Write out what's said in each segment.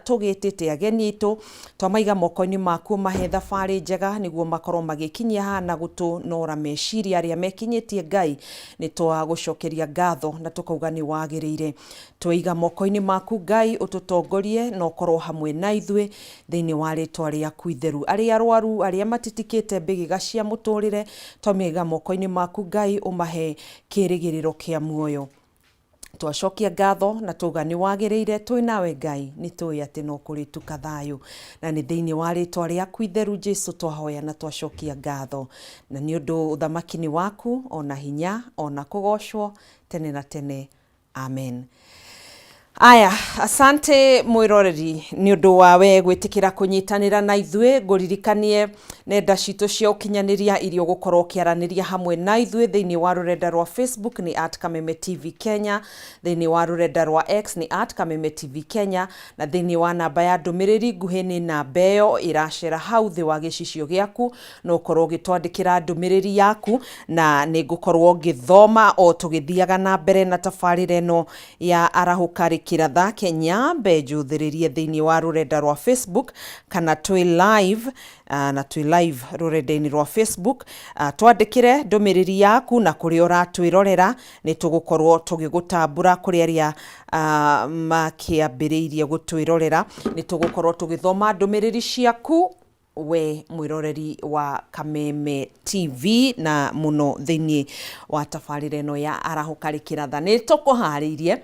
tugitite ageni itu twamaiga moko-ini maku mahe thabari njega niguo makorwo magikinyia hana gutunora meciria aria mekinyitie Ngai ni twagucokeria ngatho na tukauga ni wagirire twaiga moko-ini maku Ngai ututongorie no korwo hamwe na ithui thiini wa ritwa riaku itheru aria arwaru aria matitikite mbigiga cia muturire twamaiga moko-ini maku Ngai umahe kirigiriro kia muoyo twacokia ngatho na tuga ni wagirire twi nawe Ngai ni tui ati no kuri tukathayo na ni thiini wa ritwa riaku itheru Jesu twahoya na twacokia ngatho na ni undu uthamaki ni waku ona hinya ona kugocwo tene na tene amen. Aya, asante mwiroreri ni undu wawe gwitikira kunyitanira na ithui nguririkanie nenda citu cia ukinyaniria irio gukorwo kiaraniria hamwe na ithui thiini wa rurenda rwa Facebook ni @Kameme TV Kenya, thiini wa rurenda rwa X ni @Kameme TV Kenya na thiini wa namba ya ndumiriri nguhi ni namba iyo iracera hau thi wa gicicio giaku no korwo gitwandikira ndumiriri yaku na ni ngukorwo ngithoma o tugithiaga na mbere na tafarira eno ya arahukari kiratha Kenya mbenjuthiririe thiini wa rurenda rwa Facebook kana twi live na twi live rurenda-ini rwa Facebook twandikire ndumiriri yaku na kuri uratwirorera ni tugukorwo tugigutambura kuri aria makiambiriirie gutwirorera ni tugukorwo tugithoma ndumiriri ciaku we mwiroreri wa Kameme TV na muno thiini wa tafarira eno ya arahukari kiratha ni tukuhariirie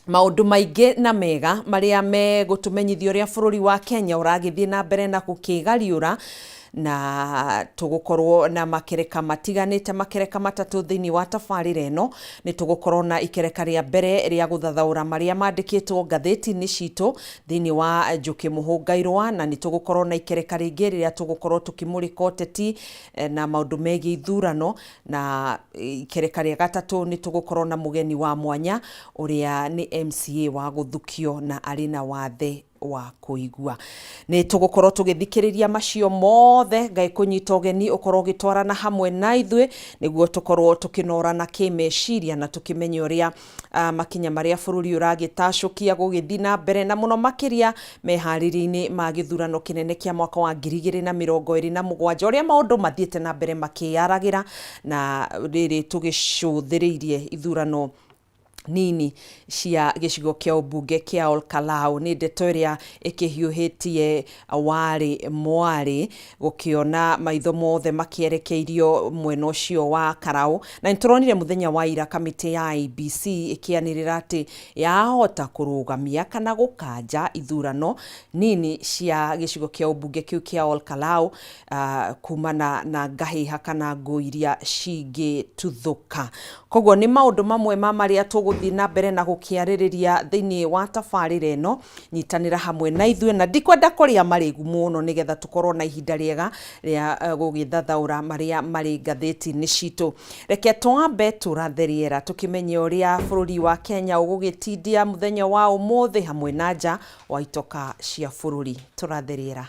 maundu maingi na mega maria me gutumenyithia uria bururi wa Kenya uragithie na mbere na gukigariura na tugukorwo na makereka matiganite makereka matatu thiini wa tafarira eno ni tugukorwo na ikereka ria mbere ria guthathaura maria mandikitwo ngatheti-ini citu thiini wa Njuki Muhungairwa na ni tugukorwo na ikereka ringi ria tugukorwo tukimurika uteti na maundu megi ithurano na ikereka ria gatatu ni tugukorwo na mugeni wa mwanya uria ni MCA wa guthukio na ari na wathe wa kuigua ni tugukorwo tugithikiriria macio mothe Ngai kunyita ugeni ukorwo gitwarana hamwe na ithui niguo tukorwo tukinorana kimeciria na tukimenya uria makinya maria bururi uragitacukia gugithi na mbere na muno makiria mehariri-ini ma githurano kinene kia mwaka wa 2027 uria maundu mathiete na mbere makiyaragira na riri tugicuthiriirie ithurano nini cia gicigo kia ubunge kia Olkalau ni ndeto iria ikihiuhitie wari mwari gukiona maitho mothe makierekeirio mwena ucio wa Karau na nituronire muthenya wa ira kamiti ya IEBC ikianirira ati yahota kurugamia kana gukanja ithurano nini cia gicigo kia ubunge kiu kia Olkalau kumana na ngahiha kana nguiria cingi tuthuka koguo ni maundu mamwe maria tuguthi na mbere na gukiaririria thiini wa tafarira eno nyitanira hamwe na ithui na ndikwenda kuria marigu muno nigetha tukorwo na ihinda riega ria gugithathaura maria mari ngatheti-ini citu reke twambe turatheriera tukimenye uria bururi wa Kenya ugugitindia muthenya wa umuthi hamwe na nja wa itoka cia bururi turatheriera.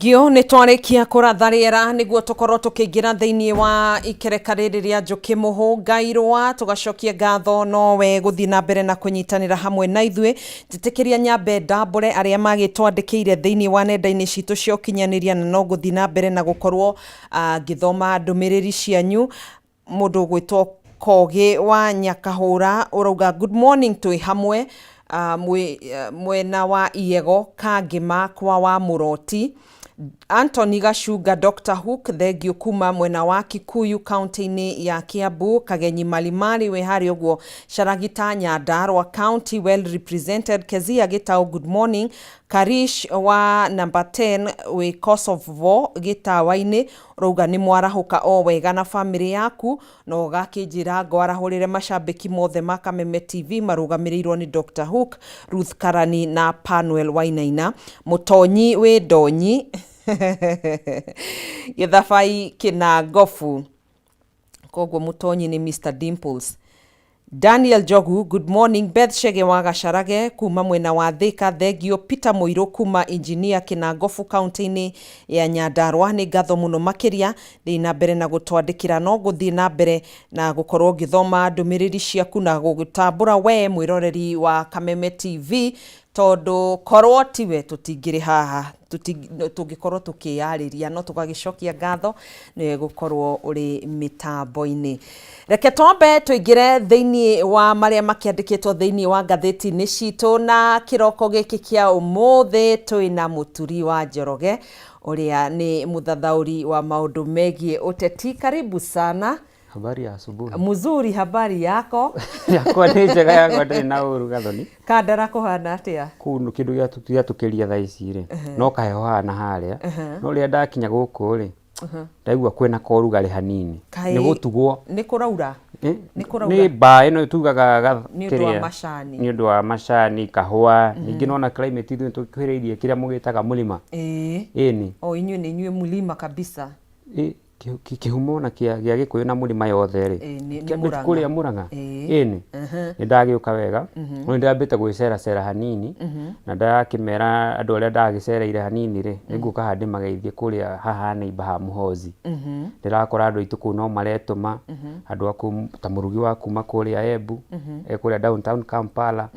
Thengio nĩ twarikia kũratha rĩera nĩguo tũkorwo tũkĩingĩra thĩinĩ wa ikereka rĩrĩ rĩa Njũkĩ Mũhũ-Ngairwa, tũgacokia ngatho nowe gũthiĩ na mbere na kũnyitanĩra hamwe na ithuĩ. Njĩtĩkĩria nyambe ndambũre arĩa magĩtwandĩkĩire thĩinĩ wa nenda-inĩ citũ cia ũkinyanĩria, na no gũthiĩ na mbere na gũkorwo ngĩthoma ndũmĩrĩri cianyu. Mũndũ gwĩtwo Kogi wa Nyakahũra ũrauga good morning twĩ hamwe mwena wa Iego Kangĩma kwa wa Mũroti. Anthony Gacunga Dr. Hook thengio kuma mwena wa Kikuyu county-inĩ ya Kiambu. Kagenyi Malimali we harĩ ũguo Sharagita Nyandarua county well represented. Kezia Gitau good morning. Karish wa number 10 we Kosovo Gitawa-inĩ rauga nĩ mwarahũka o wega na family yaku, no gakĩnjĩra ngwarahũrĩre macambĩki mothe ma Kameme TV marũgamĩrĩirwo nĩ Dr. Hook, Ruth Karani na Panuel Wainaina. Mũtonyi we Ndonyi Gĩthabai Kĩnangobu, koguo Mũtonyi nĩ Mr. Dimples. Daniel Jogu good morning. Beth Shege wa Gacarage kuma mwena wa Thika thengio. Peter Mũirũ kuma engineer Kĩnangobu county-inĩ ya Nyandarua nĩ ngatho mũno makĩria. Thiĩ na mbere na gũtwandĩkĩra, no gũthiĩ na mbere na gũkorwo ngĩthoma ndũmĩrĩri ciaku na gũgũtambũra we mwĩroreri wa Kameme TV, tondũ korwo tiwe tũtingĩrĩ haha, tũngĩkorwo tũkĩarĩria, no tũgagĩcokia ngatho nĩ gũkorwo ũrĩ mĩtambo-inĩ. Reke twambe tũingĩre thĩinĩ wa marĩa makĩandĩkĩtwo thĩinĩ wa ngathĩti-inĩ citũ, na kĩroko gĩkĩ kĩa ũmũthĩ twĩna Mũturi wa Njoroge ũrĩa nĩ mũthathaũri wa maũndũ megiĩ ũteti. Karibu sana. Habari ya asubuhi. Mzuri, habari yako? Yakwa nĩ njega, yakwa ndĩrĩ na ũru Gathoni. Kandara kũhana atĩa? Kũu kĩndũ gĩatũkĩria thaa ici rĩ, no kaheho hana harĩa, no rĩrĩa ndakinya gũkũ rĩ, ndaigua kwĩna korugarĩ hanini. Nĩ gũtugwo. Nĩ kũraura? Nĩ mbaa ĩno tugaga nĩ ũndũ wa macani. Nĩ ũndũ wa macani, kahũa, ningĩ nona climate ithuĩ tũkuhĩrĩirie kĩrĩa mũgĩtaga mũrĩma. Ĩni. O inyuĩ nĩ inyuĩ mũlima kabisa. Kĩhumo na kĩa Gĩkũyũ na mũrĩma yothe rĩ, kĩambĩte kũrĩa Mũrang'a. Ĩni. Nĩ ndagĩũka wega, no ndambĩte gwĩceracera hanini, na ndakĩmera andũ arĩa ndagĩcereire hanini rĩ, nĩngũka haha ndĩmageithie kũrĩa haha neighbor ha Mũhozi. Ndĩrakora andũ aitũ kũu no maretũma, andũ akũ ta mũrugi wa kuma kũrĩa Embu, kũrĩa downtown Kampala,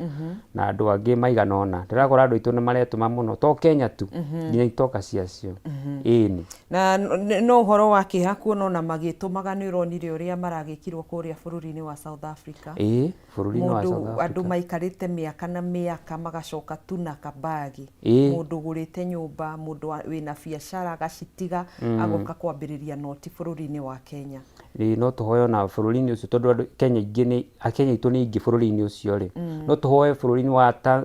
na andũ angĩ maigana ũna. Ndĩrakora andũ aitũ nĩ maretũma mũno, to Kenya tu, nginya itoka ciacio. Ĩni. Na no ũhoro wa kĩeha kuona ona magĩtũmaga nĩ ũronire ũrĩa maragĩkirwo kũrĩa bũrũri-inĩ wa South Africa. Bũrũri-inĩ wa South Africa. Andũ maikarĩte mĩaka na mĩaka magacoka tu na kabagi. Mũndũ ũgũrĩte nyũmba, mũndũ wĩna biacara agacitiga, agoka kwambĩrĩria noti bũrũri-inĩ wa Kenya. No tũhoe na bũrũri-inĩ ũcio, tondũ Kenya aitũ nĩ aingĩ bũrũri-inĩ ũcio rĩ, no tũhoe bũrũri-inĩ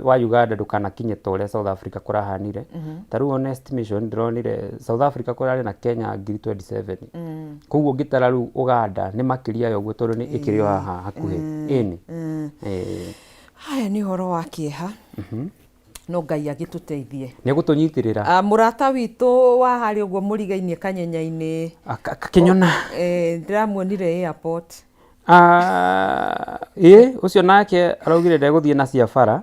wa Uganda ndũkanakinye ta ũrĩa South Africa kũrahanire. Ta rĩu on estimation ndĩronire South Africa kũrarĩ na Kenya ngiri 27. Koguo ngĩtara rĩu Uganda nĩ makĩria ya ũguo, tondũ nĩ ĩkĩrĩ haha hakuhĩ. Ĩni. Haya nĩ ũhoro wa kĩeha. No Ngai agĩtũteithie. Nĩ gũtũnyitĩrĩra. Mũrata witũ wa harĩ ũguo mũrigainie Kanyenya-inĩ. Kĩnyona. Ndĩramuonire airport. Ũcio nake araugire ndegũthiĩ na cia bara,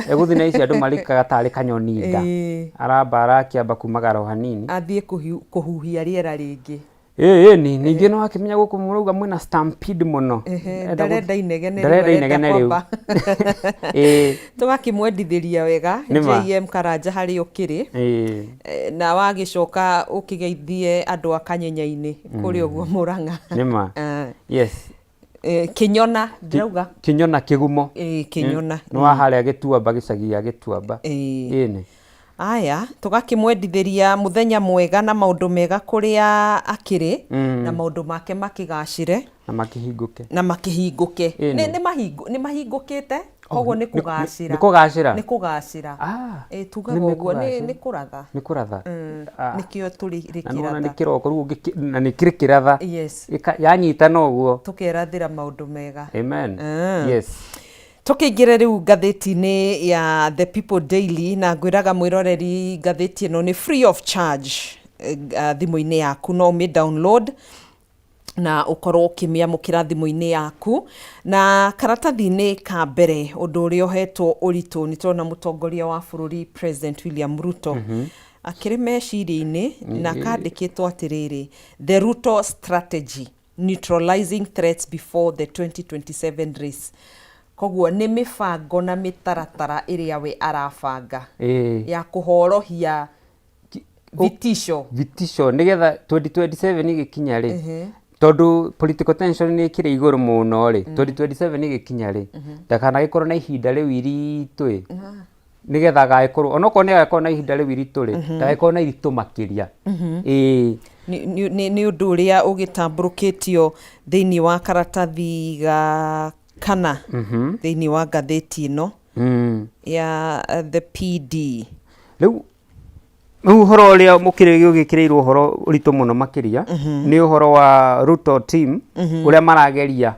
egũthiĩ na ici andũ marikaga tarĩ kanyoni nda. Aramba akĩamba kumagara hanini. Athiĩ kũhuhia rĩera rĩngĩ. Ningĩ no akĩmenya gũkũ mũrauga mwĩna stampede mũno. Ndarenda inegene rĩu. Tũgakĩmwendithĩria wega JM Karanja harĩ ũkĩrĩ, na wagĩcoka ũkĩgeithie andũ a Kanyenya-inĩ kũrĩ ũguo Mũrang'a. Nĩma. Yes. Kĩnyona ndĩrauga. Kĩnyona kĩgumo. Kĩnyona. No harĩa Gĩtuamba, gĩcagi gĩa Gĩtuamba. Ĩni. Aya, tũgakĩmwendithĩria mũthenya mwega na maũndũ mega kũrĩa akĩrĩ, na maũndũ make makĩgacĩre na makĩhingũke. Nĩ mahingũkĩte, koguo nĩ kũgacĩra. Nĩ kũgacĩra. Tugaga ũguo nĩ kũratha. Nĩ kũratha. Nĩkĩo tũrĩ kĩratha. Na nĩ kĩroko rĩu na nĩ kĩrĩ kĩratha. Yes. Yanyitana ũguo. Tũkerathĩra maũndũ mega. Amen. Yes. Tukĩingĩra rĩu ngathĩti-inĩ ya The People Daily, na ngwĩraga mwĩroreri ngathĩti ĩno nĩ free of charge thimũ-inĩ yaku, no download na ũkorwo ũkĩmĩamũkĩra thimũ-inĩ yaku. Na karatathi-inĩ ka mbere ũndũ ũrĩa ũhetwo ũritũ, nĩ tũrona mũtongoria wa bũrũri President William Ruto akiri meciria-ini na kandikitwo atiriri the Ruto strategy neutralizing threats before the 2027 race. Koguo ni mibango na mitaratara iria we arabanga ya kuhorohia vitisho nigetha 2027 igikinya ri tondu political tension ni ikire iguru muno ri 2027 igikinya ri ndakana gikorwo na ihinda riu iritu ri nigetha gaikorwo onoko ni gaikorwo na ihinda riu iritu ri ndagaikorwo na iritu makiria ni undu uria ugitamburukitio thiini wa karatathi ga kana thiini wa ngatheti ino ya the PD. Riu uhoro uria mukirigio gikirirwo uhoro uritu muno makiria ni uhoro wa Ruto team uria marageria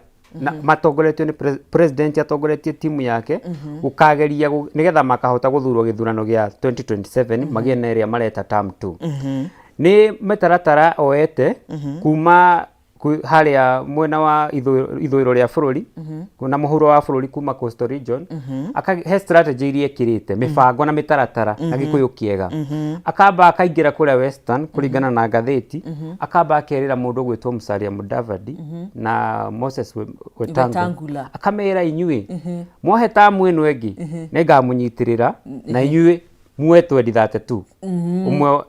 matongoretio ni president atongoretie timu yake gukageria nigetha makahota guthurwo githurano gia 2027 magie na area mareta term 2 ni metaratara oete kuma haria mwena wa ithuiro ria bururi kuna muhuro wa bururi kuma coastal region he strategy iria kirite mibango na mitaratara na gikuyu kiega akamba akaingira kuria western kuringana na ngatheti akamba akerira mundu gwitwo Musalia Mudavadi na Moses Wetangula akamera inyue mwohe tamu ino engi nengamunyitirira na inyue mwe 2032 umwe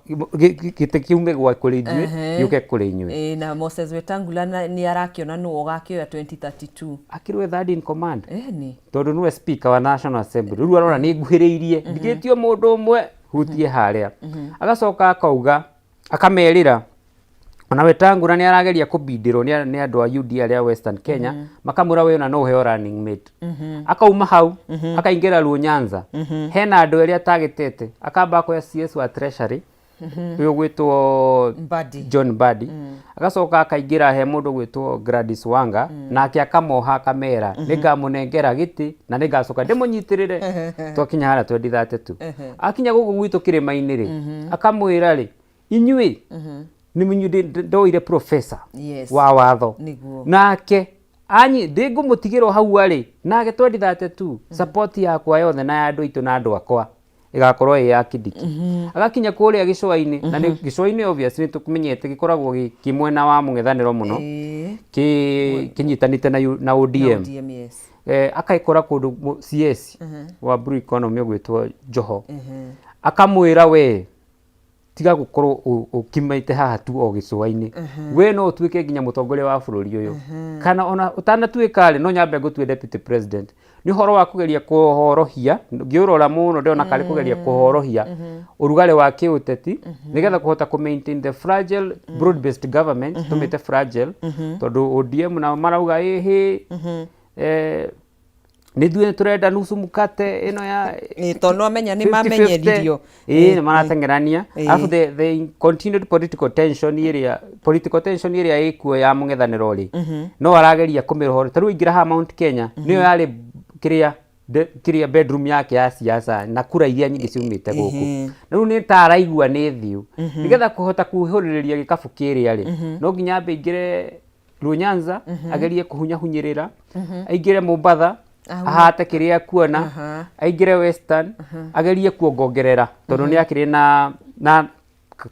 gitekiume gwa kuri inyue yuke kuri inyue na Moses Wetangula ni arakiona no gakioya 2032 akirwe third in command ni tondu niwe speaker wa National Assembly riu arona ni nguhiriirie ndigitio mundu umwe hutie haria agacoka akauga akamerira ona Wetangula ni arageria kubindirwo ni andu a UDA aria Western Kenya makamura we ona no heo running mate akauma hau akaingira Luo Nyanza hena andu aria tagitete akamba ko CS wa Treasury uyo gwitwo John Mbadi agacoka akaingira he mundu gwitwo Gladys Wanga nake akamoha kamera ningamunengera giti na ningacoka ndimunyitirire twakinya hara 2032 akinya gugu gwitu kirima-ini ri akamwira ri inyui ni munyu ndoire professor wa watho nake anyi ndingumutigirwo hau ari nake 2032 support yakwa yothe na andu itu na andu akwa igakorwo ya kidiki agakinya kuria gicwa-ini na ni gicwa-ini obviously tukumenyete gikoragwo kimwena wa mung'ethaniro muno kinyitanite na ODM akaikora kundu CS wa Blue Economy ogwitwo Joho akamwira we tiga gukorwo ukimaite haha tu o gicwa-ini we no utuike nginya mutongoria wa bururi uyu kana ona utanatuika ri no nyambe gutue deputy president ni horo wa kugeria kuhorohia ngiurora muno ndona kali kugeria kuhorohia urugale wa kiuteti nigetha kuhota ku maintain the fragile broad based government tumite fragile tondu ODM na marauga nithue turenda nusu mukate ino ya tono amenya ni mamenyeririo maratengerania afu the continued political tension area ikuo ya mung'ethaniro ri no arageria kumirohora taru ingira ha Mount Kenya niyo yari kiria bedroom yake ya siasa na kura iria nyingi ciumite guku riu ni taraigua ni thiu nigetha kuhota kuhuririria gikabu kiria ri no nginya ambe ingire Luo Nyanza agerie kuhunyirira aingire Mombasa ahate kiria kuona aingire Western agerie kuongongerera tondu ni akiri na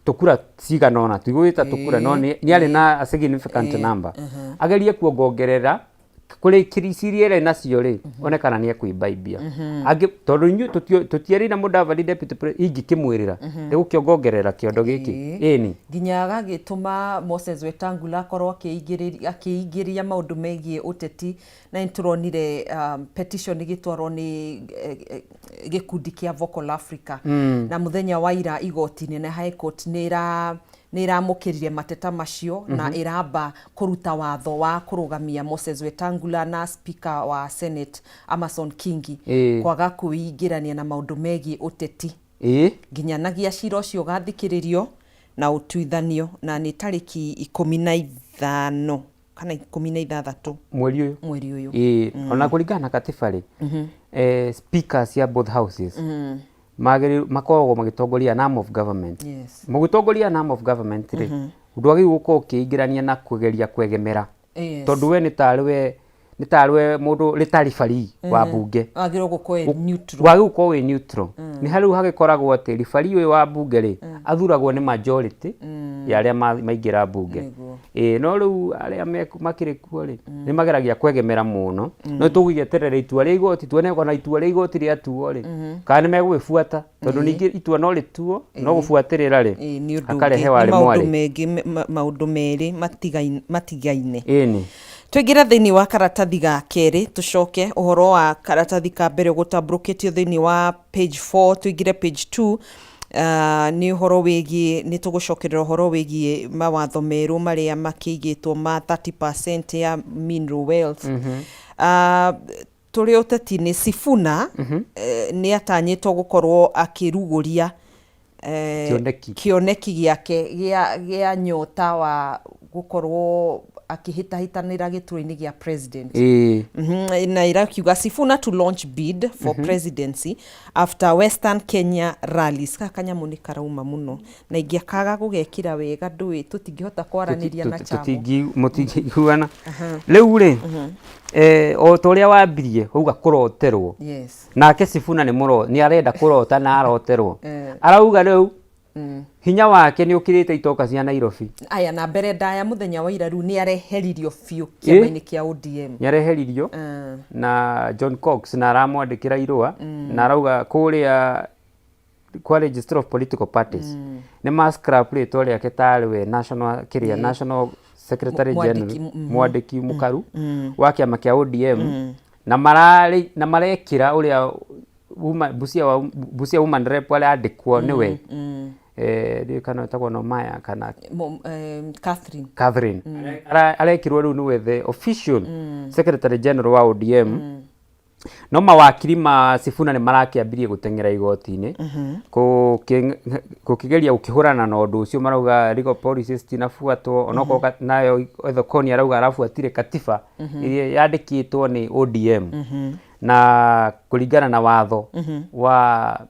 tukura ciganona tigwita tukura no ni ari na a significant number agerie kuongongerera kuri kiricirie ri nacio ri onekana ni ekuibaibia agi tondu inyu tutieri na Mudavadi deputy president ingikimwirira rigukiongorera kiondo giki ni nginya agagituma Moses Wetangula korwo akiingiria maundu megie uteti na turonire petition gitwarwo ni gikundi kia Vocal Africa na muthenya wa ira igoti-ini na High Court ni iramukirire mateta macio na iramba kuruta watho wa kurugamia Moses Wetangula na speaker wa Senate Amason Kingi kwaga kuingirania na maundu megie uteti nginyanagia cira ucio gathikiririo na utuithanio na ni tariki 15 kana 16 mweri uyu ona kuringana katiba ri speakers ya both houses makoragwo magitongoria an arm of government mugitongoria an arm of government ri undu agi guko ukiingirania na kugeria kwegemera tondu we ni tarwe mundu ritarifari wa bunge agiro guko neutral wagi guko we neutral ni hariu hagikoragwo ati rifari we wa bunge ri athuragwo ni majority ya aria maingira bunge no riu aria makiri kuo ri ni mageragia kwegemera muno no tugigeterera itua ria igoti tuone kana itua ria igoti ria tuo ri kana ni megwifuata tondu ningi itua no rituo no gufuatirira ri akarehe wale mwari maundu meri matigaine ni twingira thiini wa karatathi ga keri tucoke uhoro wa karatathi ka mbere gutambukitio thiini wa page 4 twingire page 2 ni uhoro wigi ni tugucokerera uhoro wigi mawatho meru maria makigitwo ma 30% ya mineral wealth turi uteti-ini Sifuna ni atanyitwo gukorwo akiruguria kioneki giake gia nyota wa gukorwo akihitahitanira gituro-ini gia president na irakiuga Sifuna to launch bid for presidency after Western Kenya rallies kanyamu ni karauma muno na ingiakaga gugekira wega ndui tutingihota kwaraniria na chamo mutingiguana riu ri o toria wambirie uga kuroterwo nake Sifuna ni arenda kurota na aroterwo arauga riu hinya wake ni ukirite itoka cia Nairobi aya na mbere ndaya muthenya wa ira riu ni areheririo fiu kiama-ini kia ODM ni areheririo na John Cox na aramwandikira irua na arauga kuria kwa Register of Political Parties ni mascrap rito ria ketariwe National Secretary General mwandiki mukaru wa kiama kia ODM na marekira uria Busia Woman Rep wale andikwo niwe kana tagwo no Maya kana Catherine arekirwo riu niwe the official Secretary General wa ODM no mawakiri ma Sifuna ni marakiambirie gutengera igoti-ini kukigeria ukihurana na undu ucio marauga legal policies tinafuatwo onoko nayo ethokoni arauga arafuatire katiba iria yandikitwo ni ODM na kulingana na watho wa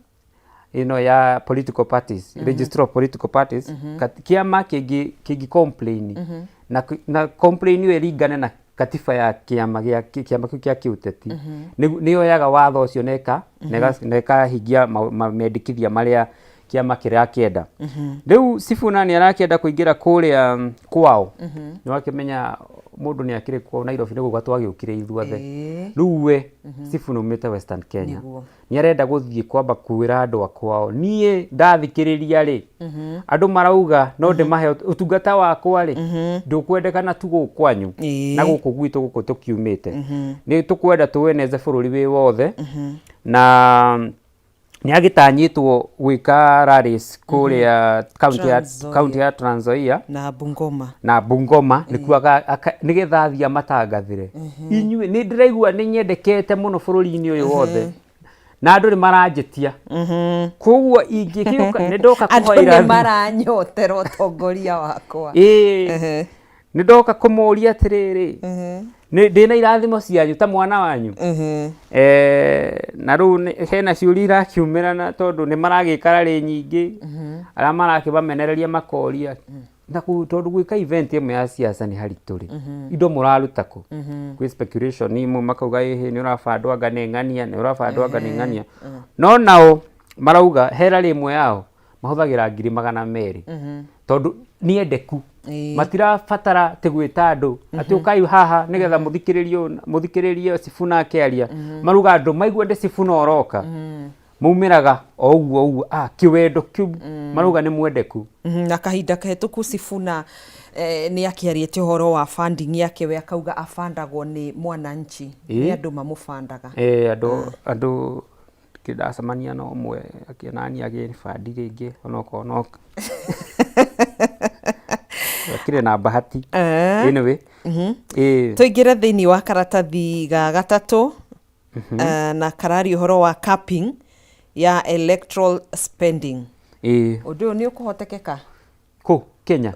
ya political parties Register of Political Parties kiama kingi complain na complain iyo iringane na katiba ya kiama kia kiuteti niyo yaga watho ucio neka higia mendikithia maria kiama kiria kienda riu Sifuna ni arakienda kuingira kuria kwao ni wakimenya mundu ni akire kwao Nairobi nigo gatwagiukire ithuothe riu we Sifuna umite Western Kenya ni arenda guthie kwamba kuira andu akwao nie ndathikiriria ri andu marauga no ndimahe utungata wakwa ri ndukwendekana tu gukwanyu na guku gwitu guku tukiumite ni tukwenda tuweneze bururi wi wothe na ni agitanyitwo gwika rallies kuria county ya Trans Nzoia na Bungoma nigetha thia matangathire inyue ni ndiraigua ni nyendekete muno bururi-ini uyu wothe na andu ni maranjitia koguo ingikiuka ni ndoka kuhoira andu ni maranyotera utongoria wakwa ni ndoka kumuria atiriri ni ndina irathimo cianyu ta mwana wanyu na riu hena ciuri irakiumirana tondu ni maragikara ri nyingi ara marakibamenereria makoria na tondu gwika event imwe ya siasa ni harituri indo muraruta ku kwi speculation imu makauga ni urafandwa nganengania ni urafandwa nganengania no nao marauga hera rimwe yao mahuthagira 200,000 tondu ni endeku matirafatara tigwita andu ati ukai haha nigetha muthikiririo Sifuna akiaria maruga andu maigua ndi Sifuna oroka maumiraga oguo kiwendo kiu maruga ni mwendeku na kahinda kahituku Sifuna ni akiarite horo wa funding yake we akauga afandagwo ni mwananchi ni andu mamufandaga andu kidacemania no mwe akianani agi fandi ringi onoka akire na bahati anyway tuingire thiini wa karatathi ga gatatu na karari horo wa capping ya electoral spending undu ni ukuhotekeka ku Kenya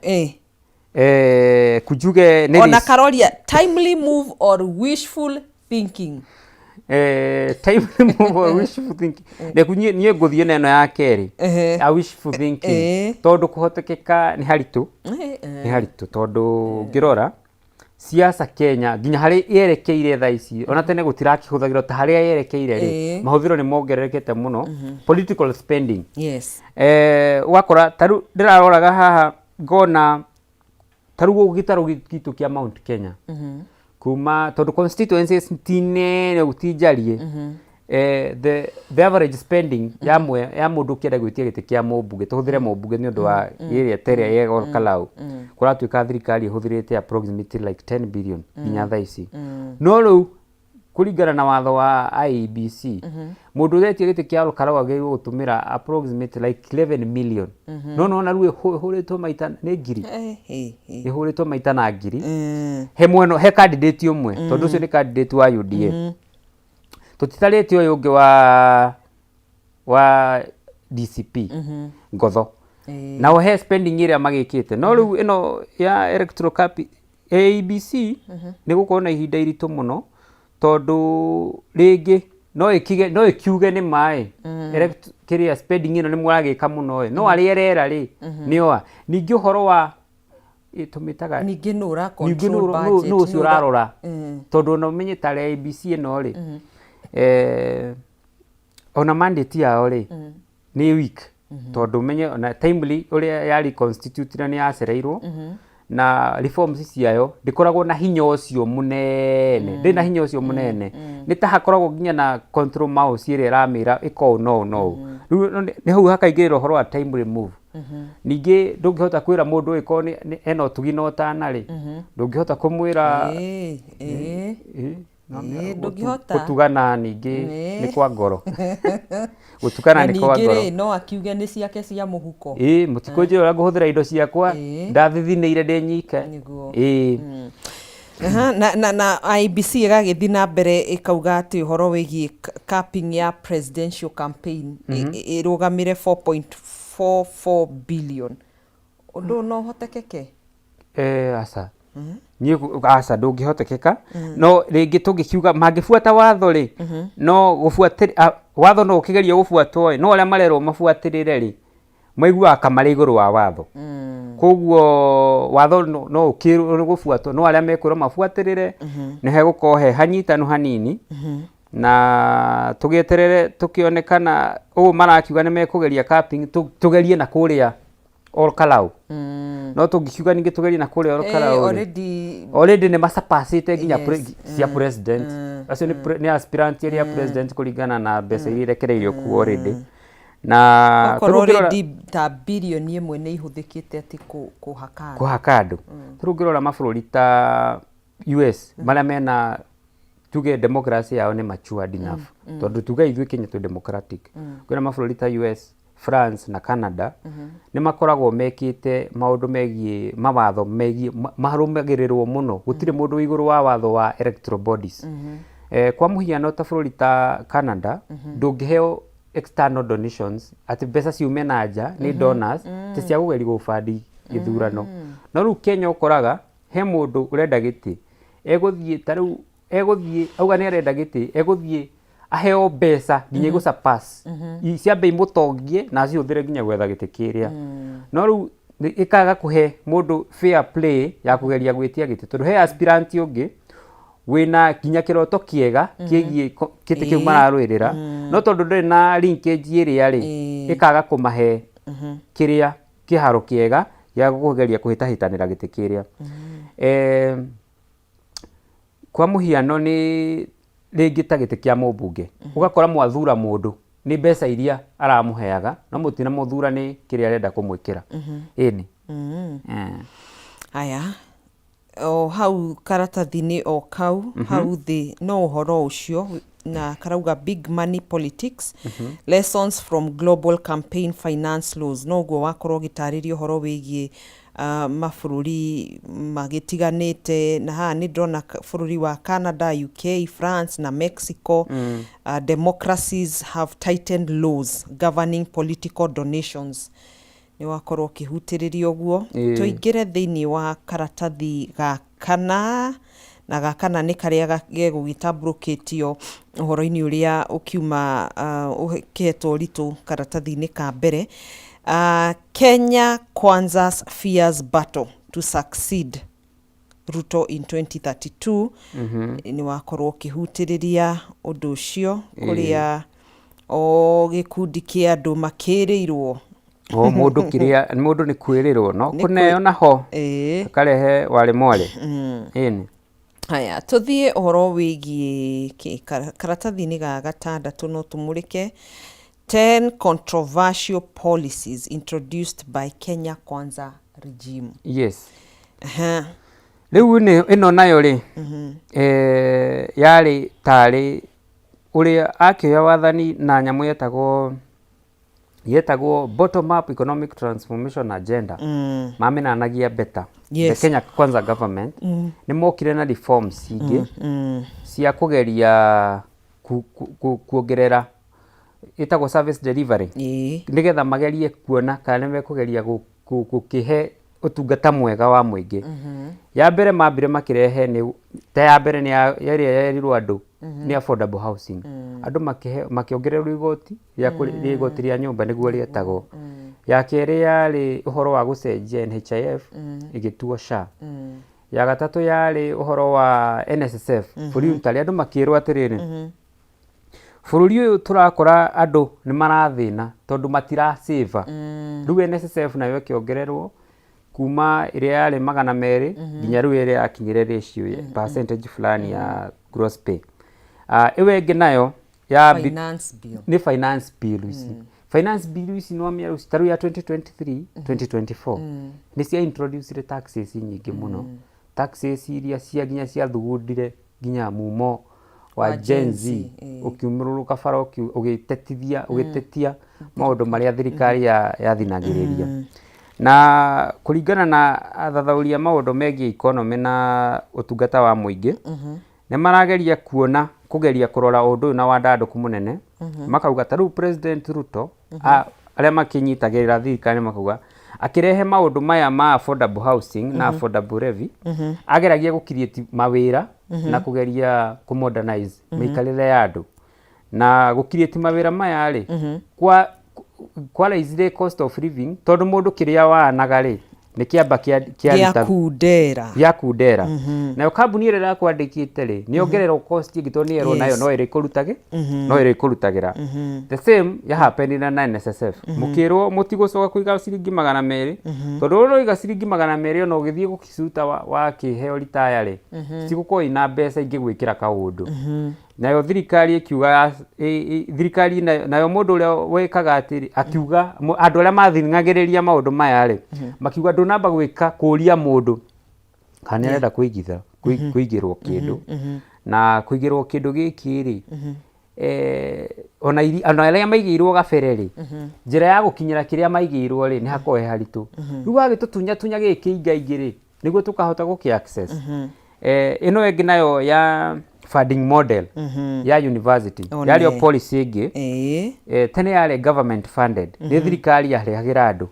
kujuge ni ona karoria timely move or wishful thinking timely move or wishful thinking ni nguthie neno ya keri a wishful thinking tondu kuhotekeka ni haritu tondu ngirora siasa Kenya nginya hari yerekeire thaa ici ona tene gutirakihũthagĩrwo ta haria yerekeire ri mahũthĩro nĩ mongererekete muno political spending. Yes. Wakora taru ndĩraroraga haha ngona taru gĩtarũ gitu kĩa Mount Kenya kuma tondu constituencies tinene gutijarie the average spending ya mundu kienda gwitia gite kia mũmbunge tuhũthĩre mũmbunge nĩ ũndũ wa area teria yego Kalau kuratuĩka thirikari ĩhũthĩrĩte approximately like 10 billion nginya thaa ici no rĩu kuringana na watho wa IEBC mundu ũretia gite kia Kalau agĩrĩirwo gũtũmĩra approximately like 11 million no na rĩu hũrĩtwo maita nĩ ngiri hũrĩtwo maita na ngiri he mweno he candidate ũmwe tondu ũcio nĩ candidate wa UDA tutitarĩte ũyũ ũngĩ wa DCP Ngotho na he spending ĩrĩa magĩkĩte no rĩu ĩno ya electoral cap IEBC nĩ gũkorwo na ihinda iritũ mũno tondu rĩngĩ no ĩkiuge nĩ maĩ kĩrĩa spending ĩno nĩ mũragĩka mũno no arĩa rera rĩ nĩoa ningĩ ũhoro wa tumitaga ningĩ nũ ũra control budget nũ ũcio ũrarora tondu no menye ta IEBC ĩno rĩ ona mandate yao ri ni weak tondu menye ona timely uria yari constitute na ni yacereirwo na reforms ciayo ndikoragwo na hinya ucio munene ndina hinya ucio munene ni ta hakoragwo nginya na control mouse ire ramira iko no ni hau hakaingirwo horo wa timely move ningi ndungihota kwira mundu iko ni eno tugina utana ri ndungihota kumwira ndungihota gutugana ningi ni kwa ngoro gutukana ni kwa ngoro no akiuge ni ciake cia muhuko mutiko njira nguhuthira indo ciakwa ndathithineire ndi nyike na IEBC igagĩthi na mbere ikauga ati uhoro wigie capping ya presidential campaign irũgamire 4.44 billion undu no hotekeke asa ni asa ndũngĩhotekeka no rĩngĩ tũngĩkiuga mangĩbuata watho rĩ no gũbuatĩra watho no ũkĩgeria gũbuatwo no arĩa marerwo mabuatĩrĩre rĩ maiguaga kamari igũrũ wa watho koguo watho no ũkĩrwo gũbuatwo no arĩa mekwĩrwo mabuatĩrĩre nĩ hegũkorwo he hanyitanu hanini na tũgĩeterere tũkĩonekana ũũ marakiuga nĩ mekũgeria capping tũgerie na kũrĩa Kalau no tũngikiuga ningĩ tũgerie na kũrĩa Kalau already nĩ macapacĩte nginya cia president acio nĩ aspirant ĩrĩa president kũringana na mbeca iria irekereirio kuo already na already ta bilioni ĩmwe nĩ ihũthĩkĩte ati kũhaka andũ tũrũngĩrora mabũrũri ta US marĩa mena tuge democracy yao nĩ matured enough tondu tuge ithuĩ Kenya tũ democratic kwĩna mabũrũri ta US France na Canada nĩ makoragwo mekĩte maũndũ megie mawatho megie marũmagĩrĩrwo mũno gũtirĩ mũndũ igũrũ wa watho wa electoral bodies kwa mũhiano ta bũrũri ta Canada ndũngĩheo external donations ati mbeca ciume na nja nĩ donors ti cia gũgeria gũbandi gĩthurano no rĩu Kenya ũkoraga he mũndũ ũrenda gĩtĩ egũthiĩ ta rĩu egũthiĩ auga nĩ arenda gĩtĩ egũthiĩ aheo mbeca nginya igũcapass ciambe imutongie na cihũthĩre nginya gwetha gĩtĩ kĩrĩa no rĩu ikaga kũhe mũndũ fair play ya kũgeria gwĩtia gĩtĩ tondũ he aspirant ũngĩ wĩna nginya kĩroto kĩega kĩgiĩ gĩtĩ kĩu mararũĩrĩra no tondũ ndũrĩ na linkage ĩrĩa rĩ ikaga kũmahe kĩrĩa kĩharo kĩega gĩa kũgeria kũhĩtahĩtanĩra gĩtĩ kĩrĩa kwa mũhiano nĩ rĩngĩ ta gĩtĩ kĩa mũmbunge ũgakora mwathura mũndũ nĩ mbeca iria aramũheaga no mũtina mũthura nĩ kĩrĩa arenda kũmwĩkĩra ĩni aya o hau karatathi-inĩ o kau hau thĩ no ũhoro ũcio na karauga big money politics lessons from global campaign finance laws no guo wakorwo gĩtarĩria ũhoro wĩgiĩ mabũrũri magĩtiganĩte na haha nĩ ndĩrona bũrũri wa Canada, UK, France na Mexico democracies have tightened laws governing political donations nĩ wakorwo kĩhutĩrĩria ũguo tũingĩre thĩinĩ wa karatathi gakana na gakana nĩ karĩa gegũgĩtambũrũkĩtio ũhoro-inĩ ũrĩa ũkiuma ũhetwo ritũ karatathi-inĩ ka mbere Kenya Kwanza's fears battle to succeed Ruto in 2032 ni wakorwo kihutiriria undu ucio kuria o gikundi kia andu makirirwo mundu ni kwirirwo no kuneo naho akarehe wale mwale ini. Haya, tuthie uhoro wigie karatathi-ini ga gatandatu no tumurike 10 controversial policies introduced by Kenya Kwanza regime. Yes. Riu ino nayo ri yari tari uria akioya wathani na nyamu yetagwo bottom up economic transformation agenda mamenanagia better. The Kenya Kwanza government ni mokire na reforms ingi cia kugeria kuongerera itagwo service delivery nigetha magerie kuona kana me kugeria gukihe utungata mwega wa muingi. Ya mbere mambire makirehe ni ta ya mbere ni yerirwo andu ni affordable housing. Andu makiongererwo igoti ya igoti ria nyumba niguo rietagwo. Ya keri yari uhoro wa gucenjia NHIF igituo SHA. Ya gatatu yari uhoro wa NSSF voluntary. Andu makirwo atiriri bururi uyu turakora andu ni marathina tondu matira save. Riu NSSF nayo kiongererwo kuma iria yari 200 nginya riu iria yakinyire ratio percentage fulani ya gross pay. Iwe ingi nayo ya finance bill ni finance bill isi. Finance bill isi no mia taru ya 2023 2024 ni cia introduce taxes nyingi muno. Taxes iria cia ginya cia thugundire ginya mumo wa Gen Z ukiumururuka faro ugitetia maundu maria thirikari ya thinagiriria. Na kuringana na thathauria maundu megie economy na utungata wa muingi ne marageria kuona kugeria kurora undu na wandanduku munene makauga taru President Ruto aria makinyitagirira thirikari makauga akirehe maundu maya ma affordable housing na affordable levy ageragia gukirieti mawira na kugeria kumodernize mikalile ya andu na gukirieti mawira maya ri kwa raise cost of living tondu mundu kiria wanaga ri ni kiamba kia kudera na kambuni ire ra kwandikite ri ni ongerera cost ingito ni ero nayo no ire kurutagira the same ya happen na NSSF mukirwo mutigocoka kuiga ciringi 200 tondu ro iga ciringi 200 no githie gukisuta wa kiheo retire ri ciguko ina mbeca ingi gwikira kaundu nayo thirikari ikiuga thirikari nayo mundu uria wekaga atiri akiuga andu aria mathingagiriria maundu maya ri makiuga ndunamba gwika kuria mundu kana arenda kuigirwo kindu na kuigirwo kindu giki ri ona aria maigirwo gabere ri njira ya gukinyira kiria maigirwo ri ni hakoe haritu riu agitutunya giki ingaingiri niguo tukahota guki access ino engi nayo ya funding model ya university yari policy ingi tene yari government funded ni thirikari yarehagira andu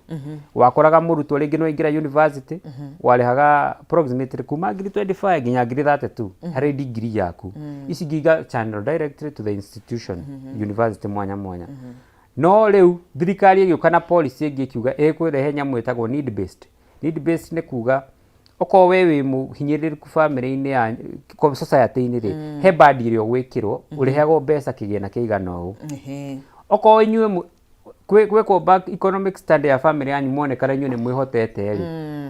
wakoraga murutwo ringi no ingira university warehaga approximately kuma 25 nginya 32 hari degree yaku ici ngiga channel directly to the institution university mwanya no riu thirikari igiuka na policy ingi kiuga ekwirehe nyamu etagwo need based ni kuga oko wewe muhinyiriri ku family ini ya society ini ri he badi ri ogwikirwo urihago mbeca kigena kiigana u oko inywe kweko back economic stand ya family yanyu muone kana inywe ni mwihotete ri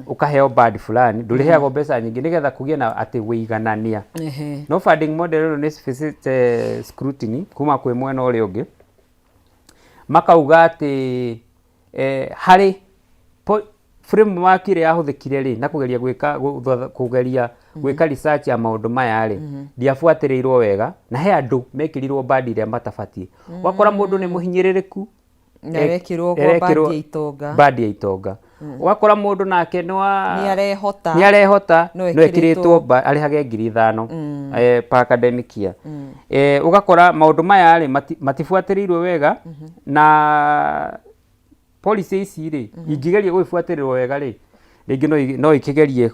ukaheo badi fulani ndurihago mbeca nyingi nigetha kugia na ati wiganania no funding model ni specific scrutiny kuma kwe mwena uri ungi makauga ati hari framework ire yahuthikire ri na kugeria gwika research ya maundu maya ri ndiafuatirirwo wega na he andu mekirirwo badi ire matafatie wakora mundu ni muhinyiririku na wekirwo badi ya itonga wakora mundu nake ni arehota no ekiritwo arihage 5,000 per academic year ugakora maundu maya ri matifuatirirwo wega na policy ici ri ingigeria gwifuatirirwo wega ri ringi no ikigerie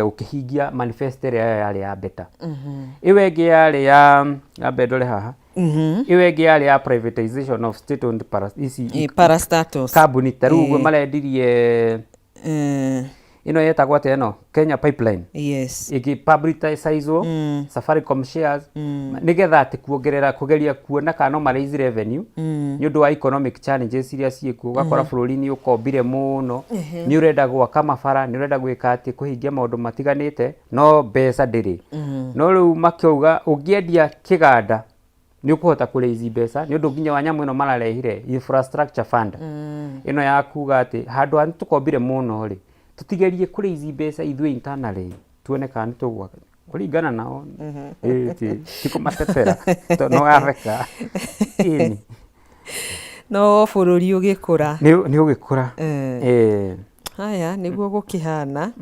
gukihingia manifesto yari ya beta iwe ingi yari ya bedole haha iwe ingi yari ya privatization of state owned parastatus company taru marendirie ino yetagwo ate no Kenya Pipeline yes publicizeizwo Safaricom shares nigetha ati kugeria kuona kana no raise revenue ni undu wa economic challenges iria ciikuo ugakora bururi ni ukombire muno ni urenda gwaka mabara ni urenda gwika ati kuhingia maundu matiganite no mbeca ndiri no riu makiuga ungiendia kiganda ni ukuhota kuraise mbeca ni undu nginya wa nyamu ino mararehire infrastructure fund ino ya kuga ati handu ha tukombire muno ri tutigerie kuraise mbeca ithui internally tuone kana ni tugwa kuringana nao tiko matetera to no areka ini no bururi ugikura ni ugikura haya niguo gukihana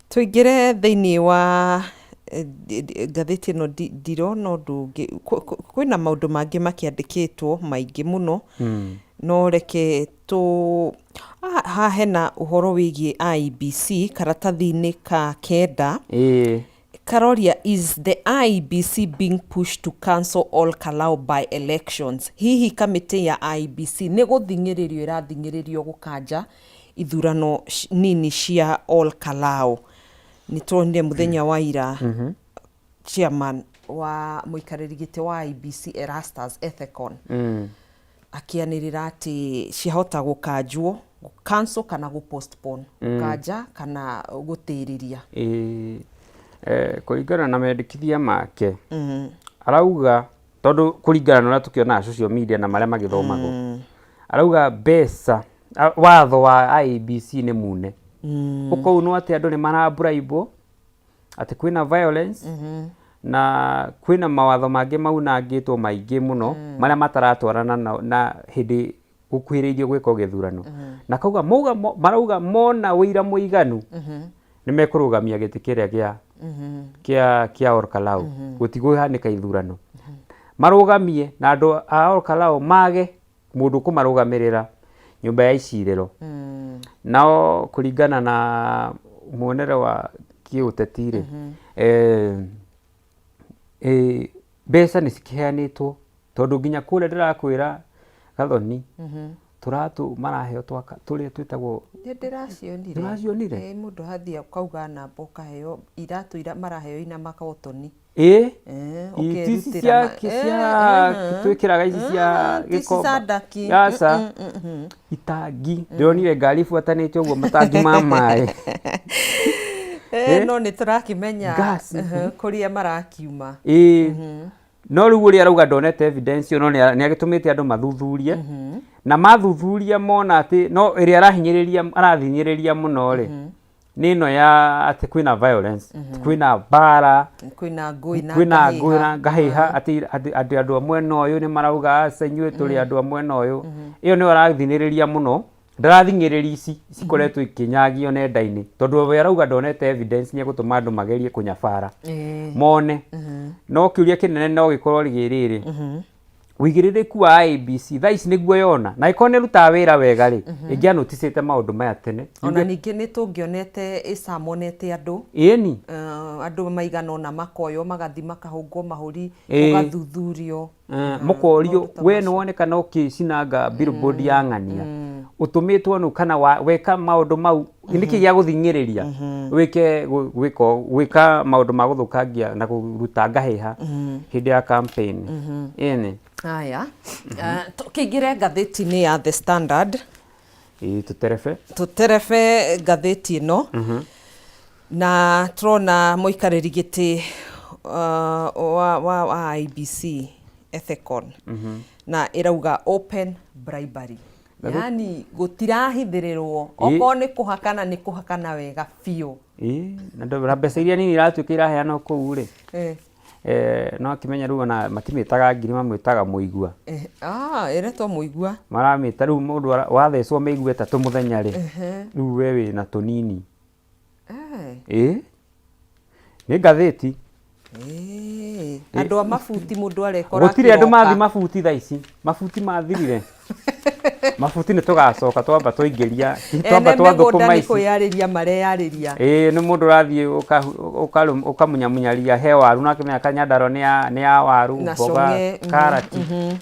tuingire thiini wa ngathĩti ĩno ndirona ũndũ ũngĩ kwĩna maũndũ mangĩ makiandĩkĩtwo maingĩ mũno no reke haha hena ũhoro wĩgiĩ IEBC karatathi-inĩ ka kenda karoria is the IEBC being pushed to cancel all Kalau by-elections hihi kamĩtĩ ya IEBC nĩ gũthing'ĩrĩrio ĩrathing'ĩrĩrio gũkanja ithurano nini cia all Kalau ni tuonire muthenya wa ira chairman wa muikariri giti wa IEBC Erastus Ethekon akianirira ati ciahota gukanjwo cancel kana postpone kanja kana gutiriria kuringana na mendikithia make arauga tondu kuringana na tukiona social media na maria magithomagwo arauga besa watho wa IEBC ni mune uko no ati andu ni marabraibo ati kwina violence na kwina mawatho mangĩ maunangĩtwo maingĩ mũno maria mataratwarana na hindi gukuhĩrĩirio gwĩka gĩthurano na kauga marauga mona wĩira mũiganu nĩ mekũrũgamia gĩtĩ kĩrĩa kia all Kalau gũtigũhanĩka ithurano marũgamie na andũ a all Kalau mage mũndũ kũmarũgamĩrĩra nyumba ya icirĩro nao kuringana na muonere wa kiũtetire mbeca nĩ cikiheanĩtwo tondu nginya kũrĩa ndĩrakwĩra Gathoni turatu maraheo twaka turia twitagwo ndiracionire mundu hathia kauga namba ukaheo iratu ira maraheo ina makotoni itisi cia twikiraga ici cia gikomba yasa itangi ndionire ngari buatanĩte ũguo matangi ma maĩ no nĩ tũrakĩmenya kũrĩa marakiuma no rĩu ũrĩa arauga ndonete evidence no nĩ agĩtũmĩte andũ mathuthurie na mathuthuria mona atĩ no ĩrĩa arathinyĩrĩria mũno rĩ nĩ ino ya atĩ kwĩna violence kwĩna bara kwĩna ngũĩ na ngahĩha atĩ andũ a mwena ũyũ nĩ marauga aca inyuĩ tũrĩ andũ a mwena ũyũ ĩyo nĩyo arathinyĩrĩria mũno ndarathing'ĩrĩria ici cikoretwo ikinyagio nenda-inĩ tondu we arauga ndonete evidence nĩ egũtũma andũ magerie kũnyabara mone no kĩũria kĩnene no gĩkorwo rĩrĩ wĩigĩrĩrĩku wa IEBC thaa ici nĩguo yona na ĩkorwo nĩ ĩrutaga wĩra wega rĩ ĩngĩanoticĩte maũndũ maya tene ona ningĩ nĩ tũngĩonete ĩcamonete andũ ĩni andũ maigana ona makoywo magathi makahũngwo mahũri ũgathuthurio mũkorio we nĩ wonekana ũkĩcinanga billboard ya ng'ania ũtũmĩtwo nũ kana weka maũndũ mau nĩkĩ gĩa gũthing'ĩrĩria gwĩka maũndũ ma gũthũkangia na kũruta ngahĩha hĩndĩ ya campaign ĩni haya tukĩingĩre ngathĩti-inĩ ya The Standard tuterebe ngathĩti ĩno na turona mũikarĩri gĩtĩ wa IEBC Ethekon na ĩrauga open bribery yani gutirahithĩrĩrwo okorwo nĩ kũhakana nĩ kũhakana wega biũ na mbeca iria nini iratuĩka iraheanwo kũu rĩ no akĩmenya rĩu ona matimĩtaga ngiri mamwĩtaga mũigua ĩretwo mũigua maramĩta rĩu mũndũ wathecwo mĩigua ĩtatũ mũthenya rĩ rĩu we wĩna tũnini nĩ ngathĩti andũ a mabuti mũndũ arekora gũtirĩ andũ mathi mabuti thaa ici mabuti mathirire mabuti nĩ tũgacoka twamba tũingĩria twamba twathũkũma ici kũyarĩria mareyarĩria nĩ mũndũ ũrathiĩ ũkamunyamunyaria he waru na akĩmenya Nyandarua nĩ ya waru mboga karati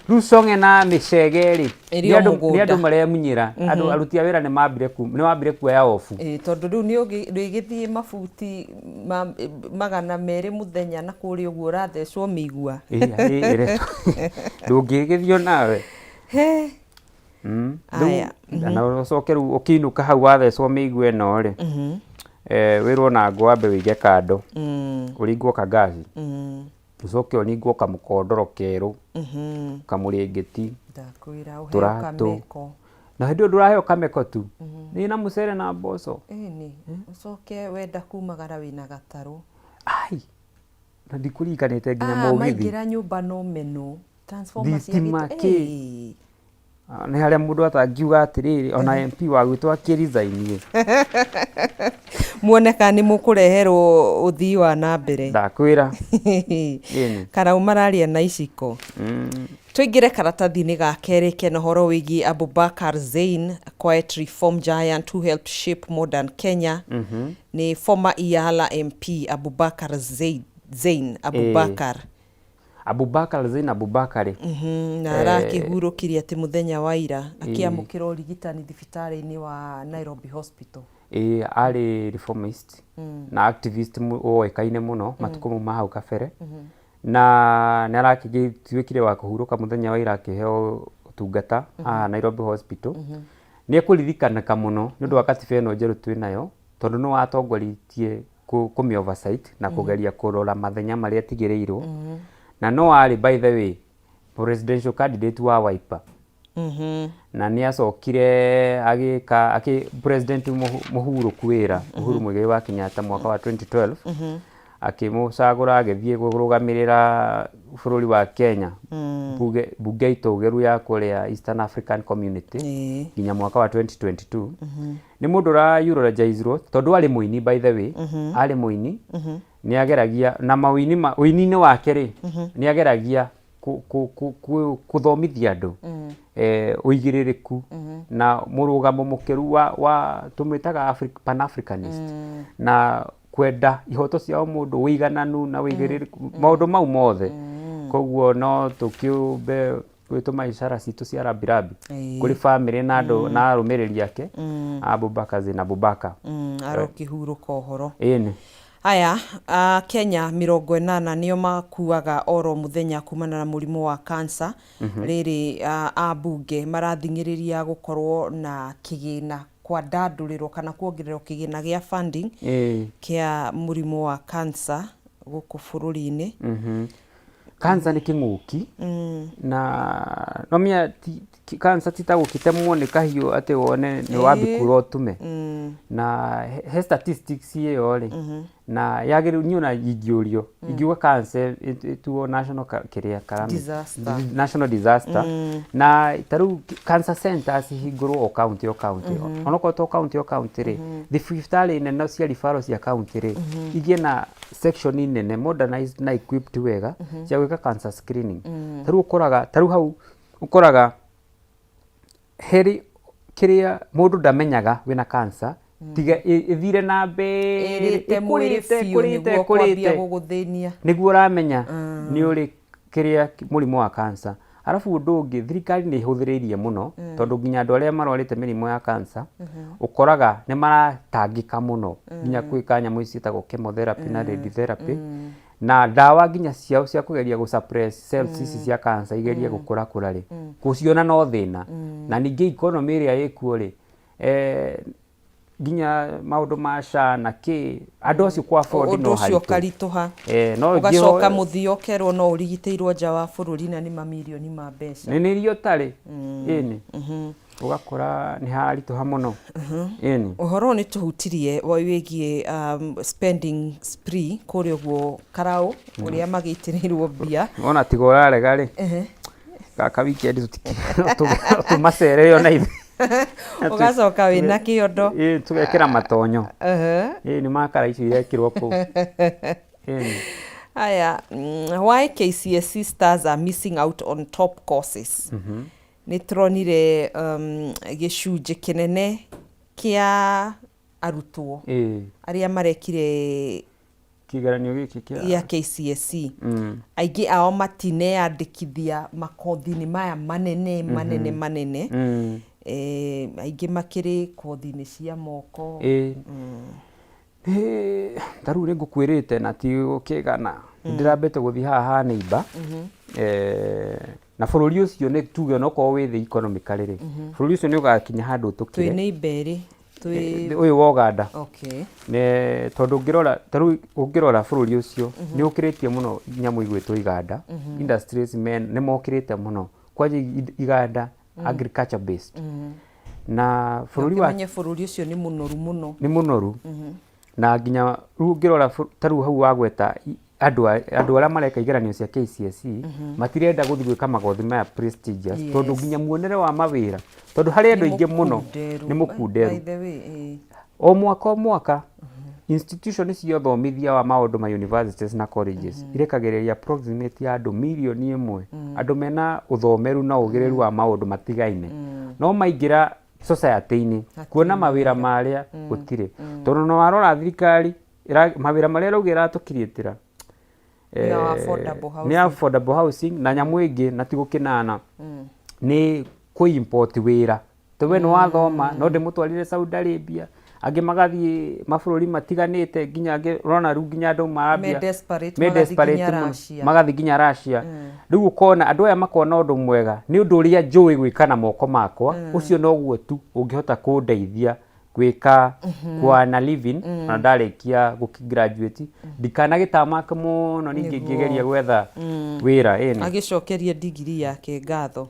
rĩu cong'e na mĩcege-rĩ nĩ andũ maremunyĩra andũ aruti a wĩra nĩ mambire kuoya obu tondũ rĩu nĩ ũgĩthiĩ mabuti 200 mũthenya na kũrĩa ũguo ũrathecwo mĩigua ndũngĩgĩthio nawe na ũcoke rĩu ũkĩinũka hau wathecwo mĩigua ĩno-rĩ wĩrwo na ngwambe wĩige kando ũringwo kagaci ũcoke ũringwo kamũkondoro kerũ kamũrĩngĩti tũratũ na hĩndĩ ĩyo ndũraheo kameko tu nĩ na mũcere na mboco ũcoke wenda kumagara wĩna gatarũ na ndikũringanĩte nginya mũgithi maingĩra nyũmba no menũ thitima kĩ nĩ harĩa mũndũ atangiuga atĩrĩrĩ ona MP wa gwitũ akĩresign muoneka nĩ mũkũreherwo ũthii wa na mbere ndakwĩra kana mararia na iciko tũingĩre karatathi-inĩ ga kerĩ kena ũhoro wĩgiĩ Abubakar Zain, a quiet reform giant who helped shape modern Kenya. Nĩ former Iyala MP Abubakar Zain Abubakar Zain Abubakar na arakĩhurũkirie atĩ mũthenya wa ira akĩamũkĩra ũrigitani thibitarĩ-inĩ wa Nairobi Hospital. Arĩ reformist na activist oĩkaine mũno matukũ mau ma hau kabere na nĩ arakĩtuĩkire wa kũhurũka mũthenya wa ira akĩheo ũtungata Nairobi Hospital. Nĩ ekũririkanaga mũno nĩ ũndũ wa katiba ĩno njerũ twĩnayo tondũ nĩ watongoritie kũmĩ oversight na kũgeria kũrora mathenya marĩa atigĩrĩirwo na no arĩ by the way presidential candidate wa Wiper na nĩ acokire agĩka president mũhurũku wĩra Uhuru Muigai wa Kenyatta mwaka wa 2012 akĩmũcagũra agĩthiĩ kũrũgamĩrĩra bũrũri wa Kenya bunge itũgĩru ya kũrĩa Eastern African Community nginya mwaka wa 2022 nĩ mũndũ ũra-eulogize-rwo tondũ arĩ mũini by the way arĩ mũini nĩ ageragia na ũini-inĩ wake-rĩ nĩ ageragia kuthomithia andũ ũigĩrĩrĩku na mũrũgamo mũkĩru wa tũmwĩtaga Pan-Africanist na kwenda ihoto ciao mũndũ ũigananu na ũigĩrĩrĩku maũndũ mau mothe koguo no tũkĩũmbe gwĩtũma ishara citũ cia rambirambi kũrĩ bamĩrĩ na andũ na arũmĩrĩri ake Abubakar Zain Abubakar arokĩhurũka ũhoro ĩnĩ. Aya, Kenya 80 nĩo makuaga oro mũthenya kumana na mũrimũ wa cancer. Rĩrĩ ambunge marathingĩrĩria gũkorwo na kĩgĩna kwa ndandũrĩrwo kana kuongererwo kĩgĩna gĩa funding kĩa mũrimũ wa cancer gũkũ bũrũri-inĩ. Cancer nĩ kĩng'ũki na no mĩa cancer titagũkĩtemwo nĩ kahiũ atĩ wone nĩ wambikura ũtume na he statistics ĩyo-rĩ na yagĩrĩru niĩ ona ingĩũrio ingiuga cancer ĩtuo national disaster na tarĩu cancer centers ihingũrwo o county onokorwo to county rĩ thibitarĩ nene cia referral cia county rĩ igĩe na section nene modernized na equipped wega cia gwĩka cancer screening. Tarĩu hau ũkoraga heri kĩrĩa mũndũ ndamenyaga wĩna cancer tiga ithire na mbere kũrĩte nĩguo ũramenya nĩ ũrĩ kĩrĩa mũrimũ wa cancer. Arabu ũndũ ũngĩ thirikari nĩ ihũthĩrĩirie mũno tondũ nginya andũ arĩa marwarĩte mĩrimũ ya cancer ũkoraga nĩ maratangĩka mũno nginya gwĩka nyamũ ici ciĩtagwo chemotherapy na radiotherapy na ndawa nginya ciao cia kũgeria gũsuppress cells ici cia cancer igerie gũkũra rĩ gũciona no thĩna na ningĩ economy ĩrĩa ĩkuo-rĩ nginya maũndũ ma SHA na kĩ andũ acio kwa afford no haritũ ũkaritũha ũgacoka mũthia ũkerwo no ũrigitĩirwo nja wa bũrũri na nĩ mamirioni ma mbeca nĩ irio tarĩ ĩnĩ ũgakora nĩ haritũha mũno ĩnĩ. Ũhoro nĩ tũhutirie wĩgiĩ spending spree kũrĩa ũguo Karaũ ũrĩa magĩitĩrĩirwo mbia ona tiga ũrarega-rĩ gaka weekend tũmacerere ona ithuĩ ugacoka wĩna kĩondo tũgekĩra matonyo nĩ makara icio irekĩrwo kũu. Aya, why KCSE stars are missing out on top courses. nĩ tũronire gĩcunjĩ kĩnene kĩa arutwo arĩa marekire kĩgeranio gĩkĩ kĩa KCSE aingĩ ao matineandĩkithia makothi-inĩ maya manene aingĩ makĩrĩ kothi-inĩ cia moko. Tarĩu nĩ ngũkwĩrĩte na ti ũkĩgana ndĩrambĩte gũthiĩ haha neighbor na bũrũri ũcio nĩ tuge no korwo wĩ thĩ economically rĩ bũrũri ũcio nĩ ũgakinya handũ ũtũkire twĩ neighbor rĩ ũyũ wa Uganda ne tondũ ũngĩrora bũrũri ũcio nĩ ũkĩrĩtie mũno nyamũ igwĩtwo iganda industries men nĩ mokĩrĩte mũno kwanja iganda agriculture based na bũrũri wa bũrũri ũcio nĩ mũnoru mũno nĩ mũnoru na nginya ũngĩrora tarĩu hau wagweta andũ arĩa mareka igeranio cia KCSE matirenda gũthiĩ gwĩka magothi maya prestigious tondũ nginya muonere wa mawĩra tondũ harĩ andũ aingĩ mũno nĩ mũkunderu o mwaka institution cia ũthomithia wa maũndũ ma universities na colleges irekagĩrĩria approximate ya andũ milioni 1 andũ mena ũthomeru na ũgĩrĩru wa maũndũ matigaine no maingĩra society-inĩ kuona mawĩra marĩa gũtirĩ tondũ no warora thirikari mawĩra marĩa rauga iratũkiriĩtĩra nĩ affordable housing na nyamũ ĩngĩ na ti gũkĩnana nĩ kũ-import wĩra tondũ nĩ wathoma no ndĩmũtwarire Saudi Arabia angĩ magathiĩ mabũrũri matiganĩte nginya ũrona rĩu nginya andũ marambia magathiĩ nginya Russia rĩu ũkona andũ aya makona ũndũ mwega nĩ ũndũ ũrĩa njũĩ gwĩka na moko makwa ũcio noguo tu ũngĩhota kũndeithia gwĩka kwana living na ndarĩkia gũgraduate ndikanagĩtamaka mũno ningĩ ngĩgeria gwetha wĩra agĩcokeria degree yake ngatho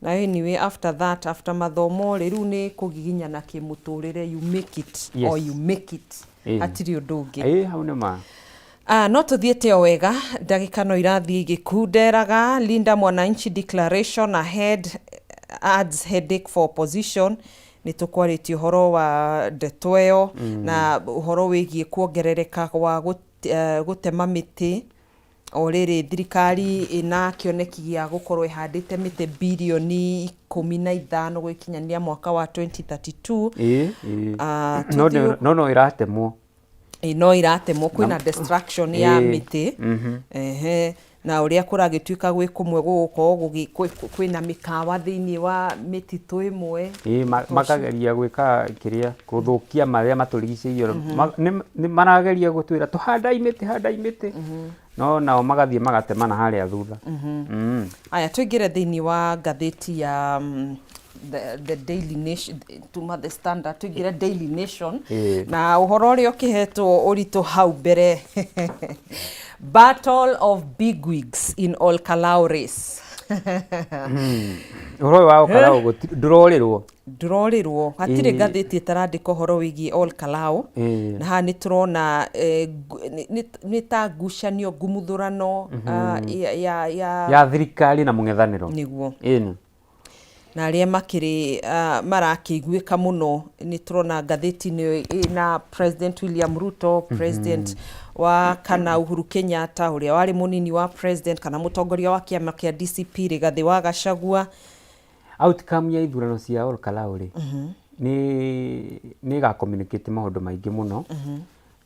na anyway after mathomo rĩu nĩ kũgiginyana kĩmũtũrĩre you make it or you make it hatirĩ ũndũ ũngĩ hau nĩ ma no tũthiĩte o wega ndagĩka no irathiĩ igĩkunderaga Linda Mwananchi declaration ahead adds headache for opposition nĩ tũkwarĩtie ũhoro wa ndeto ĩyo na ũhoro wĩgiĩ kuongerereka wa gũtema mĩtĩ o rĩrĩ thirikari ĩna kĩoneki gĩa gũkorwo ĩhandĩte mĩtĩ bilioni 15 gwĩkinyania mwaka wa 2032 no iratemwo no iratemwo kwĩna destruction ya mĩtĩ na ũrĩa kũragĩtuĩka gwĩ kũmwe gũgũkorwo kwĩna mĩkawa thĩinĩ wa mĩtitũ ĩmwe makageria gwĩka kĩrĩa gũthũkia marĩa matũrigicĩirie nĩ marageria gũtwĩra handai mĩtĩ no nao magathiĩ magatemana harĩa thutha aya tũingĩre thĩinĩ wa ngathĩti ya the Daily Nation tuma the Standard tũingĩre Daily Nation na ũhoro ũrĩa ũkĩhetwo ũritũ hau mbere Battle of Bigwigs in Olkalau race. Ũhoro wa Olkalau ndũrorĩrwo hatirĩ ngathĩti ĩtarandĩka ũhoro wĩgiĩ Olkalau na haha nĩ tũrona nĩ ta ngucanio ngumuthũrano ya thirikari na mũng'ethanĩro nĩguo na arĩa makĩrĩ marakĩiguĩka mũno nĩ tũrona ngathĩti-inĩ ĩna President William Ruto President wa kana Uhuru Kenyatta ũrĩa warĩ mũnini wa president kana mũtongoria wa kĩama kĩa DCP Rigathĩ wa Gachagua outcome ya ithurano cia Olkalau rĩ nĩ ga communicate maũndũ maingĩ mũno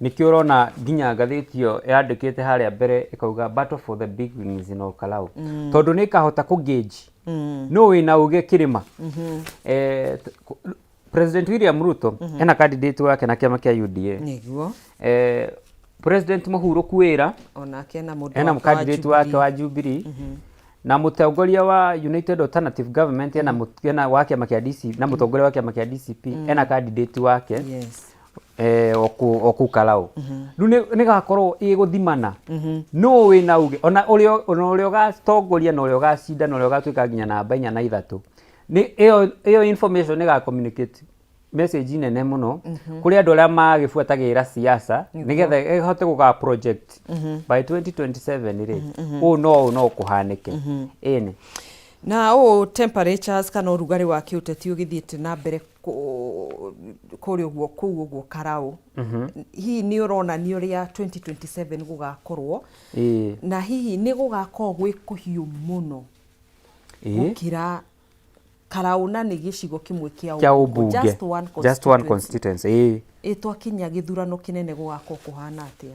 nĩkĩo ũrona nginya ngathĩti ĩyo yandĩkĩte harĩa mbere ĩkauga battle for the big wings in Olkalau tondũ nĩ kahota kũgauge no wĩna ũgĩ kĩrĩma President William Ruto ena candidate wake na kĩama kĩa UDA nĩguo President Mũhurũku Wĩra onake ena candidate wake wa Jubilee na mũtongoria wa United Alternative Government ena wa kĩama kĩa DCP na mũtongoria wa kĩama kĩa DCP ena candidate wake Olkalau rĩu nĩ gakorwo ĩgũthimana no wĩna uge ona ũrĩa ũgatongoria na ũrĩa ũgacinda na ũrĩa ũgatuĩka nginya namba 4 na 3 ĩyo information nĩ ga communicate message nene mũno kũrĩ andũ arĩa magĩbuatagĩra siasa nĩgetha ĩhote gũga project by 2027 rĩ no kũhanĩke na temperatures kana ũrugarĩ wa kĩũteti ũgĩthiĩte na mbere kũrĩ ũguo Karau hihi nĩ ũronania ũrĩa 2027 gũgakorwo na hihi nĩ gũgakorwo gwĩ kũhiũ mũno gũkĩra Karauna nĩ gĩcigo kĩmwe kĩa ũmbunge, just one constituency. Twakinya gĩthurano kĩnene gũgakorwo kũhana atĩa?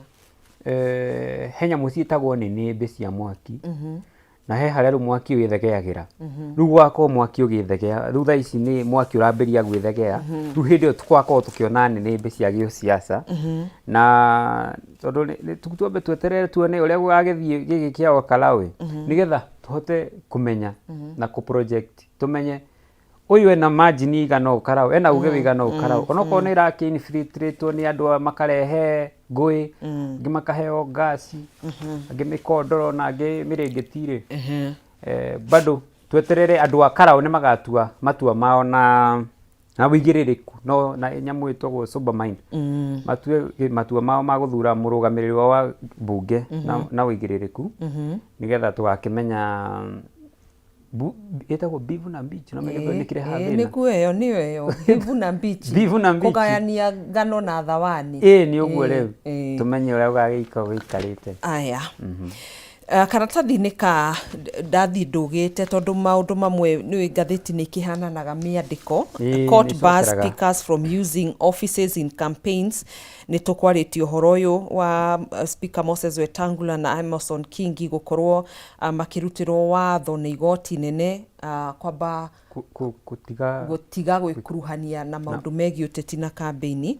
He nyamũ ciĩtagwo nĩnĩmbĩ cia mwaki, na he harĩa rĩu mwaki wĩthegeagĩra. Rĩu gwakorwo mwaki ũgĩthegea, rĩu thaa ici nĩ mwaki ũrambĩrĩria gwĩthegea, rĩu hĩndĩ ĩyo tũgakorwo tũkĩona nĩnĩmbĩ cia gĩũciaca, na tondũ twambe tweterere tuone ũrĩa gũgagĩthiĩ gĩkĩ kĩa Olkalau, nĩgetha tũhote kũmenya na kũ-project, tũmenye ũyũ ena margin igana Olkalau, ena uge wĩigana Olkalau, onokorwo nĩ ĩra-infiltrate-wo nĩ andũ makarehe ngũĩ, angĩ makaheo ngasi, angĩ mĩkondoro na angĩ mĩrĩngĩti-rĩ, bado tweterere andũ a Karau nĩ magatua matua mao na wĩigĩrĩrĩku, no na nyamũ ĩtagwo sober mind, matue matua mao ma gũthura mũrũgamĩrĩri wa mbunge na wĩigĩrĩrĩku, nĩgetha tũgakĩmenya ĩtagwo Bivu na Beach, no mĩgetho nĩ kĩreha thĩna. Nĩyo ĩyo, Bivu na Beach, kũgayania ngano na thawani. Nĩ ũguo rĩu, tũmenye ũrĩa gũgagĩikara gũikarĩte. Aya. Karatathi-inĩ ka ndathi ndũgĩte tondũ maũndũ mamwe nĩ ngathĩti-inĩ ikĩhananaga mĩandĩko. Court bars speakers from using offices in campaigns. Nĩ tũkwarĩtie ũhoro ũyũ wa Speaker Moses Wetangula na Amason Kingi gũkorwo makĩrutĩrwo watho nĩ igoti nene kwamba gũtiga gwĩkuruhania na maũndũ megiĩ ũteti na kambĩini.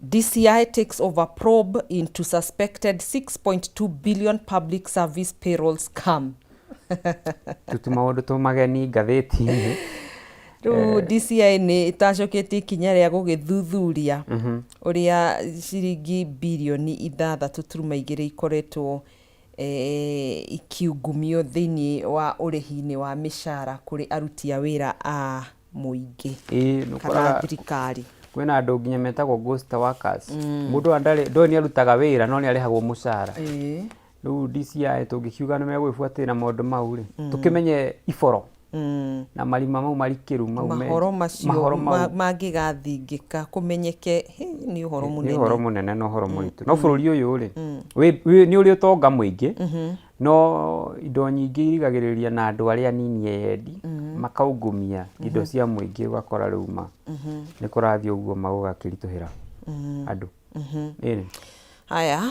DCI takes over probe into suspected 6.2 billion public service payroll scam. Tuti maũndũ tũmageni ngathĩti-inĩ. Rĩu DCI nĩ ĩtacokete ikinya rĩa gũgĩthuthuria ũrĩa ciringi birioni 6.2 ikoretwo ikiungumio thĩinĩ wa ũrĩhi-inĩ wa mĩcara kũrĩ aruti a wĩra a mũingĩ kana thirikari. Kwĩna andũ nginya metagwo ghost workers. Mũndũ ndoĩ nĩ arutaga wĩra no nĩ arĩhagwo mũcara. Rĩu DCI tũngĩkiuga nĩ megwĩbuatĩrĩra maũndũ mau-rĩ, tũkĩmenye iboro na marima mau marikĩru mau mahoro macio mangĩgathingĩka kũmenyeke nĩ ũhoro mũnene. Nĩ ũhoro mũnene na ũhoro mũritũ. No bũrũri ũyũ-rĩ, nĩ ũrĩ ũtonga mũingĩ, no indo nyingĩ irigagĩrĩria na andũ arĩa anini eyendi, makaungumia indo cia mũingĩ, ũgakora rĩu nĩ kũrathiĩ ũguo magũgakĩritũhĩra andũ. Haya,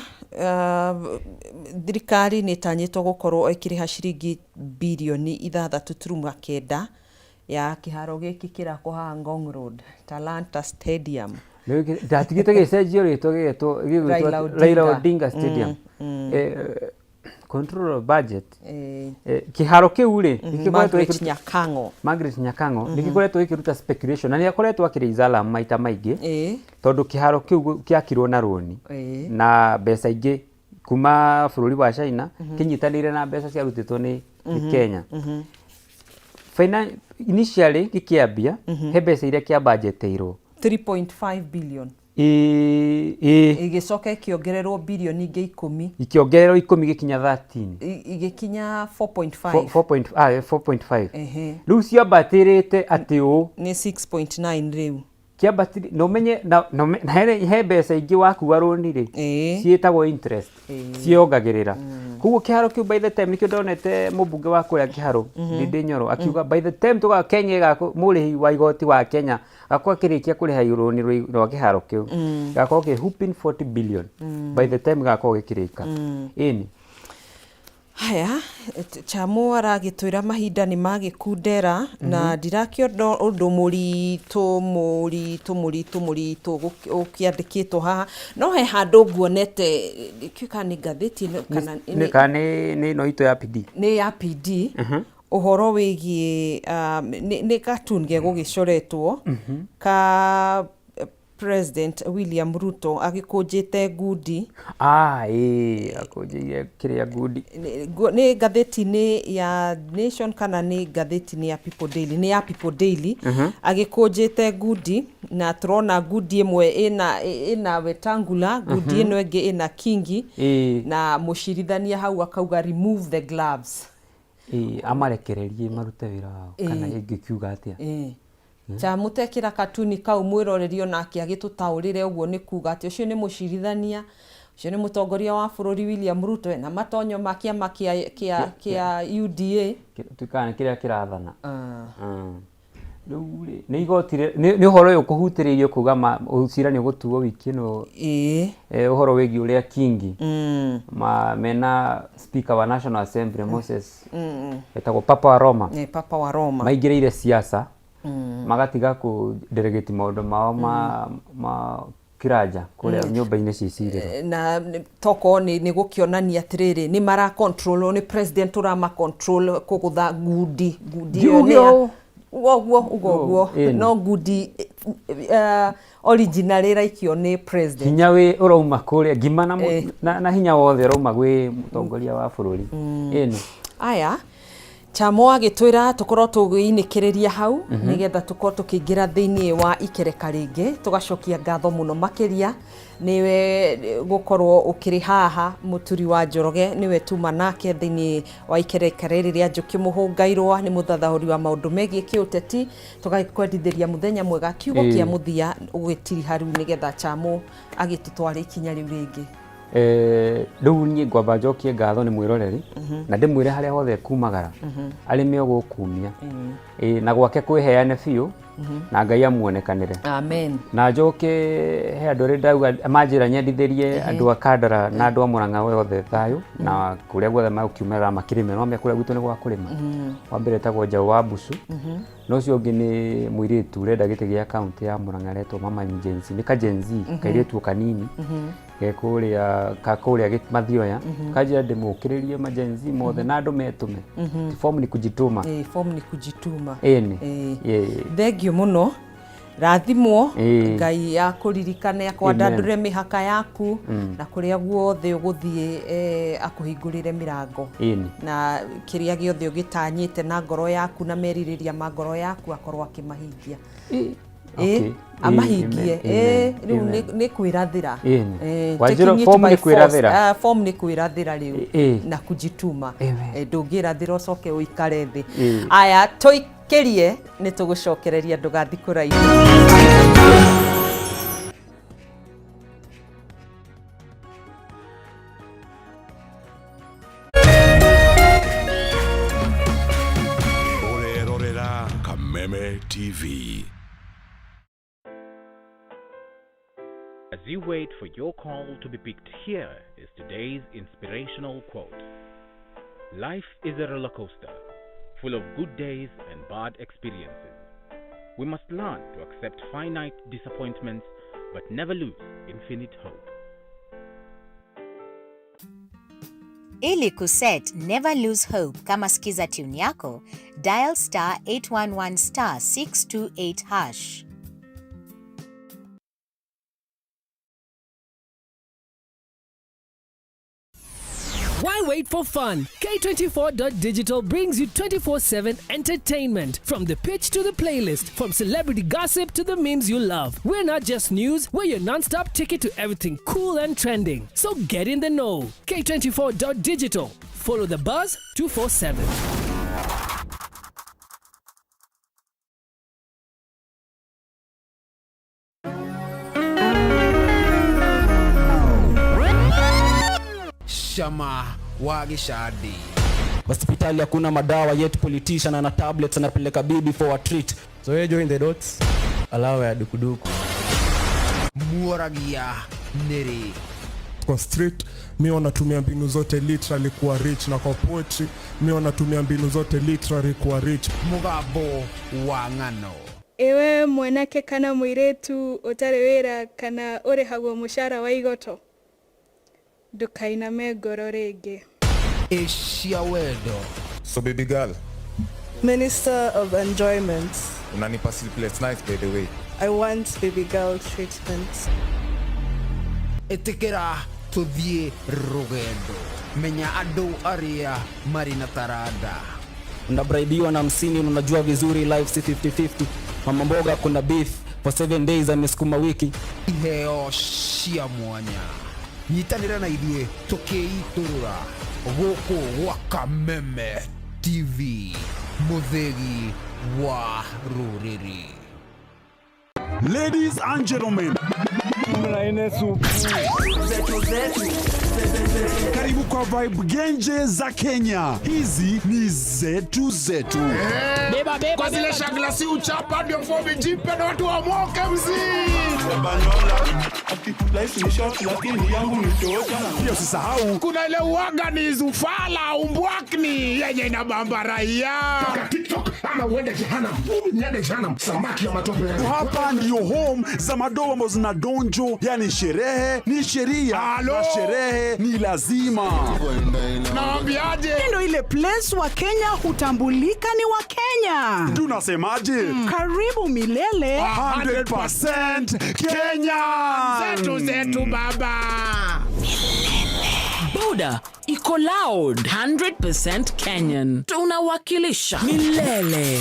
thirikari nĩ ĩtanyĩtwo gũkorwo ĩkĩrĩha ciringi birioni 6.9 ya kĩharo gĩkĩ kĩrakwo haha Ngong Road, Talanta Stadium. Ndatigĩte gĩcenjio rĩtwa gĩgĩtwo Raila Odinga Stadium. Control of budget. Kĩharo kĩu-rĩ, Margaret Nyakango nĩ gĩkoretwo gĩkĩruta speculation na nĩ akoretwo akĩraiza alarm maita maingĩ, tondũ kĩharo kĩu kĩakirwo na rũni na mbeca ingĩ kuma bũrũri wa China kĩnyitanĩire na mbeca ciarutĩtwo nĩ Kenya. Initially gĩkĩambia he mbeca iria kĩa budgetĩirwo 3.5 billion. Igĩcoka ikĩongererwo birioni ingĩ 10. Ikĩongererwo 10 gĩkinya 13. Igĩkinya 4.5. 4.5. Rĩu ciambatĩrĩte atĩ ũũ nĩ 6.9 rĩu. Kĩambatĩrĩte no menye na he mbeca ingĩ wakuga rũni-rĩ ciĩtagwo interest ciongagĩrĩra. Koguo kĩharo kĩu by the time nĩkĩo ndonete mũmbunge wa kũrĩa kĩharo Ndindi Nyoro akiuga by the time Kenya mũrĩhi wa igoti wa Kenya gakorwo akĩrĩkia kũrĩha rũni rwa kĩharo kĩu gakorwo kĩ whooping 40 billion by the time gakorwo gĩkĩrĩka. Ĩni haya Chamo aragĩtwĩra mahinda nĩ magĩkundera na ndirakĩona ũndũ mũritũ ũkĩandĩkĩtwo haha, no he handũ nguonete kiuka nĩ ngathĩti kana nĩ no ito ya PD. Nĩ ya PD. Ũhoro wĩgiĩ nĩ cartoon gĩgũgĩcoretwo ka President William Ruto agĩkũnjĩte ngundi. Akũnjĩire kĩrĩa ngundi. Nĩ ngathĩti-inĩ ya Nation kana nĩ ngathĩti-inĩ ya People Daily? Nĩ ya People Daily. Agĩkũnjĩte ngundi na tũrona ngundi ĩmwe ĩna Wetangula, ngundi ĩno ĩngĩ ĩna Kingi na mũcirithania hau akauga remove the gloves. Amarekererie marute wĩra wao kana ingĩkiuga atĩa. Chamutekĩra katuni kau mwĩrorerio nake agĩtũtaũrĩre ũguo nĩ kuga atĩ ũcio nĩ mũcirithania, ũcio nĩ mũtongoria wa bũrũri William Ruto na matonyo ma kĩama kĩa UDA tukana kĩrĩa kĩrathana. nä igotire nä å horo å kå hutä rä irio kuga cira nä å gå tuo wiki no å horo wä giä å rä a kingi mena speaker wa National Assembly Moses etagwo Papa wa Roma maingä rä ire siasa magatiga kå delegate maå mao ma kiranja kule nyumba-inĩ cicirĩro na toko ni gukionania atiriri ni mara control ni president urama control kugutha ngudi ugo no ngudi original iraikio ni president hinya we urauma kule ngima na hinya wothe urauma gwi mutongoria wa bururi ene aya Chamo agitwira tukorwo tugiinikiriria hau nigetha tukorwo tukiingira thiini wa ikereka ringi tugacokia ngatho muno makiria niwe gukorwo ukiri haha muturi wa Njoroge niwe tuma nake thiini wa ikereka riria Njuki Muhungairwa ni muthathahuri wa maundu megie kiuteti tugakwendithiria muthenya mwega kiugo kia muthia ugitiri haru nigetha Chamo agitutwara ikinya riu ringi riu ni ngwamba njokie ngatho ni mwiroreri na ndimwire haria hothe kumagara arime ogukumia na gwake kwiheane biu na Ngai amuonekanire amen na njoke he andu ri ndauga manjira nyendithirie andu akandara na andu amuranga wothe thayu na kuria guothe makiumera makirime no me kuria gwitu ni gwa kurima wa mbere tagwo Njau wa Mbucu no cio ngi ni mwiritu renda gite gia account ya Muranga retwo Mama Agency ni ka Genzi kairitu kanini gekuria kakuria mathioya kajira ndimukiririe emergency mothe na andu metume form ni kujituma form ni kujituma thengio muno rathimwo Ngai ya kuririkane akwandandure mihaka yaku na kuria guothe uguthie akuhingurire mirango na kiria giothe ugitanyite na ngoro yaku na meririria ma ngoro yaku akorwo akimahingia amahingie riu ni kwirathira form ni kwirathira riu na kujituma ndungirathira ucoke uikare thi aya toikirie ni tugucokereria ndugathi kuraihu Urerorera Kameme TV. As you wait for your call to be picked, here is today's inspirational quote. Life is a roller coaster, full of good days and bad experiences. We must learn to accept finite disappointments, but never lose infinite hope. Ili kuset never lose hope kama skiza tune yako, dial *811*628#. Why wait for fun? K24.digital brings you 24/7 entertainment. From the pitch to the playlist, from celebrity gossip to the memes you love. We're not just news, we're your non-stop ticket to everything cool and trending. So get in the know. K24.digital. Follow the buzz 247. Shama Wagishadi. Hospitali hakuna madawa yet politician ana tablets anapeleka bibi for a treat. So you join the dots. Alawa ya dukuduku. Muaragia Neri. Kwa street mi wanatumia mbinu zote literally kuwa rich, na kwa poetry mi wanatumia mbinu zote literally kuwa rich. Mugabo wa ngano. Ewe mwanake kana mwiretu utari wira kana urihagwo mushara wa igoto. Dukainame ngoro ringi. Asia Wedo. So baby girl, Minister of Enjoyment. unanipa sleepless nights by the way. I want baby girl treatment. Etekera tuthie rugendo. Menya adu aria Marina Tarada. Unabraidiwa na 50 unajua vizuri life si 50-50. Mama mboga kuna beef for 7 days amesukuma wiki. Iheo cia mwanya. Nyitanira na idue tukeiturura goko wa Kameme TV muthegi wa ruriri. Ladies and gentlemen, mlaine supu. Karibu kwa vibe genje za Kenya. Hizi ni zetu. Beba kwa zile shaglasi uchapa ndio fomi jipe na watu wa moke Life ni short lakini yangu ni tosha. Pia usisahau kuna ile uaga ni zufala umbwakni yenye inabamba raia. TikTok ama uende jehanamu. Niende jehanamu samaki ya matope. Hapa ndio home za madogo ambazo zina donjo, yani sherehe ni sheria na sherehe ni lazima. Naambiaje? Ndio ile place wa Kenya hutambulika ni wa Kenya. Tunasemaje? Karibu milele 100% Kenya. Zetu baba. Buda iko loud 100% Kenyan. Tunawakilisha milele.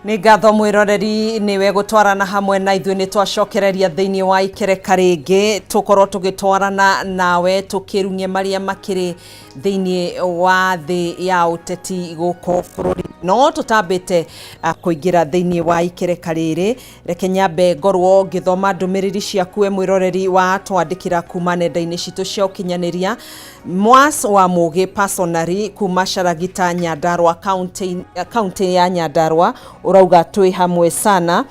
Nĩ ngatho mwĩroreri nĩwe gũtwarana hamwe na ithuĩ nĩ twacokereria thĩinĩ wa ikereka rĩngĩ tũkorwo tũgĩtwarana nawe tũkĩrunye marĩa makĩrĩ thĩinĩ wa thĩ ya ũteti gũkũ bũrũri no tũtambĩte kũingĩra thĩinĩ wa ikereka rĩrĩ. Reke nyambe ngorwo ngĩthoma ndũmĩrĩri ciaku we mwĩroreri wa twandĩkĩra kuma nenda-inĩ citũ cia ũkinyanĩria. Mwas wa Mũgĩ personally kuma Sharagita Nyandarua county ya Nyandarua urauga twĩ hamwe sana.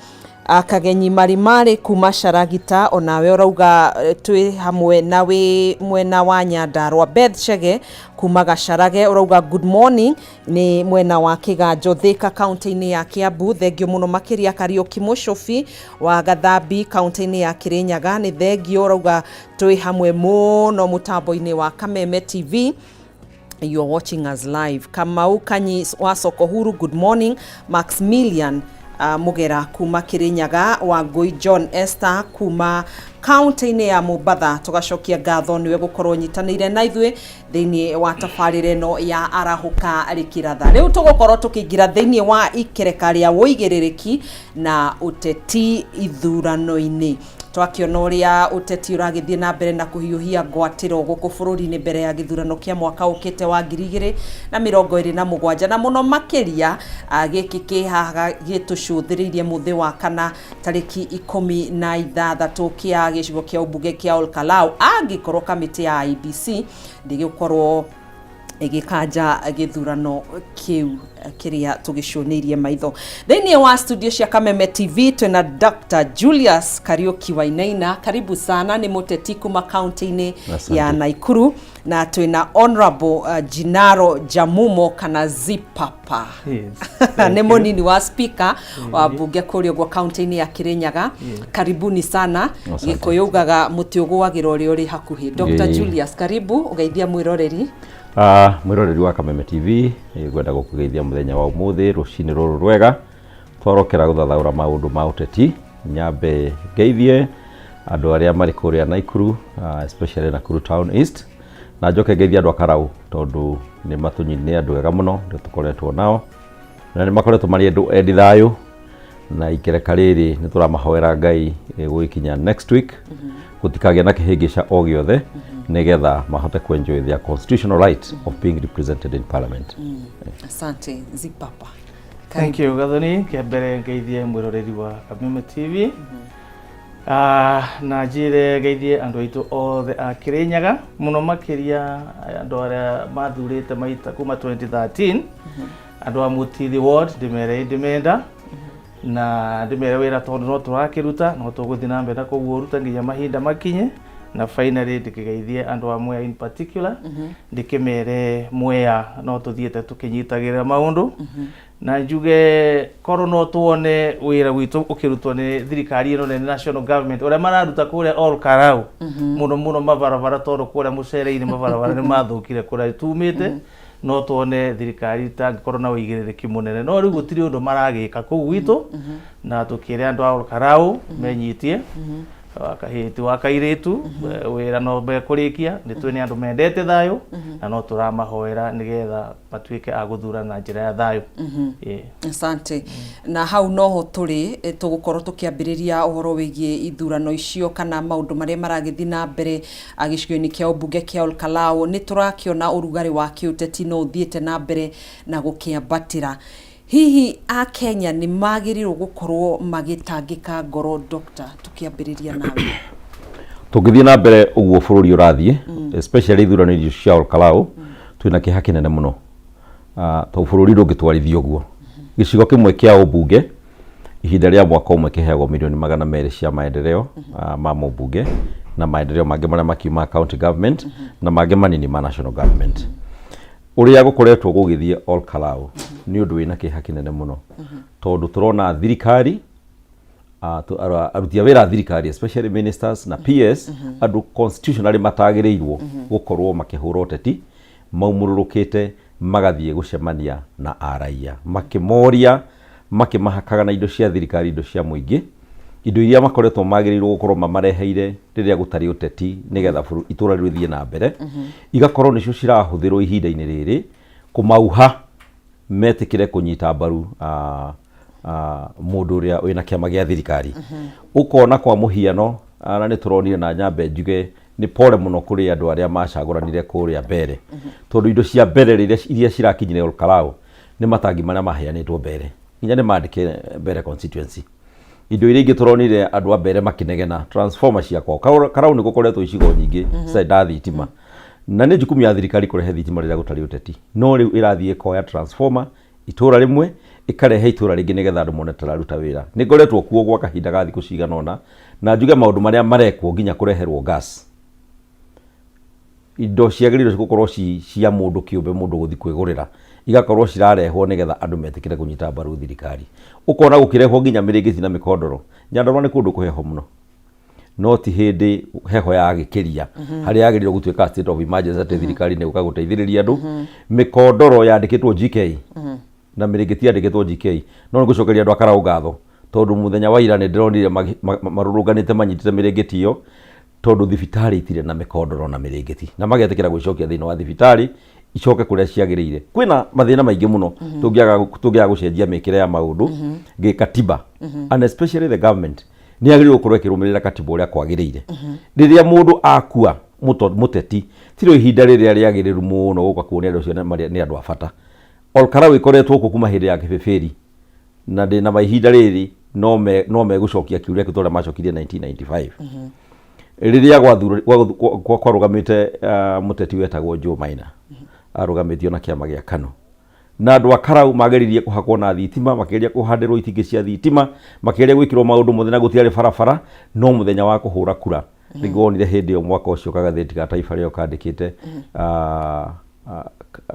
Kagenyi Marimari kuma Sharagita onawe urauga twĩ hamwe nawe mwena wa Nyandarua. Beth Chege kuma Gacharage urauga good morning ni mwena wa Kiganjo Thika county-inĩ ya Kiambu. Thengio muno makĩria Kariuki Mũcobi wa Gathambi county-inĩ ya Kirinyaga ni thengio urauga twĩ hamwe muno mutambo-inĩ wa Kameme TV. You are watching us live. Kamau Kanyi wa Sokohuru good morning. Maximilian Mugera kuma Kirinyaga. Wangui John Esther kuma county-inĩ ya Mũbatha tugacokia ngatho niwe gukorwo nyitanĩire na ithuĩ thĩinĩ wa tabarĩra ĩno ya Arahuka Rĩkĩratha. Rĩu tũgũkorwo tũkĩingĩra thĩinĩ wa ikereka rĩa wũigĩrĩrĩki na ũteti ithurano-inĩ. Twakiona ũrĩa ũteti ũragĩthiĩ na mbere na kũhiũhia ngwatĩro gũkũ bũrũri-inĩ mbere ya gĩthurano kĩa mwaka ũkĩte wa 2027 na mũno makĩria gĩkĩ kĩhaga gĩtũcũthĩrĩirie mũthĩ wa kana tarĩki 16 kĩa gĩcigo kĩa ũmbunge kĩa Olkalau angĩkorwo kamĩtĩ ya IEBC ndĩgĩkorwo igikanja gĩthurano kĩu kĩrĩa tũgĩcũnĩirie maitho. Thĩinĩ wa studio cia Kameme TV twĩna Dr. Julius Kariuki Wainaina. Karibu sana, ni mũteti kuma county-inĩ ya Naikuru, na twĩna Honorable Jinaro Jamumo kana Zipapa. Nĩ mũnini wa speaker wa bunge kũrĩa gwa county-inĩ ya Kirinyaga. Karibuni sana. Gĩkũyũ ugaga mũtĩ ũgũagĩra ũrĩa ũrĩ hakuhĩ. Dr. Julius, karibu ũgeithia mwĩroreri. Mwĩroreri wa Kameme TV ngwenda gũkũgeithia mũthenya wa ũmũthĩ rũcinĩ rũrũ rwega twarokera gũthathaũra maũndũ ma ũteti. Nyambe ngeithie andũ arĩa marĩ kũrĩa Naikuru, especially Nakuru Town East, na njoke ngeithie andũ a Karau tondũ nĩ matũnyinĩ andũ ega mũno ndio tũkoretwo nao na nĩ makoretwo marĩ andũ endi thayũ na ikereka rĩrĩ nĩ tũramahoera Ngai gũkinya next week gũtikagĩa na kĩhĩngĩca o gĩothe negetha mahote kuenjoy their constitutional right of being represented in parliament. Asante Zipapa. Thank you Gathoni. Kĩambere ngeithie mwĩroreri wa Kameme TV. Na njĩre ngeithie andũ aitũ othe a Kirinyaga mũno makĩria andũ arĩa mathurĩte maita kuma 2013 andũ a Mutithi ward ndĩmenda na ndĩmere wĩra tondũ no tũrakĩruta no tũgũthiĩ na mbere na kũruta nginya mahinda makinye na finally ndĩkĩgeithie andũ a Mwea in particular ndĩkĩmere Mwea no tũthiĩte tũkĩnyitagĩrĩra maũndũ na njuge korwo no tuone wĩra witũ ũkĩrutwo nĩ thirikari ĩno nĩ national government ũrĩa mararuta kũrĩa Olkalau mũno mabarabara tondũ kũrĩa mũcere-inĩ mabarabara nĩ mathũkire kũrĩa tumĩte no tuone thirikari tangĩkorwo na ũigĩrĩrĩki mũnene no rĩu gũtirĩ ũndũ maragĩka kũu gwitũ na tũkĩrĩa andũ a Olkalau menyitie wakahiti wakairetu wira no be kurikia ni twe ni andu mendete thayo na no turamahoera nigetha matuike aguthura na njira ya thayo. Asante. Na hau noho turi tugukorwo tukiambiriria uhoro wigie ithurano icio kana maundu maria maragithi na mbere agicigo-ini kia ubunge kia Olkalau. Ni turakiona urugari wa kiuteti no uthiete na mbere na gukiambatira. Hihi a Kenya ni magirirwo gukorwo magitangika ngoro Dr. tukiambiriria nawe? Tungithie na mbere uguo bururi urathie especially ithurano icio cia Olkalau twina kiha kinene muno. To bururi ndungitwarithio guo. Gicigo kimwe kia ubunge ihinda ria mwaka umwe kiheagwo milioni 200 cia maendeleo ma mbunge na maendeleo mangĩ maria makiuma county government na mangĩ manini ma national government. Uria gukoretwo gugithie Olkalau ni undu wina kiha kinene muno tondu turona thirikari arutia wira thirikari especially ministers na PS andu constitutionally matagirirwo gukorwo makihura uteti maumururukite magathie gucemania na araia makimoria makimahakaga na indo cia thirikari indo cia muingi indo iria makoretwo magirirwo gukorwo mamareheire riria gutari uteti nigetha itura rithie na mbere igakorwo nicio cirahuthirwo ihinda-ini riri kumauha metikire kunyita mbaru mundu uria wina kiama gia thirikari ukona kwa muhiano na ni turonire na nyambe njuge ni pole muno kuri andu aria macaguranire kuria mbere tondu indo cia mbere iria cirakinyire Olkalau ni matangi maria maheanitwo mbere nginya ni mandike mbere constituency indo iria ingi turonire andu a mbere makinegena transformer cia kwao Karau ni gukoretwo icigo nyingi sida thitima na ni jukumu ya thirikari kurehe thitima riria gutari uteti no riu irathie koya transformer itura rimwe ikarehe itura ringi nigetha andu mone tararuta wira ni ngoretwo kuo gwa kahinda ga thiku ciganona na njuge maundu maria marekwo nginya kureherwo gas indo ciagirire gukorwo cia mundu kiumbe mundu guthi kwigurira igakorwo cirarehwo nigetha andu metikire kunyita mbaru thirikari ukona gukirehwo nginya mirigiti na mikondoro Nyandarua ni kundu kuheho muno no ti hindi heho ya gikiria hari yagirire gutuika state of emergency ati thirikari ni gukaguteithiriria andu mikondoro yandikitwo GK na mirigiti yandikitwo GK no ni gucokeria andu akara ugatho tondu muthenya wa ira ni ndironire maruruganite manyitite mirigiti yo tondu thibitari itire na mikondoro na mirigiti na magetikira gucokia thina wa thibitari icoke kuria ciagirire kwina mathina maingi muno tungiaga gucenjia mikire ya maundu gikatiba and especially the government ni agirire gukorwo kirumirira katiba uria kwagirire riria mundu akua muteti tiro ihinda riria riagiriru muno guka kuonia andu cio ni andu afata Olkalau ikoretwo kuma hindi ya kibeferi na ndina mahinda riri no me gucokia kiuria kitore macokirie 1995 riria kwarugamite muteti wetagwo Joe Maina arugamitio na kiama gia KANU na andu a Karau mageririe kuhakwo na thitima makeria kuhandirwo itingi cia thitima makeria gwikirwo maundu muthenya gutiari barabara no muthenya wa kuhura kura niguonire hindi yo mwaka ucio kagatheti ga taifa rio kandikite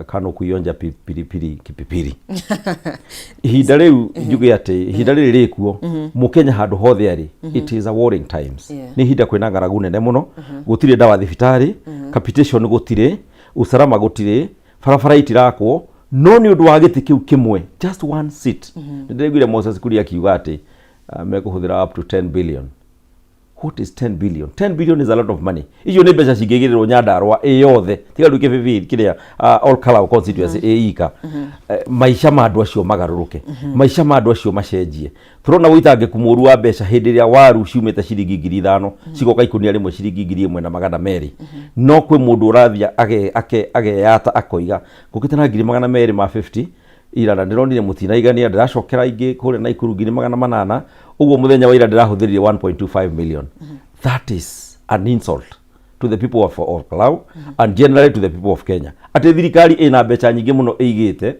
KANU kuionja pilipili kipipiri ihinda riu njuge ati ihinda riri rikuo mukenya handu hothe ari it is a warring times ni ihinda kwina ngaragu nene muno gutire dawa thibitari capitation gutire usalama gutire barabara itirakwo no ni undu wa giti kiu kimwe just one seat ndiriguire Moses Kuria kiuga ati mekuhuthira up to 10 billion. What is 10 billion? 10 billion is a lot of money. Icio ni mbeca cingigirirwo Nyandarua yothe tiga ndu kibibi kiria Olkalau constituency eika maisha ma andu acio magaruruke maisha ma andu acio macenjie turona witange kumuru wa mbeca hindi ria waru ciumite ciringi 5,000 cigoka ikunia rimwe ciringi 1,200 no kwi mundu urathia ageyata akoiga gukite na 200 ma 50 ira na ndironire mutinaigania ndiracokera ingi kure na ikuru 800 uguo muthenya wa ira ndirahuthiririe 1.25 million. That is an insult to the people of Olkalau and generally to the people of Kenya. Ati thirikari ina mbeca nyingi muno eigite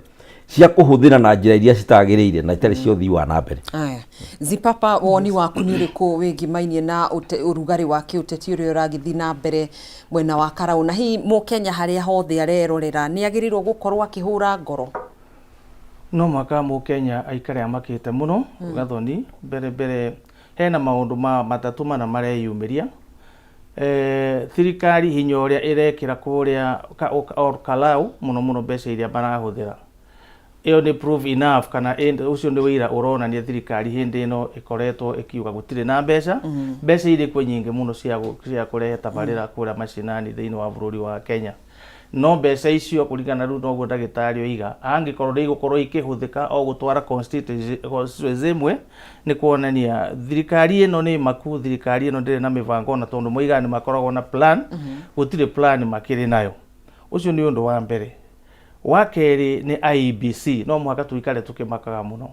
cia kuhuthira na njira iria citagiriire na itari cio thii wa na mbere. Aya Zipapa woni waku ni riku wigimainie na urugari wa kiuteti uria uragithi na mbere mwena wa Karau na hi Mukenya haria hothe arerorera ni agirirwo gukorwo akihura ngoro? No maka Mukenya aikare amakite muno gathoni mbere hena maundu matatu mana mareyumiria thirikari hinyo uria irekira kuria Olkalau muno mbeca iria barahuthira iyo ni proof enough kana ucio ni wira urona ni thirikari hindi ino ikoretwo ikiuga gutire na mbeca mbeca iri kwe nyingi muno cia kurehe tabarira kura mashinani thiini wa bururi wa Kenya no mbeca icio kuringana ru no ndagitari oiga angikorwo ri gukorwo ikihuthika o gutwara constituency imwe ni kuonania thirikari ino ni maku thirikari ino ndire na mivango na tondu moiga ni makoragwo na plan gutire plan makiri nayo ucio ni undu wa mbere wa keri ni IEBC no mwaka tuikare tukimakaga muno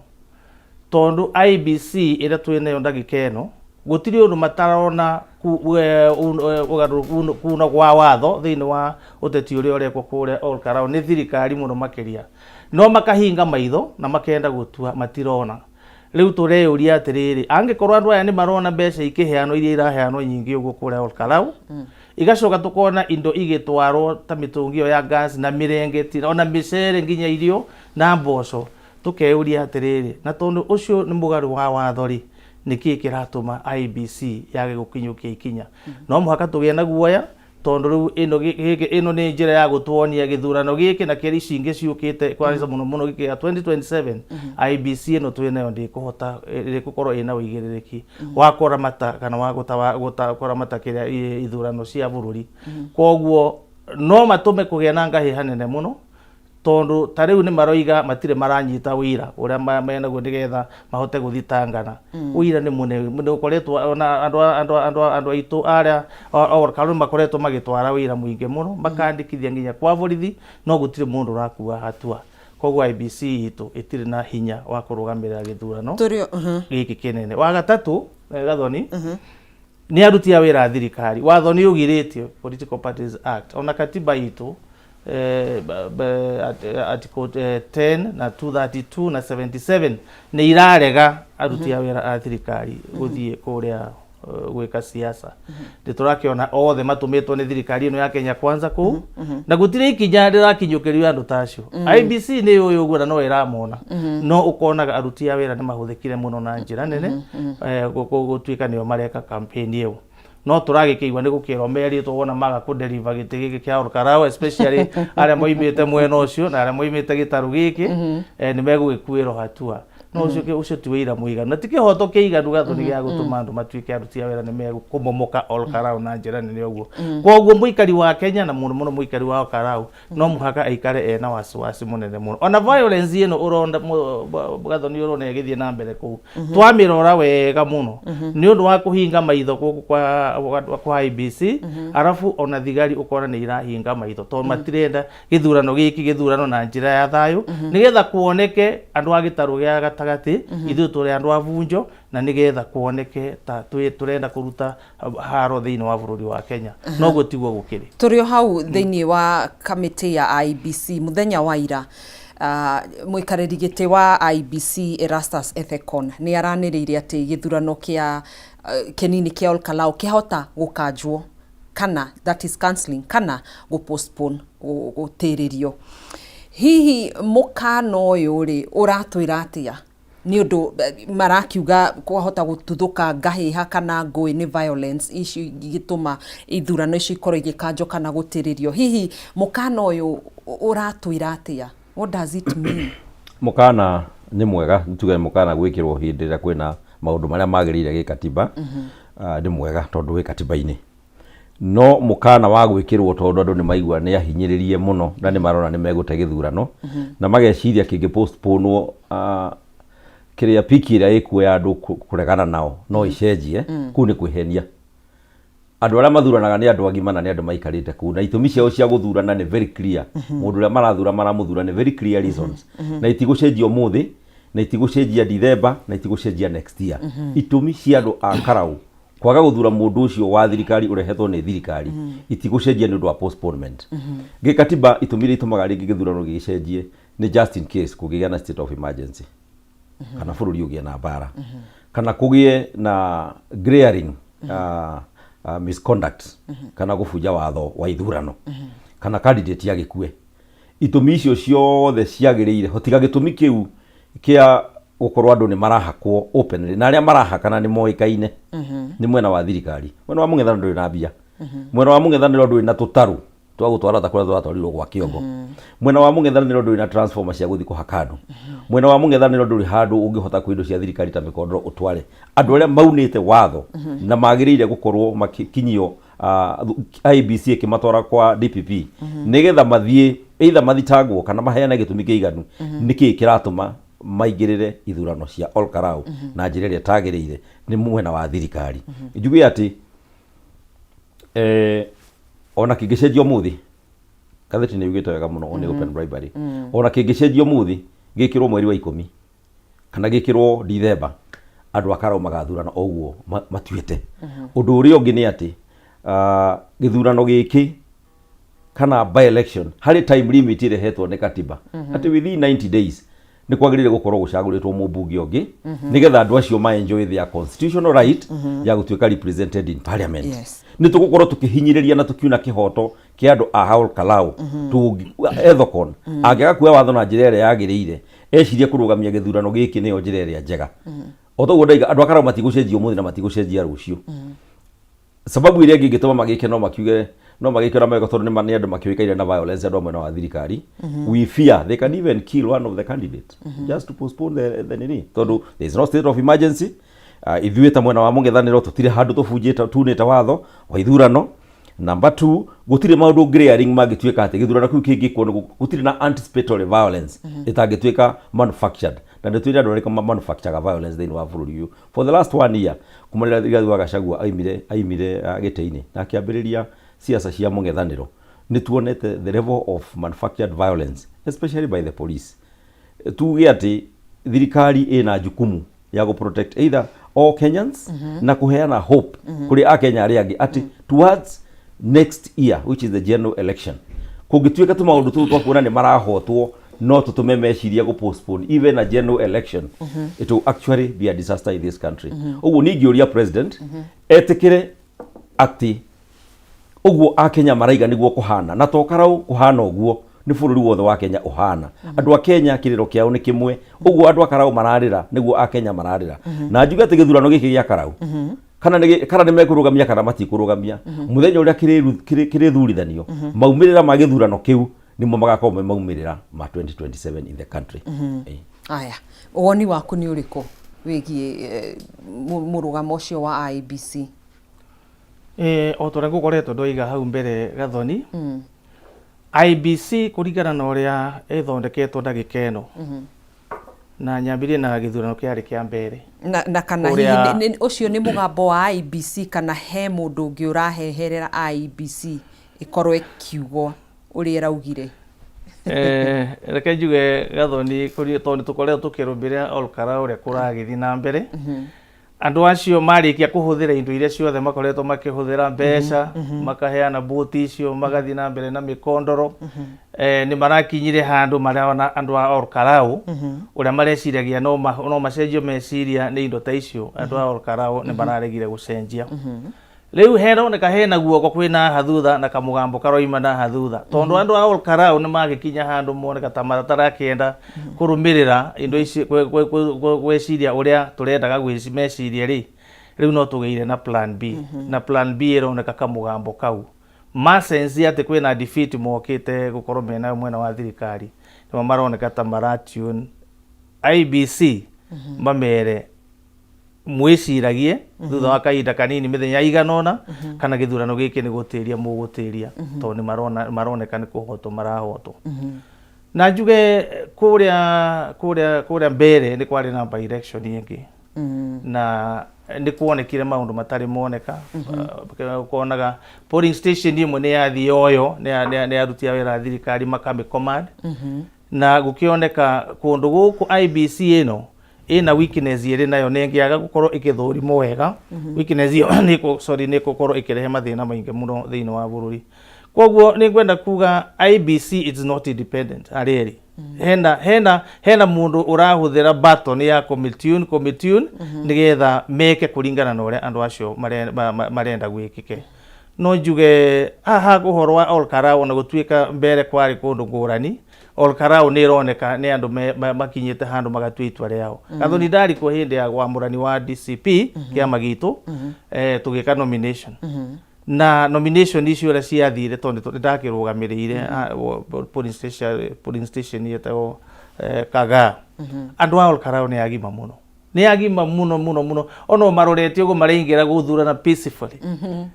tondu IEBC ira twine ndagikeno gutiri undu matarona kuna kwa watho thiini wa uteti uria urekwo kuria Olkarau ni thirikari muno makiria no makahinga maitho na makenda gutua matirona riu tureuria atiriri angikorwo andu aya ni marona mbeca ikiheano iria iraheano nyingi uguo kuria Olkarau igacoka tukona indo igitwarwo ta mitungio ya gas na mirengeti ona micere nginya irio na mboco tukeuria atiriri na tondu ucio ni mugaru wa wathori niki kiratuma IEBC yage gukinyukia ikinya no muhaka tugie na guoya tondu riu ino ni njira ya gutwonia githurano giki na keri cingi ciukite kwanza muno giki ya 2027 IEBC ino twinayo ndikuhota gukorwo ina uigiririki wa kuramata kana wa kuramata kiria ithurano cia bururi koguo no matume kugia na ngahi hanene muno tondu tariu ni maroiga matire maranyita wira uria mena gudigetha mahote guthitangana wira ni mune ukoretwo ona andu aitu aria Olkarau makoretwo magitwara wira muingi muno makandikithia nginya kwa borithi no gutire mundu rakua hatua koguo IEBC itu itire na hinya wa kurugamirira githurano giki kinene wa gatatu gathoni ni aruti a wira thirikari watho ni ugiritio Political Parties Act ona katiba itu article 10 na 232 na 77 ni irarega aruti a wira a thirikari guthie kuria gwika siasa nditurakiona othe matumitwo ni thirikari ino ya Kenya Kwanza ku na gutire ikinya ndirakinyukirio andu tacio IEBC ni uyu guo no iramona no ukona aruti a wira ni mahuthikire muno na njira nene gutuika nio mareka campaign iyo no turagikiigwa ni gukirwo meri tuwona maga ku deliver giti giki kia Olkarau especially aria moimite mwena ucio na aria moimite gitaru giki ni megugikuirwo hatua no ucio ti wira muiganu na tikihoto kiiganu gathoni gia gutuma andu matuike aruti a wira ni megukumomoka Olkarau na njira nene uguo koguo muikari wa Kenya na muno muikari wa Olkarau no muhaka aikare ena wasiwasi munene muno ona violence ino uronda gathoni urone githie na mbere ku twamirora wega muno ni undu wa kuhinga maitho guku kwa IEBC arafu ona thigari ukona ni irahinga maitho to matirenda githurano na njira ya thayu nigetha kuoneke andu agitaru gia gatagati ithu turi andu avunjo na nigetha kuoneke ta turenda kuruta haro thiini wa bururi wa Kenya no gutiguo gukiri turio hau thiini wa kamiti ya IEBC muthenya wa ira muikariri giti wa IEBC Erastus Ethekon ni araniriire ati githurano kia kenini kia Olkarau kihota gukanjwo kana that is cancelling kana postpone gutiririo hihi mukano uyu ri uratwira atia ni undu marakiuga kwahota gututhuka ngahiha kana ngui ni violence ici gituma ithurano ici ikorwo igikanjwo kana gutiririo hihi mukano uyu uratwira atia what does it mean mukana ni mwega nituge mukana gwikirwo hindi ria kwina maundu maria magirire gikatiba ni mwega tondu wi katiba-ini no mukana wa gwikirwo tondu andu ni maigua ni ahinyiririe muno na ni marona ni megute githurano na mageciria kingi postpone kiria piki iria ikuoya andu kuregana nao no icenjie ku ni kwihenia andu aria mathuranaga ni andu agima na ni andu maikarite ku na itumi ciao cia guthurana ni very clear mundu uria marathura maramuthura ni very clear reasons na itigucenjia umuthi na itigucenjia December na itigucenjia next year itumi cia andu a Karau kwaga guthura mundu ucio wa thirikari urehetwo ni thirikari itigucenjia ni undu wa postponement gikatiba itumire itumaga ringi githurano gicenjie ni just in case kugigia na state of emergency kana bururi ugie na bara kana kugie na glaring misconduct kana gufuja watho wa ithurano kana candidate yagikue itumi icio ciothe ciagirire hotiga gitumi kiu kia gukorwo andu ni marahakwo openly na aria marahakana ni moikaine ni mwena wa thirikari mwena wa mung'ethaniro nduri na bia mwena wa mung'ethaniro nduri na tutaru twagutwara ta kuria twatwarirwo gwa kiongo mwena wa mung'ethaniro nduri na transformer cia guthi kuhakandu mwena wa mung'ethaniro nduri handu ungihota kwindo cia thirikari ta mikondoro utware andu aria maunite watho na magirire gukorwo makinyio IBC ikimatwara kwa DPP nigetha mathie either mathitangwo kana maheana gitumi kiiganu niki kiratuma maigirire ithurano cia Olkarau na njira iria tagiriire ni mwena wa thirikari njugi ati ona kingicenjio muthi gatheti ni yugite wega muno ni open bribery ona kingicenjio muthi gikirwo mweri wa 10 kana gikirwo December andu akarau magathurana oguo matuite undu uri ungi ni ati githurano giki kana by election hari time limit irehetwo ni katiba ati within 90 days ni kwagirire gukorwo gucaguritwo mubunge ongi nigetha andu acio ma enjoy their constitutional right ya gutuika represented in parliament ni tugukorwo tukihinyiriria na tukiuna kihoto kia andu a Olkarau tu ethokon agega kuya watho na njira iria yagiriire ecirie kurugamia githurano giki ni njira iria njega otho ndaiga andu akarau matigucenjio muthi na matigucenjia rucio sababu iria ngigituma magike no makiuge no magikira mego tondu ni mani andu makiwikaire na violence andu mwena wa thirikari we fear they can even kill one of the candidates just to postpone the nini tondu there is no state of emergency ithuita mwena wa mung'ethaniro tutire handu tubunjite tunite watho wa ithurano number 2 gutire maundu glaring magituika ati githurano kiu kingikwo gutire na anticipatory violence itangituika manufactured na ndetwira andu ariko manufacture violence thini wa bururi uyu for the last 1 year kumarira Rigathi wa Gachagua aimire giteini na akiambiriria siasa cia mung'ethaniro ni tuonete the level of manufactured violence especially by the police tuge ati thirikari ina jukumu ya go protect either all Kenyans na kuheana hope kuri akenya aria angi ati towards next year which is the general election kugituika tu maundu tu twakuona ni marahotwo no tutume meciria go postpone even a general election it will actually be a disaster in this country ugu ni ngioria president etikire ati uguo akenya maraiga niguo kuhana na tokarau kuhana uguo ni bururi wothe wa Kenya uhana andu a Kenya kiriro kiao ni kimwe uguo andu akarau mararira niguo akenya mararira na njuga ati githurano giki gia karau kana ni mekurugamia kana matikurugamia muthenya uria kirithurithanio maumirira ma githurano kiu nimo magakorwo maumirira ma 2027 in the country aya woni waku ni uriko wigie murugamo ucio wa IBC o tore ngukoretwo ndoiga hau mbere Gathoni IBC kuringana na uria ethondeketwo ndagika eno na nyambirie na githurano kiari kia mbere na kana ucio ni mugambo wa IBC kana he mundu ungi uraheherera IBC ikorwo ikiugo uri raugire reke njuge Gathoni kuri tondu tukoretwo tukirumbira Olkarau uria kuragithi na mbere andu acio marikia kuhuthira indo iria ciothe makoretwo makihuthira mbeca makaheana boti icio magathi na mbere na mikondoro ni marakinyire handu mariona andu a Olkarau uria mareciragia no macenjio meciria ni indo ta icio andu a Olkarau ni mararegire gucenjia riu heroneka hena guoko kwina hathutha na kamugambo karoima na hathutha tondu andu a Olkarau ni magikinya handu moneka ta matarakienda kurumirira indo ici gweciria uria turendaga gwicimeciria riu no tugeire na plan B na plan B ironeka kamugambo kau masensi ati kwina defeat mokite gukorwo mena mwena wa thirikari ni maroneka ta maratune IBC mamere mwiciragie thutha wa kahinda kanini mithenya iganona kana githurano giki ni gutiria mugutiria to ni maroneka ni kuhotwo marahotwo na njuge kuria mbere ni kwari na by election ingi na ni kuonekire maundu matari moneka kuonaga polling station imwe ni yathi oyo ni aruti a wira thirikari makame command na gukioneka kundu guku IBC ino ina weakness iri nayo nengiaga gukorwo ikithurimo wega weakness iyo ni gukorwo ikirehe mathina maingi muno thiini wa bururi koguo ni ngwenda kuga IBC is not independent areri hena mundu urahuthira button ya committee nigetha meke kuringana na uria andu acio marenda gwikike no njuge aha guhoro wa Olkarau na gutuika mbere kwari kundu ngurani Olkarau ni ironeka ni andu makinyite handu magatwa itwa riao Gathoni ndari ku hindi ya gwamurani wa DCP kia magitu tugika nomination na nomination icio ria ciathire tondu ndakirugamirire police station yetagwo Kaga andu a Olkarau ni agima muno muno ono marorete ugo mareingira guthurana peacefully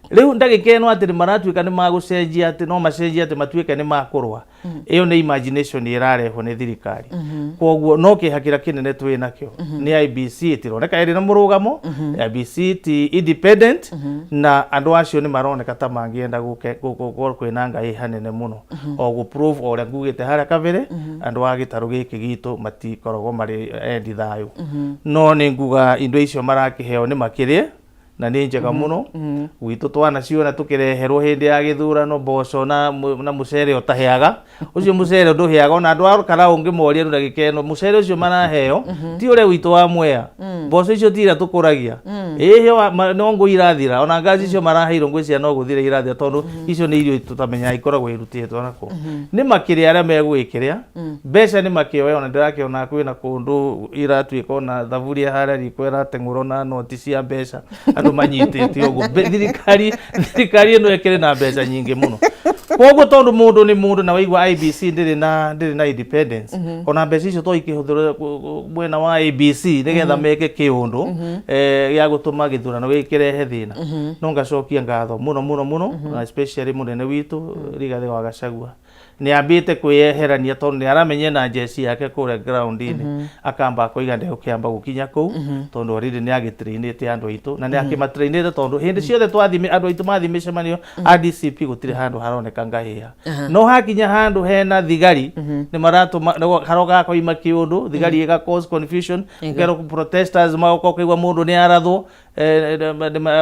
riu ndagikeno ati ni maratuika ni magucenjia ati no macenjia ati matuike ni makurwa iyo ni imagination irareho ni thirikari koguo no kihakira kinene twina kyo ni IBC itironeka iri na murugamo IBC ti independent na andu acio ni maroneka ta mangienda kwinanga hanene muno o gu prove ore ngugite haria kabere andu a gitaru giki gitu matikoragwo mari endi thayu no ni nguga indo icio marakiheo ni makirie na ni njega muno gwitu twana ciona tukireherwo hindi ya githurano mboco na mucere utaheaga ucio mucere nduheaga ona andu arukara ungi moria ndu gikeno mucere ucio maraheo ti ure witu wa mwea mboco icio tira tukuragia iheo no ngo irathira ona ngazi icio maraheirwo ngwiciria no guthira irathira tondu icio ni irio tutamenya ikoragwo irutitwo nako ni makiria aria megwikiria mbeca ni makioe ona ndirakiona kwina kundu iratuika ona thaburia haria riko irateng'urwo na noti cia mbeca andu manyitite ugo thirikari ino ekere na mbeca nyingi muno koguo tondu mundu ni mundu na waigwa IBC ndiri na independence ona mbeca icio to ikihũthĩrwo mwena wa IBC nigetha meke kiundu ya gutuma githurano gikirehe thina no ngacokia ngatho muno especially munene witu Rigathi wa Gachagua ni ambite kwiyeherania tondu ni aramenye na jesi yake kure ground-ini akamba koiga ndio kiamba gukinya kou tondu already ni agitrainite andu aitu na ni akimatrainite tondu hindi ciothe twathime andu aitu mathimisha manio ADCP gutire handu haroneka ngahia no hakinya handu hena thigari ni maratu haroga ko ima kiundu thigari ega cause confusion ngero protesters mako kigwa mundu ni arathwo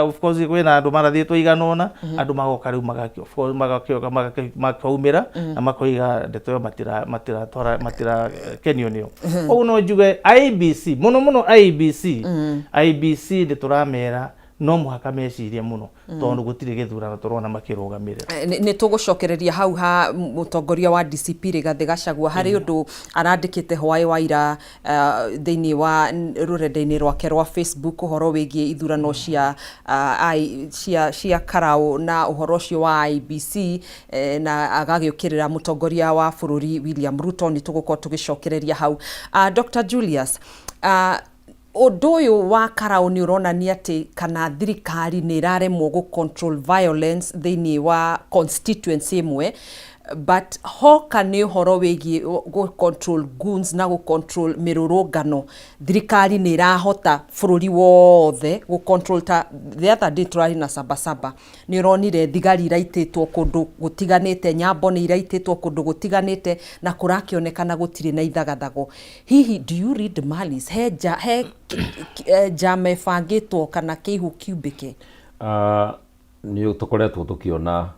of course kwina andu marathitwo iganona andu magoka riu magakio of course makaumira na makoiga ndeto matira kenionio ogu no njuge IBC muno IBC ndi turamera no muhaka meciria muno tondu gutire githurano turona makirugamirira ni tugucokereria hau ha mutongoria wa DCP Rigathi Gachagua hari undu arandikite hwai waira thiini wa rurenda-ini rwake rwa Facebook uhoro wigie ithurano cia Karau na uhoro cio wa IBC na agagiukirira mutongoria wa bururi William Ruto ni tugukorwo tugicokereria hau Dr. Julius undu uyu wa Karau ni uronania ati kana thirikari ni iraremwo gu control violence thiini wa constituency imwe but hoka ni uhoro wigie gu control goons na gu control mirurungano thirikari ni irahota bururi wothe gu control ta the other day turari na Sabasaba ni uronire thigari iraititwo kundu gutiganite nyambo ni iraititwo kundu gutiganite na kurakionekana gutire na ithagathago hihi do you read malice he jame fangitwo kana kihu kiubike ni tukoretwo tukiona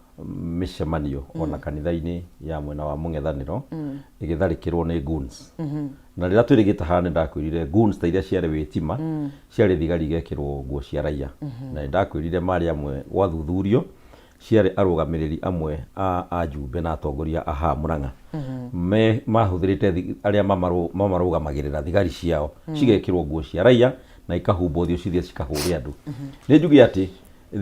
mishemanio ona kanitha-ini ya mwena wa mung'ethaniro igitharikirwo ni goons na rira twirigita hane ndakwirire goons ta iria ciare witima ciare thigari gekirwo nguo cia raia na ndakwirire mari amwe gwathuthurio ciare arugamiriri amwe a Jumbe na atongoria aha Murang'a me mahuthirite aria mamarũgamagĩrĩra thigari ciao cigekirwo nguo cia raia na ikahumbo thio cithie cikahũria andu ni njugi ati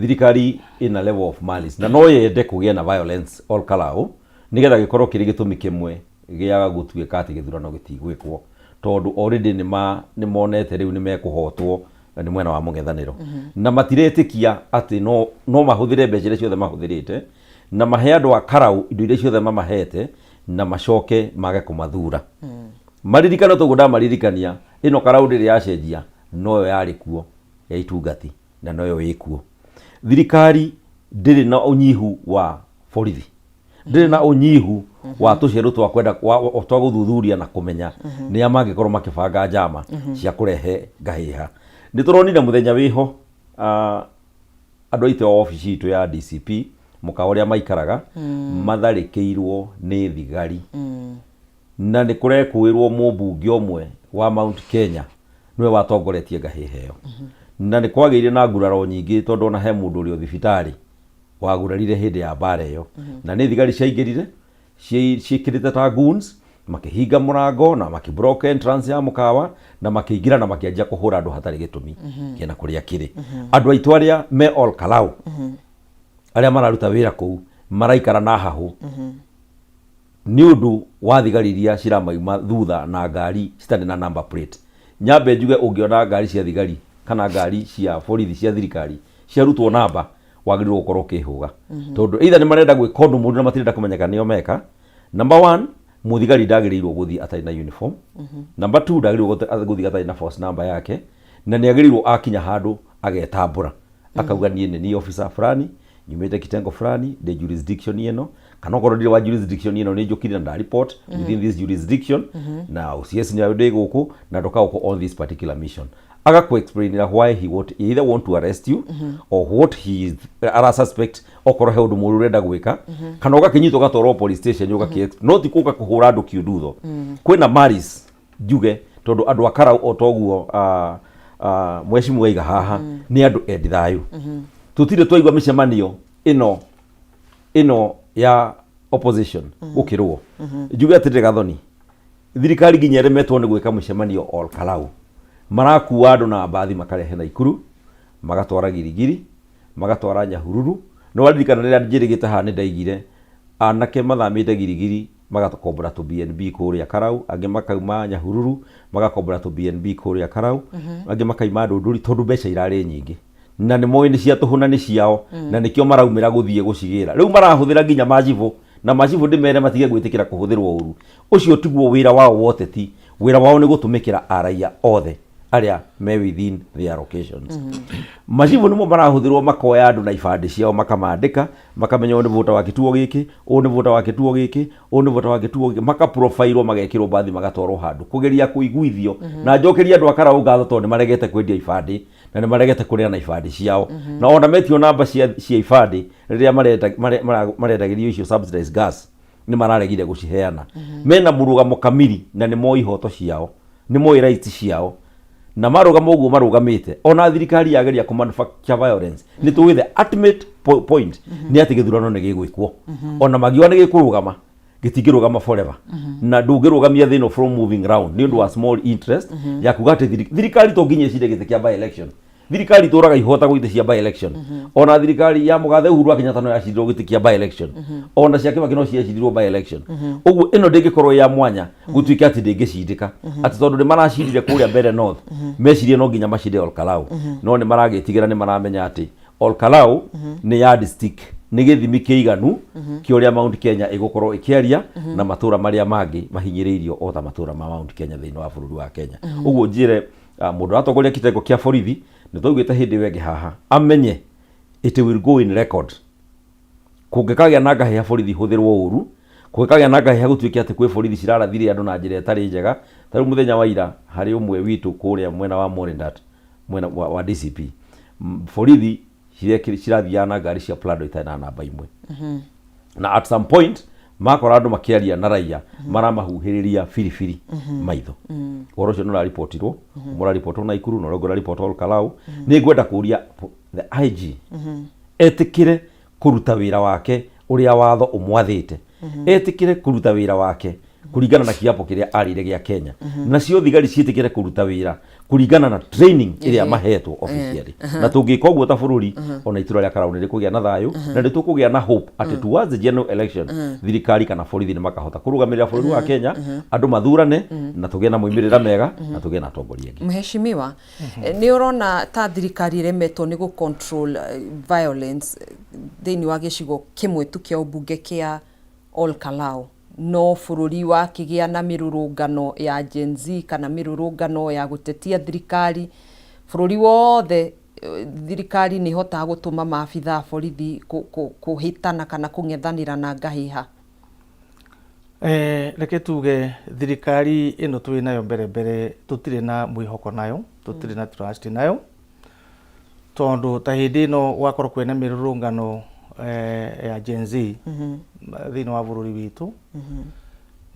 thirikari ina level of malice na no yende kugia na violence all Karau nigetha gikorwo kiri gitumi kimwe giaga gutuika ati githurano gitigwikwo tondu already ni monete riu ni mekuhotwo ni mwena wa mung'ethaniro na matiretikia ati no mahuthire mbeca ciothe mahuthirite na mahe andu a Karau indo iria ciothe mamahete na macoke mage kumathura maririkano to guda maririkania ino Karau ndiri yacenjia no yari kuo ya itungati na no yo ikuo thirikari ndiri na unyihu wa borithi ndiri na unyihu wa tuceru twa kwenda twa guthuthuria na kumenya ni amangikorwo makibanga njama cia kurehe ngahiha ni turonire muthenya wiho andu aite ofici itu ya DCP mukaoria maikaraga matharikirwo ni thigari na ni kurekuirwo mubunge omwe wa Mount Kenya niwe watongoretie ngahiheo na ni kwagire na nguraro nyingi tondu na he mundu uri thibitari wagurarire hindi ya bara iyo na ni thigari ciaingirire ciikirite ta goons makihinga murango na makibroke entrance ya mukawa na makiingira na makianjia kuhura andu hatari gitumi kena kuria kiri andu aitu aria me all Karau aria mararuta wira kuu maraikara na hahu ni undu wa thigari iria ciramaima thutha na ngari citari na number plate. Nyambe njuge ungiona ngari cia thigari kana ngari cia borithi cia thirikari ciarutwo namba wagĩrĩirwo gũkorwo ũkĩhũga tondu either nĩ marenda gwĩka ũndũ mũndũ na matirenda kũmenyeka nĩo meka. Number 1, mũthigari ndagĩrĩirwo gũthiĩ atarĩ na uniform. Number 2, ndagĩrĩirwo gũthiĩ atarĩ na force number yake, na nĩ agĩrĩirwo akinya handũ agetambũra akauga niĩ nĩ officer fulani nyumĩte kitengo fulani the jurisdiction ĩno, kana okorwo ndirĩ wa jurisdiction ĩno nĩ njũkire na report within this jurisdiction na OCS nĩ ndĩ gũkũ na ndoka gũkũ on this particular mission. Agaku explain why he either want to arrest you or what he is a suspect okorwo he ũndũ mũru ũrenda gwĩka kana ũgakinyitwo gatwarwo police station no ti kũka kũhũra andũ kiũndutho. Kwĩna maris njuge tondu andũ akara o toguo mwecimu waiga haha nĩ andũ endi thayũ. Tutire twaigua mĩcemanio ĩno ya opposition gũkĩrwo njuge atĩ Gathoni thirikari nginya eremetwo nĩ gwĩka mĩcemanio all Kalau marakuwa andũ na mbathi makarehe Naikuru magatwara Girigiri magatwara Nyahururu. No waririkana rĩrĩa njĩrĩgĩte haha nĩ ndaigire anake mathamĩte Girigiri magakombora tu BNB kũrĩa Kalau, angĩ makauma Nyahururu magakombora tu BNB kũrĩa Kalau, angĩ makaima Ndũndũri tondu mbeca irarĩ nyingĩ na nĩ moĩ nĩ cia tũhuna nĩ ciao na nĩkĩo maraumĩra gũthiĩ gũcigĩra. Rĩu marahũthĩra nginya majibu na majibu ndĩmere matige gwĩtĩkĩra kũhũthĩrwo ũru. Ũcio tiguo wĩra wao woteti. Wĩra wao nĩ gũtũmĩkĩra araia othe aria me within their locations. Majibu nimo marahũthĩrwo makoya andũ na ibandĩ ciao makamandĩka makamenya ũyũ nĩ vota wa kituo gĩkĩ, ũyũ nĩ vota wa kituo gĩkĩ, ũyũ nĩ vota wa kituo gĩkĩ, makaprofilwo magekĩrwo mbathi magatwarwo handũ kũgeria kũiguithio na njokeria andũ akara ngatho tondũ nĩ maregete kwendia ibandĩ na nĩ maregete kũrĩa na ibandĩ ciao na ona metio namba cia ibandĩ rĩrĩa marendagĩrio icio subsidized gas nĩ mararegire gũciheana. Mena mũrũgamo kamili na nĩ moĩ ihoto ciao, nĩ moĩ rights ciao na marugamo ũguo marugamĩte. Ona thirikari yageria ku manufacture violence nĩ tũĩ the ultimate point nĩ atĩ gĩthurano nĩ gĩgwĩkwo ona magiwa nĩ gĩkũrũgama gĩtingĩrũgama forever na ndũngĩrũgamia thĩno from moving round nĩ ũndũ wa small interest ya kuga atĩ thirikari to nginya icinde gĩtĩ kĩa by election. Thirikari tũraga ihota gũitĩ cia by election ona thirikari ya mũgathe Uhuru wa Kenyatta no yacindirwo gĩtĩ kĩa by election ona cia Kibaki no ciacindirwo by election. Ũguo ĩno ndĩngĩkorwo ya mwanya gũtuĩka atĩ ndĩngĩcindĩka atĩ tondũ nĩ maracindire kũrĩa mbere north mecirie no nginya macinde all Kalau no nĩ maragĩtigĩra nĩ maramenya atĩ all Kalau nĩ yardstick nĩ gĩthimi kĩiganu kĩa ũrĩa Mount Kenya ĩgũkorwo ĩkĩaria na matũra marĩa mangĩ mahinyĩrĩirio o ta matũra ma Mount Kenya thĩinĩ wa bũrũri wa Kenya. Ũguo njĩre mũndũ atongoria kitengo kĩa borithi nĩ twaugĩte hĩndĩ wenge haha amenye it will go in record. Kũngĩkagĩa na ngahĩ ya borithi hũthĩrwo ũru, kũngĩkagĩa na ngahĩ ya gũtuĩka atĩ kwĩ borithi cirarathire andũ na njĩra ĩtarĩ njega. Tarĩu mũthenya wa ira harĩ ũmwe witũ kũrĩa mwena wa Morindat mwena wa DCP borithi cirathiaga na ngari cia Prado itarĩ na namba imwe na at some point makora andũ makĩaria na raia maramahuhĩrĩria firifiri maitho. Ũhoro ũcio nĩ ũraripotirwo mũrariportwo Naikuru na ũrĩa ũrariportwo all Kalau. Nĩ ngwenda kũria the IG etĩkĩre kũruta wĩra wake ũrĩa watho ũmwathĩte, etĩkĩre kũruta wĩra wake kũringana na kiapo kĩrĩa arĩire gĩa Kenya nacio thigari ciĩtĩkĩre kũruta wĩra kũringana na training ĩrĩa mahetwo officially. Na tũngĩka ũguo ta bũrũri ona itũra rĩa Kalau nĩ rĩkũgĩa na thayũ na nĩ tũkũgĩa na hope atĩ towards the general election thirikari kana borithi nĩ makahota kũrũgamĩrĩra bũrũri wa Kenya andũ mathurane na tũgĩe na moimĩrĩra mega na tũgĩe na atongoria angĩ. Mheshimiwa, nĩ ũrona ta thirikari iremetwo nĩ control violence thĩinĩ wa gĩcigo kĩmwe tu kĩa ũmbunge kĩa all Kalau no bũrũri wa kĩgĩa na mĩrũrũngano ya Gen Z kana mĩrũrũngano ya gũtetia thirikari bũrũri wothe thirikari nĩ hotaga gũtũma maabitha borithi kũhĩtana kana kũng'ethanĩra na ngahĩha. Reke tuge thirikari ĩno twĩ nayo mbere tũtirĩ na mwĩhoko nayo, tũtirĩ na trust nayo tondu ta hĩndĩ ĩno wakorwo kwĩna mĩrũrũngano ya Gen Z thĩinĩ wa bũrũri witũ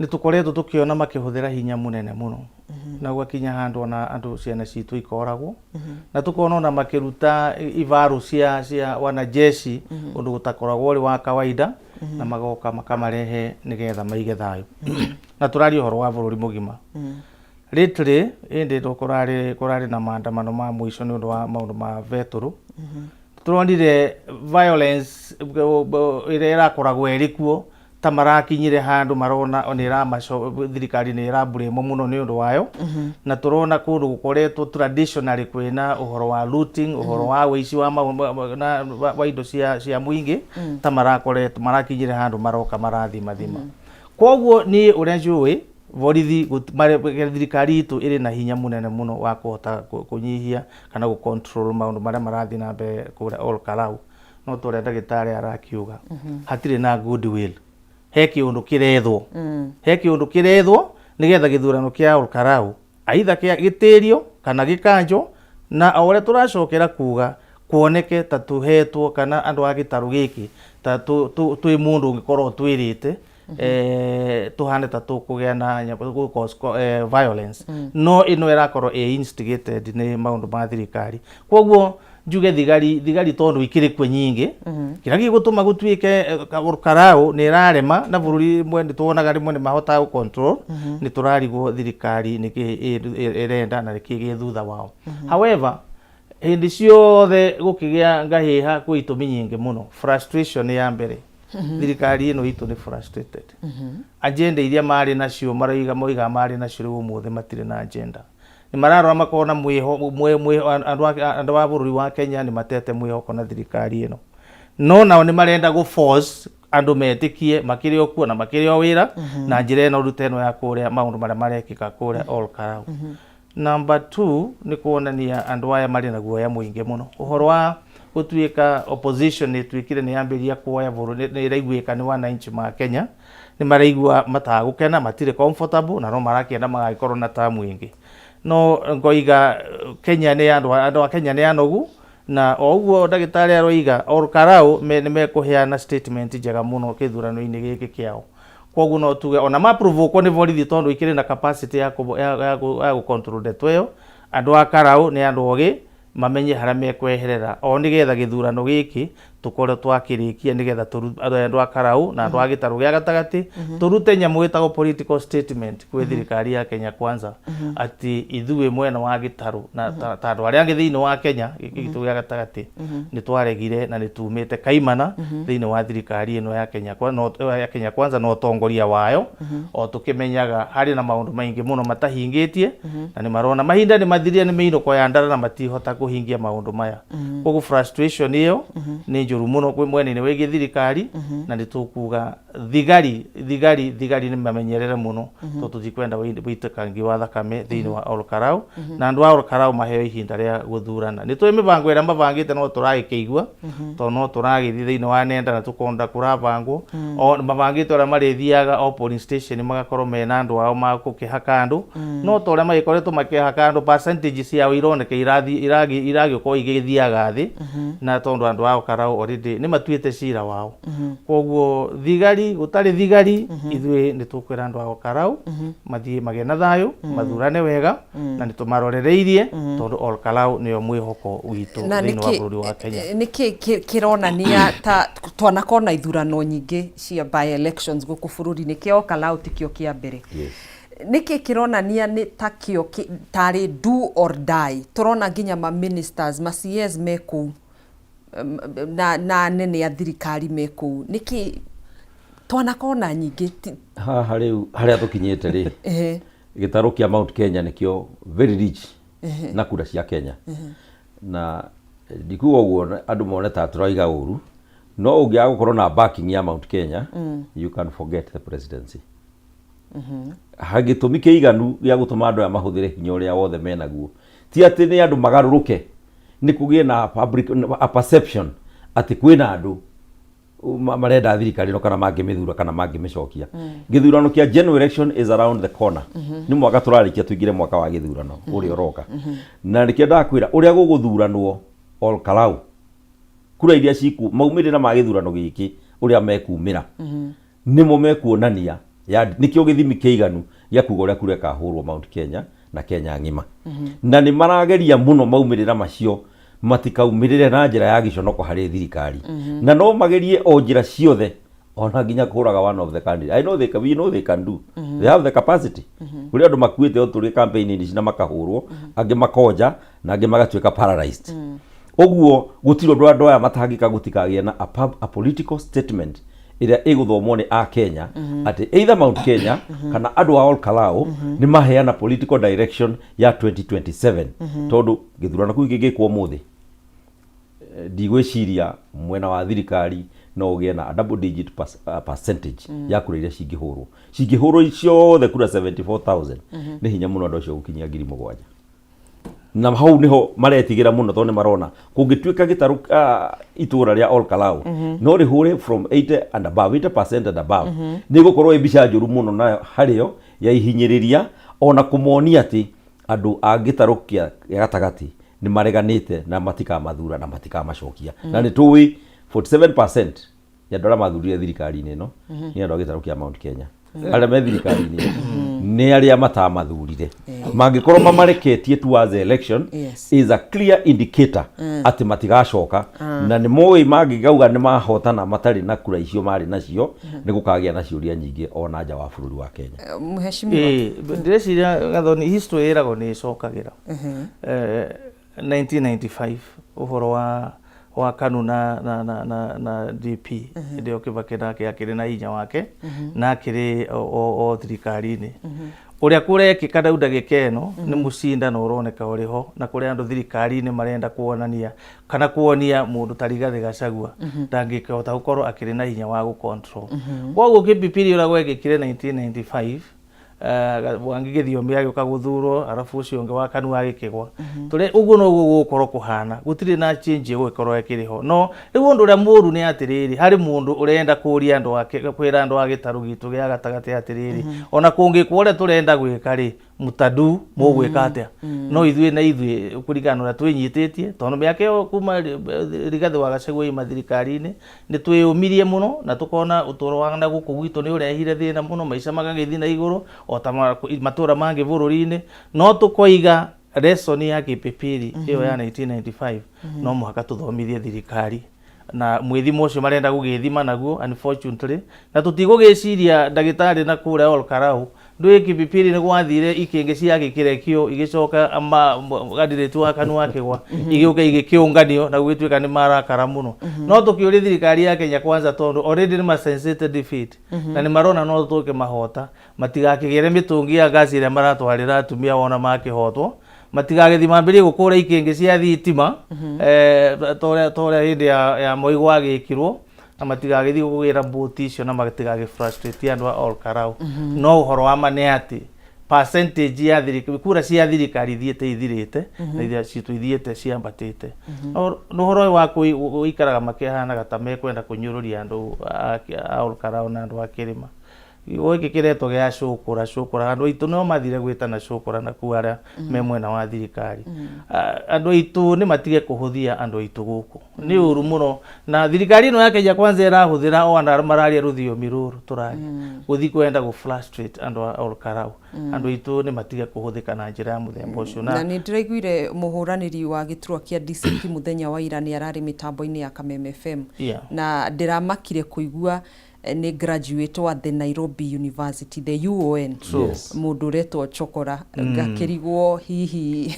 nĩ tũkoretwo tũkĩona makĩhũthĩra hinya mũnene mũno na gwakinya handũ ona andũ ciana citũ ikoragwo na tũkona ona makĩruta ibarũ cia wanajeshi ũndũ gũtakoragwo ũrĩ wa kawaida na magoka makamarehe nĩgetha maige thayũ na tũraria ũhoro wa bũrũri mũgima. Lately ĩndĩ kũrarĩ na maandamano ma mũico nĩ ũndũ wa maũndũ ma betũrũ turonire violence ire irakoragwo erikuo ta marakinyire handu marona onera maco thirikari ni irambure muno ni undu wayo na turona kundu gukoretwo traditionally kwina uhoro wa looting uhoro wa wici wa indo cia muingi ta marakoretwo marakinyire handu maroka marathima koguo ni uria njui borithi thirikari itu iri na hinya munene muno wa kuhota kunyihia kana gu control maundu maria marathi na mbere kura all karau no tore ndagitari arakiuga hatire na goodwill he kiundu kirethwo nigetha githurano kia all karau aitha kia gitirio kana gikanjo na awore turacokera kuga kuoneke ta tuhetwo kana andu agitaru giki ta twi mundu ngikorwo twirite tuhane ta tukugea na violence no ino irakorwo instigated ni maundu ma thirikari koguo njuge thigari tondu ikiri kwe nyingi kira gigutuma gutwike karau ni irarema na bururi mwende tuonaga rimwe ni mahota ku control ni turarigwo thirikari ni irenda na kigi thutha wao however hindi ciothe gukigea ngahiha ku itumi nyingi muno frustration ya mbere thirikari ino itu ni frustrated agenda iria mari nacio maraiga moiga mari nacio umuthe matire na agenda ni mararora makona andu wa bururi wa Kenya ni matete mwihoko na thirikari ino no nao ni marenda go force andu metikie makiri okuo na makiri o wira na njire ino ruteno ya kuria maundu maria marekika kuria all karau number 2 ni kuonania andu aya mari na guoya muingi muno uhoro wa gutwika opposition ni twikire ni ambiria kuoya bururi ni iraiguika ni wananchi ma Kenya ni maraigua matagukena matire comfortable na no marakienda magagikorwo na tamu ingi no ngoiga Kenya ni andu a Kenya ni anogu na oguo ndagitari aroiga all karau ni mekuheana statement njega muno kithurano-ini giki kiao koguo no tuge ona maprovoke ni borithi tondu ikire na capacity ya ku control detweyo andu a karau ni andu ogi mamenye haria mekweherera o nigetha githurano giki tukore twakirikia nigetha andu a karau na andu a gitaru gia gatagati turute nyamu gitagwo political statement kwi thirikari ya Kenya Kwanza ati ithuwe mwena wa gitaru na ta andu aria thiini wa Kenya gitu gia gatagati ni twaregire na ni tumite kaimana thiini wa thirikari ino ya Kenya Kwanza no tongoria wayo o tukimenyaga hari na maundu maingi muno matahingitie na ni marona mahinda ni mathiria ni miino kwa yandara na matihota kuhingia maundu maya kogu frustration iyo ni njuru muno kwi mwene-ini wigi thirikari na nitukuga thigari ni mamenyerere muno to tutikwenda witikangi wa thakame thiini wa all karau na andu a all karau maheo ihinda ria guthurana ni twi mibango ira mabangite no turagikeigua to no turagithi thiini wa nenda na tukonda kurabangwo o mabangite ora marithiaga o polling station magakorwo mena andu ao magukihaka andu no to ria magikoretwo makihaka andu percentage ciao ironeke iragi ko igithiaga thi na tondu andu ao karau already ni matuite cira wao koguo thigari gutari thigari ithwe ni tukwira andu ao karau mathie magena thayo mathurane wega na ni tumarorereirie tondu all karau niyo mwihoko witu thiini wa bururi wa Kenya niki kironania ta twanakona ithurano nyingi cia by elections guku bururi-ini kio karau tikio kia mbere niki kironania ni takio tari do or die turona nginya ma ministers ma CS meku na nene ya thirikari meku niki twanakona nyingi haria tukinyete ri gitaru kia Mount Kenya nikio very rich na kura cia Kenya na ndikuga uguo andu mone ta turaiga uru no ungia gukorwo na backing ya Mount Kenya you can forget the presidency hagitumi kiiganu gia gutuma andu aya mahuthire hinya uria wothe menaguo ti ati ni andu magaruruke ni kugie na public a perception ati kwina andu marenda thirikari no kana mangimithura kana mangimicokia githurano kia general election is around the corner ni mwaka turarikia tuingire mwaka wa githurano uri oroka na nikienda kwira uria guguthuranwo all karau kura iria ciku maumirira ma githurano giki uria mekumira nimo mekuonania ya nikio githimi kiiganu ya kuga uria kure kahurwo Mount Kenya na Kenya ngima na ni marageria muno maumirira macio matikaumirire na njira ya giconoko hari thirikari na no magerie o njira ciothe ona nginya kuraga one of the candidates I know they can do they have the capacity kuri andu makuite o turi campaign ni cina makahurwo angi makonja na angi magatwika paralyzed Oguo gutiro ndo aya matangika gutikagia na a political statement ira iguthomwo ni a Kenya ati either Mount Kenya kana andu a Ol Kalou ni maheana political direction ya 2027 tondu githurano ku gigikwo muthi ndigwiciria mwena wa thirikari no ugie na double digit percentage ya kura iria cingihurwo icio the kura 74,000 ni hinya muno ndo cio gukinyia 7,000 na hau niho maretigira muno tondu marona kungituika gitaru itura ria Ol Kalou no rihure from 80 and above 80% and above ni gukorwo ibica njuru muno nayo hario ya ihinyiriria ona kumonia ati andu a gitaru kia gatagati ni mareganite na matika mathura na matika macokia na ni tuwi 47% ya dola mathurire thirikari-ini no ni andu a gitaru kia Mount Kenya aria me thirikari-ini ni aria matamathurire mangikorwo mamareketie towards the election is a clear indicator ati matigacoka na ni moi mangigauga ni mahotana matari na kura icio mari nacio ni gukagia na ciuria nyingi ona nja wa bururi wa Kenya. Mheshimiwa ndĩreciria gathoni history ĩragwo nĩ ĩcokagira 1995 uhoro wa KANU na DP ndio Kibaki nake akiri na hinya wake na akiri o thirikari-ini uria kurekika ndau ndagika ino ni mucindano uroneka uriho na kuria andu thirikari-ini marenda kuonania kana kuonia mundu Rigathi Gachagua ndangikihota gukorwo akiri na hinya wa gucontrol koguo kipipiri ura gwekikire 1995 wangigithio miago kaguthurwo arafu ucio unge wa KANU agikigwa tuli uguo no gukorwo kuhana gutiri na change gukorwo ekiriho no riu undu ria muru ni atiriri hari mundu urenda kuria andu ake kwira andu agitaru gitu gia gatagati atiriri ona kungi kwore turenda gwika ri mutadu mugwika atia no ithui na ithui kurigana na twinyititie tondu miaka yo kuma Rigathi wa Gachagua mathirikari-ini ni twiyumirie muno na tukona utoro wangana guku gwitu ni urehire thina muno maica magagithii na iguru ota matura mangi bururi-ini no tukoiga lesson ya kipipiri iyo ya 1995 no muhaka tuthomithie thirikari na mwithimo ucio marenda gugithima naguo unfortunately na tutigugiciria ndagitari na kura Ol Kalou ndui kipipiri ni gwathire ikingi cia gikirekio igicoka candidate wa KANU akigwa igiuka igikiunganio na gwituika ni marakara muno no tukiuri thirikari ya Kenya Kwanza tondu already ni ma sensitive defeat na ni marona no tuke mahota matigakigere mitungi ya gaci ria maratwarira atumia wona makihotwo matigagethi mambirie gukura ikingi cia thitima tore hindi ya moigwa agikirwo na matigagethi gugira mbuti icio na matigage frustrate andu a Ol Kalou no uhoro wa mane ati percentage ya thirikari kura cia thirikari thiete ithirite na ithia citu ithiete ciambatite no uhoro wa kuikaraga makihana ta mekwenda kunyururia andu a Ol Kalou na andu a Kirima Oike kireto gya cukura andu itu no mathire gwitana cukura na kuara me mwena wa thirikari andu itu ni matige kuhuthia andu itu guku ni uru muno na thirikari no ya Kenya Kwanza irahuthira o andu mararia ruthiomi ruru turari guthi kwenda gu frustrate andu a Ol Kalou andu itu ni matige kuhuthika na njira ya muthemba ucio na ni ndiraiguire muhuraniri wa giturwa kia DCP muthenya wa ira ni arari mitambo-ini ya Kameme FM na ndiramakire kuigua ni graduate wa the Nairobi University the UON mundu retwo Chokora ngakirigwo hihi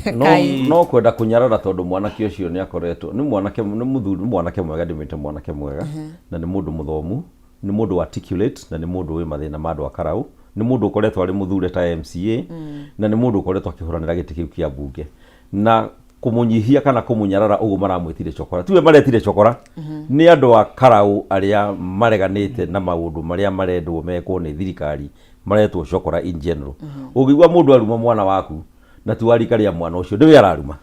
no kwenda kunyarara tondu mwanake ucio ni akoretwo ni mwanake ni muthuri mwanake mwega ndimite mwanake mwega na ni mundu muthomu ni mundu articulate na ni mundu wi mathina ma andu a Kalou ni mundu ukoretwo ari muthure ta MCA na ni mundu ukoretwo akihuranira giti kiu kia bunge na kumunyihia kana kumunyarara ugu maramwitire Chokora tuwe maretire Chokora ni andu a Kalou aria mareganite na maundu maria marendwo mekwo ni thirikari maretwo Chokora in general ugigwa mundu aruma mwana waku na tuwarika ria mwana ucio ndiwe araruma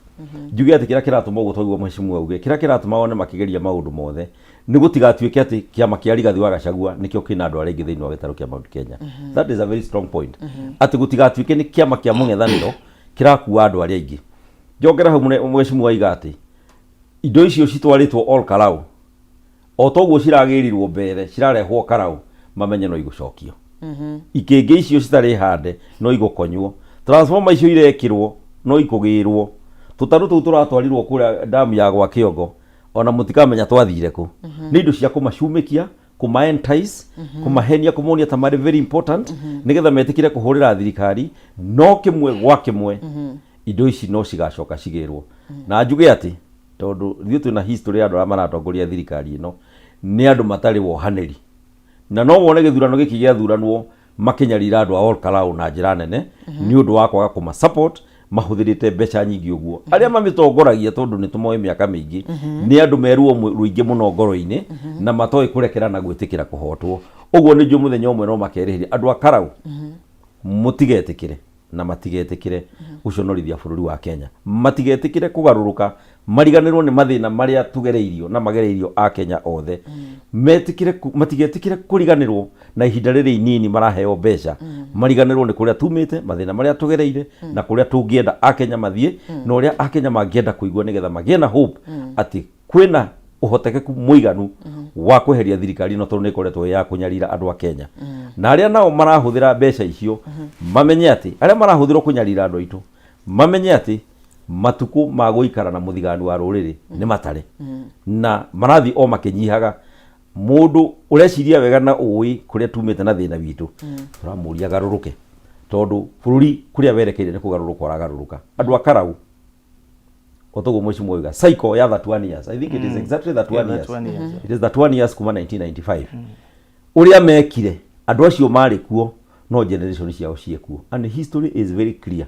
njuge ati kira kiratuma ugu twaigwa mheshimiwa uge kira kiratuma one makigeria maundu mothe ni gutigatuike ati kiama kia Rigathi wa Gachagua nikio kina andu aringi thiini wa gitaru kia Mount Kenya that is a very strong point ati gutigatuike ni kiama kia mung'ethaniro kirakuwa andu aria aingi jogera hau mheshimiwa igati indo icio citwaritwo Ol Kalou o toguo ciragirirwo mbere cirarehwo Kalou mamenye no igucokio ikingi icio citari hande no igukonywo transformer icio irekirwo no ikugirwo tutaru tu turatwarirwo kura damu ya gwa Kiongo ona mutikamenya twathire ku ni indo cia kumacumikia kuma entice kumahenia kumonia ta mari very important nigetha metikire kuhurira thirikari no kimwe gwa kimwe indo ici no cigacoka cigirwo na njuge ati tondu ithuĩ twĩna history ya andũ arĩa maratongoria thirikari ĩno nĩ andũ matarĩ wohanĩri, na no wone gĩthurano gĩkĩ gĩathuranwo makinyarira andũ a Ol Kalou na njĩra nene nĩ ũndũ wa kwaga kũma support, mahũthĩrĩte mbeca nyingĩ ũguo. Arĩa mamĩtongoragia tondu nĩ tũmoĩ mĩaka mĩingĩ nĩ andũ meruo rũingĩ mũno ngoro-inĩ na matoĩ kũrekera na gwĩtĩkĩra kũhotwo. Ũguo nĩ njũ mũthenya ũmwe no makerĩhĩria andũ a Karau mũtigetĩkĩre na matigetĩkĩre gũconorithia bũrũri wa Kenya, matigetĩkĩre kũgarũrũka, mariganĩrwo nĩ mathĩna marĩa tugereirio na magereirio a Kenya othe, matigetĩkĩre kũriganĩrwo na ihinda rĩrĩ inini maraheo mbeca, mariganĩrwo nĩ kũrĩa tumĩte, mathĩna marĩa tugereire na kũrĩa tũngĩenda a Kenya mathiĩ na ũrĩa a Kenya mangĩenda kũigua nĩgetha magĩe na hope atĩ kwĩna ũhotekeku mũiganu wa kweheria thirikari ĩno tondũ nĩ ĩkoretwo ya kũnyarira andũ a Kenya. Na arĩa nao marahũthĩra mbeca icio mamenye atĩ arĩa marahũthĩrwo kũnyarira andũ aitũ mamenye atĩ matukũ ma gũikara na mũthigani wa rũrĩrĩ nĩ matare na marathi o makĩnyihaga. Mũndũ ũreciria wega na ũĩ kũrĩa tumĩte na thĩna witũ tũramũria garũrũke tondu bũrũri kũrĩa werekeire nĩ kũgarũrũka ũragarũrũka. Andũ a Karau otogo mheshimiwa oiga cycle ya that 1 years, I think it is exactly that 1 years. It is that 1 years kuma 1995 uria mekire andũ acio marĩ kuo no generation ciao ciekuo, and history is very clear.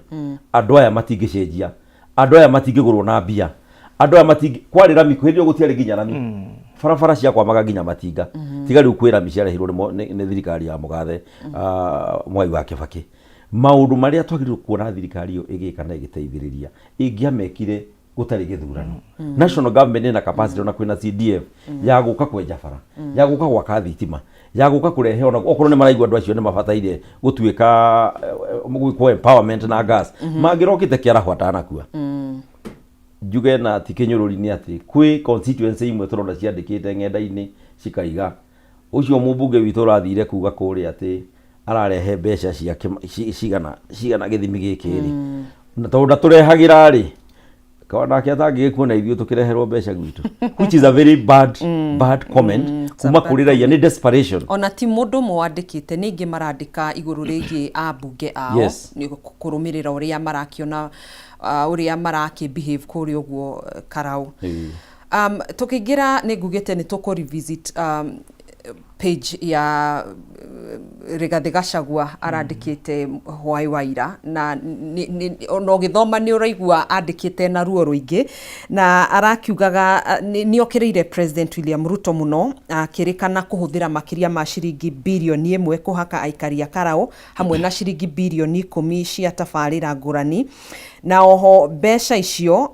Andũ aya matingĩcenjia, andũ aya matingĩgũrwo na mbia, andũ aya matingĩ kwarĩra mikuhĩrio gũtiarĩ nginya rami, barabara cia kwamaga nginya matinga, tiga rĩu kwĩra mĩciarehirwo nĩ thirikari ya mũgathe Mwai wa Kibaki. Maũndũ marĩa twagĩrĩirwo kuona thirikari ĩyo ĩgĩka na ĩgĩteithĩrĩria ĩngĩamekire gũtarĩ gĩthurano. National government ĩna capacity na kwĩna CDF ya gũka kwenja bara, ya gũka gwaka thitima, ya gũka kũrehe ona okorwo nĩ maraigua andũ acio nĩ mabataire gũtuĩka gwĩkwo empowerment na gas mangĩrokĩte kĩaraho atanakua. Njuge na ti kĩnyũrũri-inĩ atĩ kwĩ constituency imwe tũrona ciandĩkĩte ng'enda-inĩ cikaiga ũcio mũmbunge witũ ũrathire kuga kũrĩa atĩ ararehe mbeca cigana gĩthimi gĩkĩ rĩ, na tondũ ndatũrehagĩra rĩ nake atangĩgĩkuona ithuĩ tũkĩreherwo mbeca gwitũ, which is a very bad comment kuma kũrĩ raia. Nĩ desperation. Ona ti mũndũ mwandĩkĩte, ningĩ marandĩka igũrũ rĩgiĩ ambunge ao nĩ kũrũmĩrĩra ũrĩa marakĩona ũrĩa marakĩ behave kũrĩa ũguo Karau. Tũkĩingĩra nĩ ngugĩte nĩ tũkũ revisit page ya Rigathi Gachagua arandĩkĩte hwaĩ wa ira, na no gĩthoma nĩ ũraigua andĩkĩte na ruo rũingĩ, na arakiugaga nĩ okĩrĩire President William Ruto mũno, akĩrĩkana kũhũthĩra makĩria ma ciringi birioni 1 kũhaka aikari a Karau hamwe na ciringi birioni 10 cia tabarĩra ngũrani. Na oho mbeca icio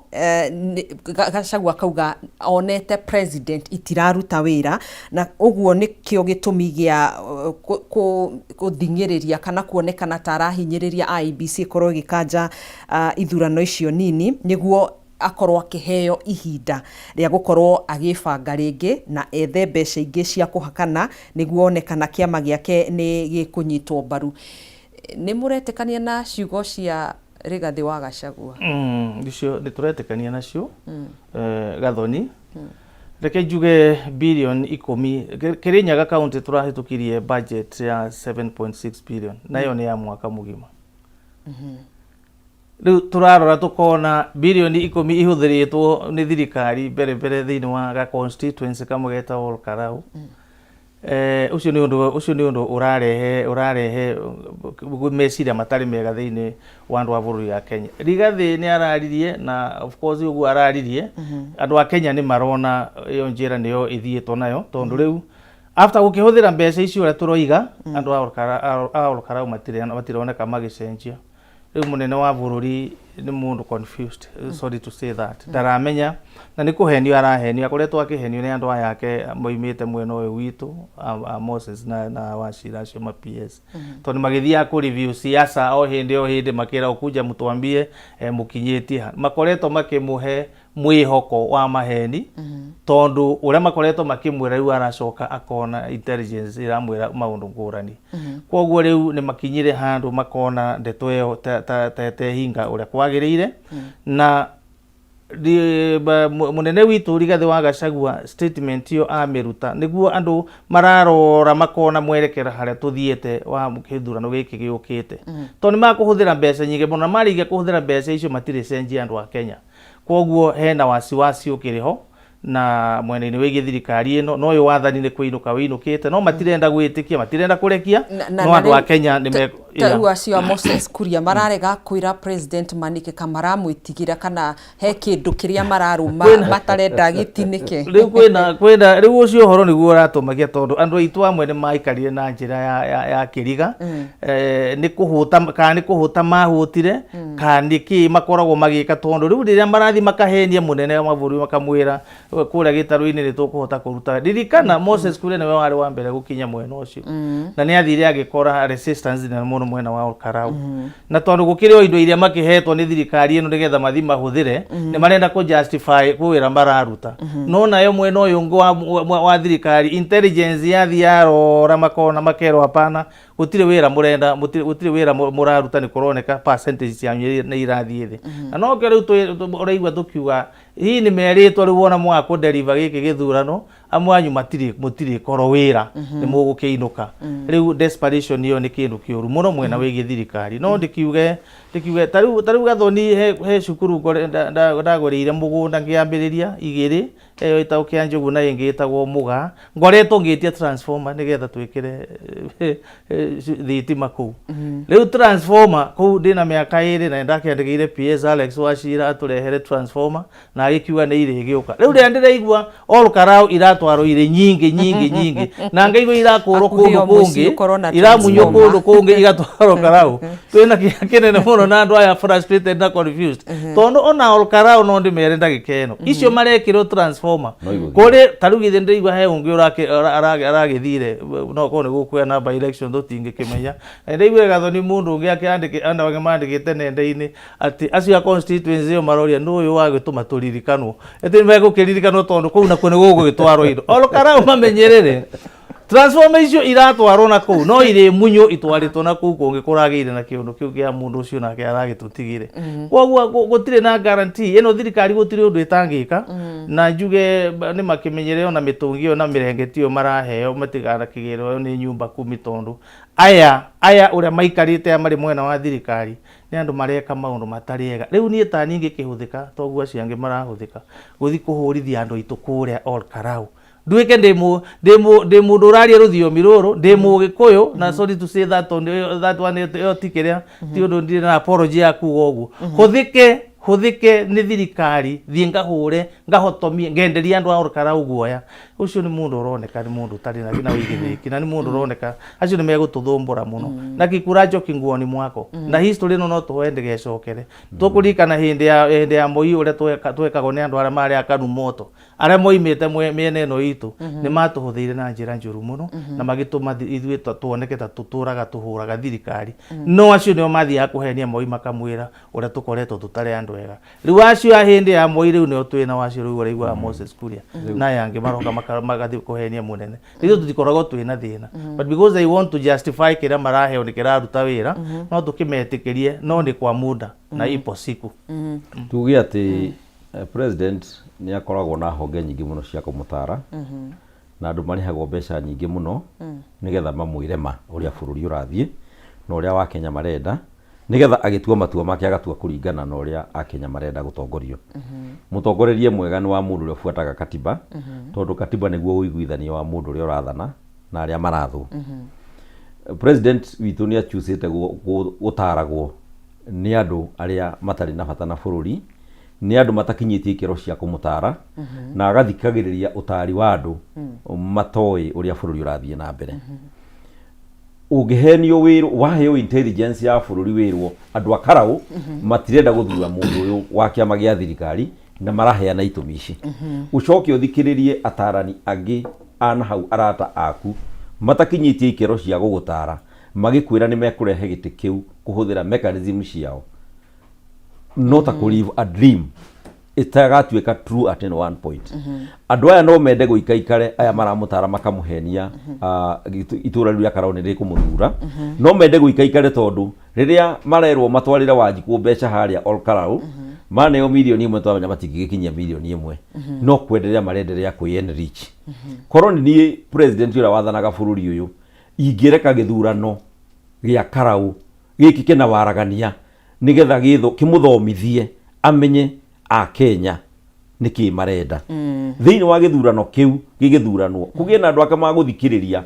Gachagua kauga onete president itiraruta wĩra, na ũguo nĩkĩo gĩtũmi gĩa gũthingĩrĩria kana kuonekana ta arahinyĩrĩria IEBC korwo gĩkanja ithurano icio nini, nĩguo akorwo akĩheo ihinda rĩa gũkorwo agĩbanga rĩngĩ na ethe mbeca ingĩ cia kũhakana nĩguo onekana kĩama gĩake nĩ gĩkũnyitwo mbaru. Nĩ mũretĩkania na ciugo cia Rigathi wa Gachagua? Icio nĩ tũretĩkania nacio. Gathoni reke njuge birioni 10 Kirinyaga county tũrahĩtũkirie budget ya 7.6 billion, nayo nĩ ya mwaka mũgima. Rĩu tũrarora tũkona birioni 10 ihũthĩrĩtwo nĩ thirikari mbere thĩinĩ wa ga constituency kamwe geta Ol Kalou. Ucio nĩ ũndũ ũrarehe meciria matarĩ mega thĩinĩ wa andũ a bũrũri ya Kenya. Rigathi nĩ araririe, na of course ũguo araririe andũ a Kenya nĩ marona iyo njĩra nĩyo ithiĩtwo nayo, tondũ rĩu after gũkĩhũthĩra mbeca icio ũrĩa tũroiga andũ a Ol Kalou matironeka magĩcenjia. Rĩu mũnene wa bũrũri nĩ mũndũ confused, sorry to say that. Ndaramenya na nĩ kũhenio arahenio, akoretwo akĩhenio nĩ andũ aya ake moimĩte mwena ũyũ witũ Moses na Wachira acio ma PS. Tondũ magĩthiaga kũ review siasa o hĩndĩ makĩra ũkuja mũtwambie mũkinyĩtie, makoretwo makĩmũhe mwĩhoko wa maheni, tondũ ũrĩa makoretwo makĩmwĩra rĩu aracoka akona intelligence iramwĩra maũndũ ngũrani. Koguo rĩu nĩ makinyire handũ makona ndeto ĩyo ta hinga ũrĩa kwagĩrĩire. Na munene witũ Rigathi wa Gachagua statement iyo amĩruta nĩguo andũ mararora makona mwerekera harĩa tuthiĩte wa gĩthurano gĩkĩ gĩũkĩte. Tondũ nĩ makũhũthĩra mbeca nyingĩ mũno, marĩkia kũhũthĩra mbeca icio matirĩ cenjia andũ a Kenya. Koguo hena wasiwasi ukiriho na mwene-inĩ wĩgiĩ thirikari ĩno no yo wathani nĩ kũinũka wĩinũkĩte no matirenda gwĩtĩkia matirenda kũrekia no andũ a Kenya nĩ rĩu acio Moses Kuria mararega kwĩra president Manike kamaramwĩtigĩra kana he kĩndũ kĩrĩa mararuma matarenda gĩtinĩke. Rĩu kwĩna rĩu ũcio ũhoro nĩguo ũratumagia tondũ andũ aitũ amwe nĩ maikarire na njĩra ya kĩriga nĩ kũhũta mahũtire kana nĩkĩ makoragwo magĩka tondũ rĩu rĩrĩa marathi makahenia mũnene wa mabũrũri makamwĩra kũrĩa gĩtarũ-inĩ nĩ tũkũhota kũruta ririkana Moses Kuria nĩwe warĩ wa mbere gũkinya mwena ũcio na nĩ athire agĩkora resistance nene mũno mwena wa Olkarau na tondũ gũkĩrĩ o indo iria makĩhetwo nĩ thirikari ĩno nĩgetha mathi mahũthĩre nĩ marenda kũ justify kwĩra mararuta no nayo mwena ũyũ ũngĩ wa thirikari intelligence yathi yarora makona makero hapana gũtirĩ wĩra mũrenda gũtirĩ wĩra mũraruta nĩ kũroneka percentage cianyu nĩ irathiĩ thĩ na no kĩo rĩu ũraigua tũkiuga hii nĩ merĩtwo rĩu wona mwaka deliver gĩkĩ gĩthurano amwanyu mũtirĩ koro wĩra nĩ mũgũkĩinũka rĩu desperation ĩyo nĩ kĩndũ kĩũru mũno mwena wĩgiĩ thirikari no ndikiuge tarĩu Gathoni he cukuru ndagũrĩire mũgũnda ngĩambĩrĩria 2 eyo ĩtagwo Kĩanjũgu na ĩngĩ ĩtagwo Mũga ngoretwo ngĩtia transformer nĩgetha twĩkĩre thitima kũu rĩu transformer kũu ndĩna mĩaka 2 na ndakĩandĩkĩire PS Alex Wachira atũrehere transformer na agĩkiuga nĩ irĩgĩũka rĩu rĩrĩa ndĩraigua Olkarau iratwarwo irĩ nyingĩ na ngaigua irakũrwo kũndũ kũngĩ iramunywo kũndũ kũngĩ igatwarwo Olkarau twĩna kĩeha kĩnene mũno na andũ aya frustrated na confused tondũ ona Olkarau no ndĩmere ndagĩka ĩno icio marekĩrwo transformer kũrĩ tarĩu githĩ ndĩraigua he ũngĩ aragĩthire no korwo nĩ gũkwĩa na by election tũtingĩkĩmenya ndĩraigua Gathoni mũndũ ũngĩ andũ mandĩkĩte nenda-inĩ atĩ acio a constituency ĩyo maroria nĩ ũyũ wagĩtũma tũririkanwo atĩ megũkĩririkanwo tondũ kũu nakuo nĩ gũgũgĩtwarwo indo Olkarau mamenyerere transformer icio iratwarwo na kũu no irĩ munyo itwarĩtwo na kũu kũngĩ kũragĩire na kĩũndũ kĩu kĩa mũndũ ũcio nake aragĩtũtigire koguo gũtirĩ na guarantee ĩno thirikari gũtirĩ ũndũ ĩtangĩka na njuge nĩ makĩmenyere ona mĩtũngi ĩyo na mĩrengeti ĩyo maraheo matiganakĩgĩrwo nĩ nyumba 10 tondũ aya ũrĩa maikarĩte marĩ mwena wa thirikari nĩ andũ mareka maũndũ matarĩ ega rĩu niĩ ta ningĩ kĩhũthĩka toguo acio angĩ marahũthĩka gũthi kũhũrithia andũ aitũ kũrĩa Olkarau nduĩke ndĩ mũndũ ũraria rũthiomi rũrũ ndĩ mũgĩkũyũ na sorry to say that one ĩyo ti kĩrĩa ti ũndũ ndirĩ na apology ya kuuga ũguo hũthĩke nĩ thirikari thiĩ ngahũre ngahotomie ngenderia andũ a Olkarau guoya ucio nĩ mũndũ ũroneka nĩ mũndũ ũtarĩ na wĩigĩrĩrĩki na nĩ mũndũ ũroneka acio nĩ megũtũthũmbũra mũno na Gĩkura Njoki nguoni mwako na history ĩno no tũhoe ndĩgecokere tũkũririkana hĩndĩ ya Moi ũrĩa twekagwo nĩ andũ arĩa marĩ akanu moto arĩa moimĩte mĩena ĩno itũ nĩ matũhũthĩire na njĩra njũru mũno na magĩtũma ithuĩ tuoneke ta tũtũraga tũhũraga thirikari no acio nĩo mathiaga kũhenia Moi makamwĩra ũrĩa tũkoretwo tũtarĩ andũ ega rĩu acio a hĩndĩ ya Moi rĩu nĩo twĩna wacio rĩu ũraigua Moses Kuria na yangĩ maroka magathiĩ kũhenia mũnene rĩu tũtikoragwo twĩna thĩna but because they want to justify kĩrĩa maraheo nĩ kĩraruta wĩra no tũkĩmetĩkĩrie no nĩ kwa muda na ipo siku tuge atĩ president nĩ akoragwo na honge nyingĩ mũno cia kũmũtara na andũ marĩhagwo mbeca nyingĩ mũno nĩgetha mamwĩre ma ũrĩa bũrũri ũrathiĩ na ũrĩa wa Kenya marenda nĩgetha agĩtua matua make agatua kũringana na ũrĩa Akenya marenda gũtongorio mũtongorerie mwega nĩ wa mũndũ ũrĩa ũbuataga katiba tondũ katiba nĩguo ũiguithania wa mũndũ ũrĩa ũrathana na arĩa marathwo president witũ nĩ achucĩte gũtaragwo nĩ andũ arĩa matarĩ na bata na bũrũri nĩ andũ matakinyĩtie ikĩro cia kũmũtara na agathikagĩrĩria ũtari wa andũ matoĩ ũrĩa bũrũri ũrathiĩ na mbere ũngĩhenio wĩrwo waheo intelligence ya bũrũri wĩrwo andũ a Karau matirenda gũthura mũndũ ũyũ wa kĩama gĩa thirikari na maraheana itũmi ici ũcoke ũthikĩrĩrie atarani angĩ ana hau arata aku matakinyĩtie ikĩro cia gũgũtara magĩkwĩra nĩ mekũrehe gĩtĩ kĩu kũhũthĩra mechanism ciao not a live a dream itagatuĩka true at one point andũ aya no mende gũikaikare aya maramũtara makamũhenia itũra rĩu rĩa Karau nĩ rĩkũmũthura no mende gũikaikare tondũ rĩrĩa marerwo matwarĩre Wanjikũ mbeca harĩa Olkarau maneo milioni 1 twamenya matingĩkinyia milioni 1 no kwenderea marenderea kwĩ enrich korwo nĩ president ũrĩa wathanaga bũrũri ũyũ ingĩreka gĩthurano gĩa Karau gĩkĩ kĩna waragania nĩgetha kĩmũthomithie amenye a Kenya niki marenda thiini wa githurano kiu gigithuranwo kugie na andu ake maguthikiriria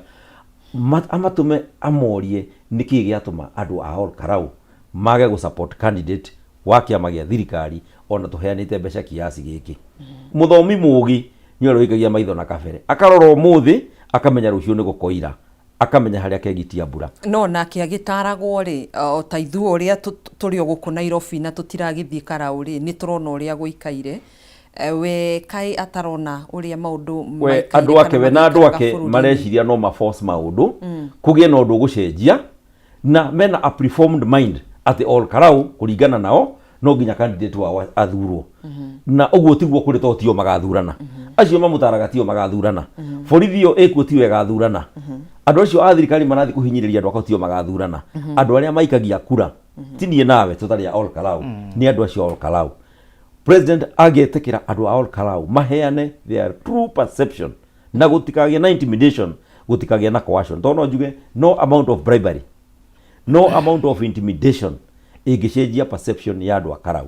amatume amorie niki giatuma andu a Ol Karau mage gu support candidate wa kiama gia thirikari ona tuheanite mbeca kiasi giki muthomi mugi ni oroikagia maitho na kabere akarora umuthi akamenya rucio ni gukoira akamenya haria kegitia mbura no nake agitaragwo ri ta ithuo uria turi guku Nairobi na tutiragithie Karau ri ni turona uria guikaire we kai atarona uria maundu we andu ake we na andu ake mareciria no ma force maundu kugie na undu gucenjia na mena a preformed mind at Ol Karau kuringana nao no nginya candidate wa athurwo na uguo tiguo kuri totio magathurana acio mamutaraga tio magathurana borithio ekuo tiwe agathurana andu acio a thirikari marathi kuhinyiriria andu akotio magathurana andu aria maikagia kura tinie nawe tutari Ol Karau ni andu acio Ol Karau president agetekira andu a Ol Karau maheane their true perception na gutikagia na intimidation gutikagia na coercion tono njuge no amount of bribery no amount of intimidation igicenjia perception ya andu a Karau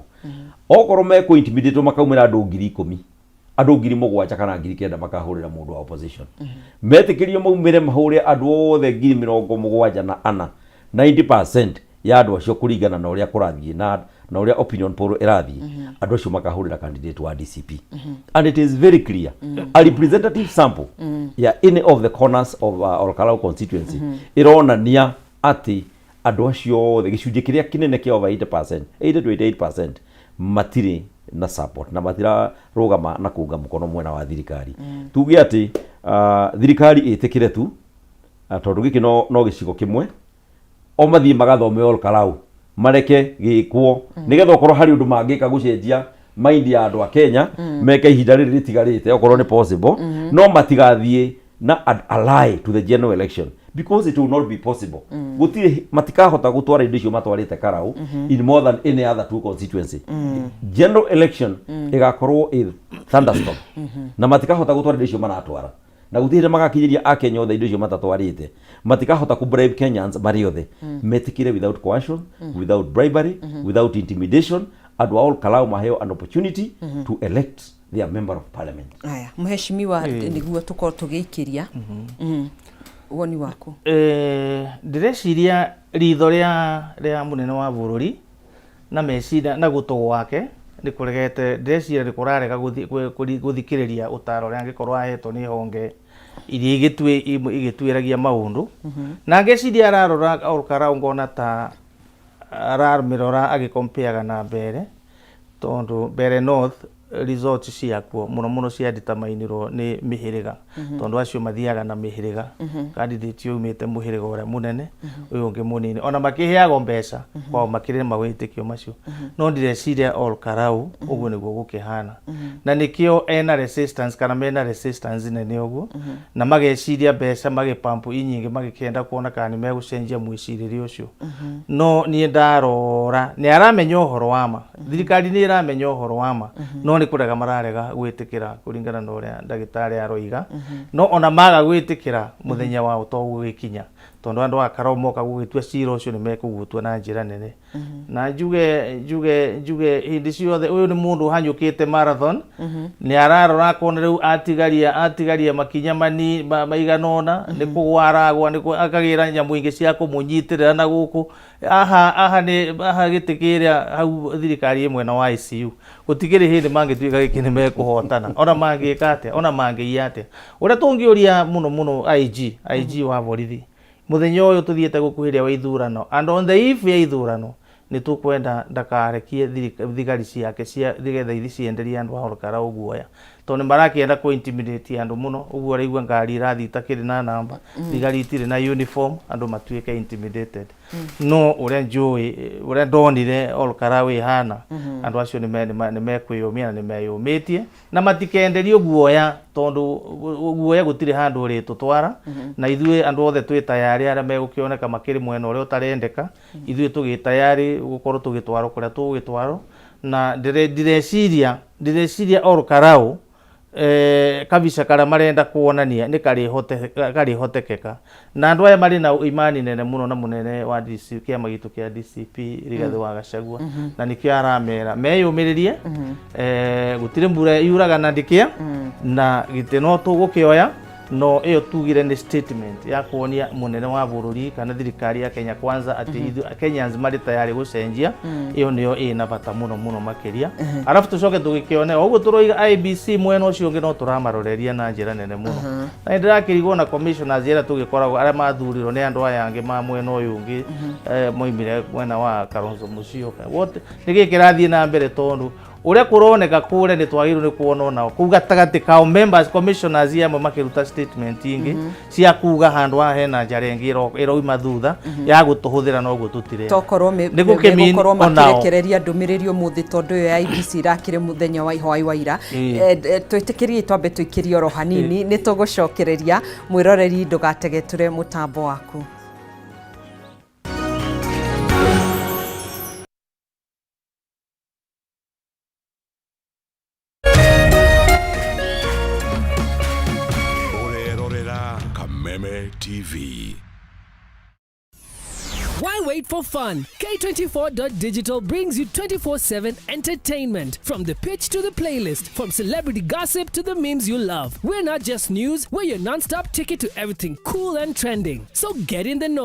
okoro me ku intimidate makaumira andu 10,000 andu 7,000 kana 9,000 makahurira mundu wa opposition metikirio maumire mahure andu othe 74 90% ya andu acio kuringana na uria kurathie na uria opinion poll irathie andu acio makahurira candidate wa DCP and it is very clear a representative sample ya any of the corners of Ol Karau constituency ironania ati andu acio the gicunje kiria kinene kia over 80% 80 to 88% matiri na support na matira rugama na kuunga mukono mwena wa thirikari tuge ati thirikari itikire tu tondu giki no gicigo kimwe o mathie magathome Ol Karau mareke gikwo nigetha okorwo hari undu mangika gucenjia mind ya andu a Kenya meke ihinda riri ritigarite okorwo ni possible no matigathie na ally to the general election because it will not be possible gutire matikahota gutwara indo icio matwarite Karau in more than any other two constituency general election igakorwo i thunderstorm na matikahota gutwara indo icio manatwara na gutire magakinyiria a Kenya othe indo icio matatwarite matikahota ku bribe Kenyans mari othe metikire without coercion without bribery without intimidation and Ol Karau maheo an opportunity to elect their member of parliament. Aya mheshimiwa niguo tuko tugiikiria woni wako direciria ritho ria munene wa bururi na mecira na gutu wake ni kuregete direciria ni kurarega guthikiriria utaro ria ngikorwo ahetwo ni honge iria igituiragia maundu na ngeciria ararora Ol Karau ngona ta aramirora agikompeaga na mbere tondu mbere north results ciakuo muno cia determinirwo ni mihiriga tondu acio mathiaga na mihiriga candidate umite muhiriga uria munene uyu ungi munini ona makiheago mbeca kwa makire mawitikio macio no ndireciria Ol Karau uguo niguo gukihana na nikio ena resistance kana mena resistance nene uguo na mageciria mbeca magipampu inyingi magikenda kuona kana megucenjia mwiciriri ucio no ni ndarora ni aramenya uhoro wama thirikari ni iramenya uhoro wama no ni kurega mararega gwitikira kuringana na uria ndagitari aroiga no ona maga gwitikira muthenya wa utogu gikinya tondu andu a Karau moka gugitua cira ucio ni mekugutwa na njira nene na njuge hindi ciothe uyu ni mundu hanyukite marathon ni ararora kona riu atigaria makinya mani maiganona ni kugwaragwa ni akagira nyamu ingi cia kumunyitirira na guku aha gitikiria hau thirikari imwe na wa ICU gutigiri hindi mangituika giki ni mekuhotana ona mangika atia ona mangiia atia uria tungiuria muno IG wa borithi muthenya uyu tuthiete gukuhiria wa ithurano and on the eve ya ithurano ni tukwenda ndakarekie thigari ciake cia thigetha ithi cienderia andu a Ol Karau guoya tondu marakienda ku intimidate andu muno uguo raigua ngari irathi takiri na namba thigari itire na uniform andu matuike intimidated no uria njui uria ndonire Ol Karau ihana andu acio ni mekwiyumia na ni meyumitie na matikenderio guoya tondu guoya gutire handu ri tutwara na ithue andu othe twi tayari aria megukioneka makiri mwena uria utarendeka ithue tugi tayari gukorwo tugitwarwo kuria tugitwarwo na direciria Ol Karau kabica kara marenda kuonania ni kari hotekeka na andu aya mari na imani nene muno na munene wa DCP kiama gitu kia DCP Rigathi wa Gachagua na nikio aramera meyumiririe gutire mbura yuraga na ndikia na giteno tugukioya no iyo tugire ni statement ya kuonia munene wa bururi kana thirikari ya Kenya Kwanza ati Kenyans mari tayari gucenjia iyo niyo ina bata muno makiria arafu tucoke tugikione oguo turoiga IBC mwena ucio ngi no turamaroreria na njira nene muno na ndirakirigwo na commissioners yera tugikoragwo ara mathurirwo ni andu aya angi ma mwena uyu ngi moimire mwena wa Kalonzo Musyoka wote nigikirathie na mbere tondu uria kuroneka kure ni twagiru ni kuona nao kuga tagati ka members commissioners yamwe makiruta statement ingi cia kuga handu ha hena njarengiro iroima thutha ya gutuhuthira no gututire tokorwo megukorwo makirekereria ndumiriri umuthi tondu yo IBC irakire muthenya wa ihoi wa ira twitikirie twambe twikirie oro hanini ni tugucokereria mwiroreri ndugategeture mutambo waku. Kameme TV. Why wait for fun? K24.digital brings you 24/7 entertainment. From the pitch to the playlist, from celebrity gossip to the memes you love. We're not just news, we're your non-stop ticket to everything cool and trending. So get in the know.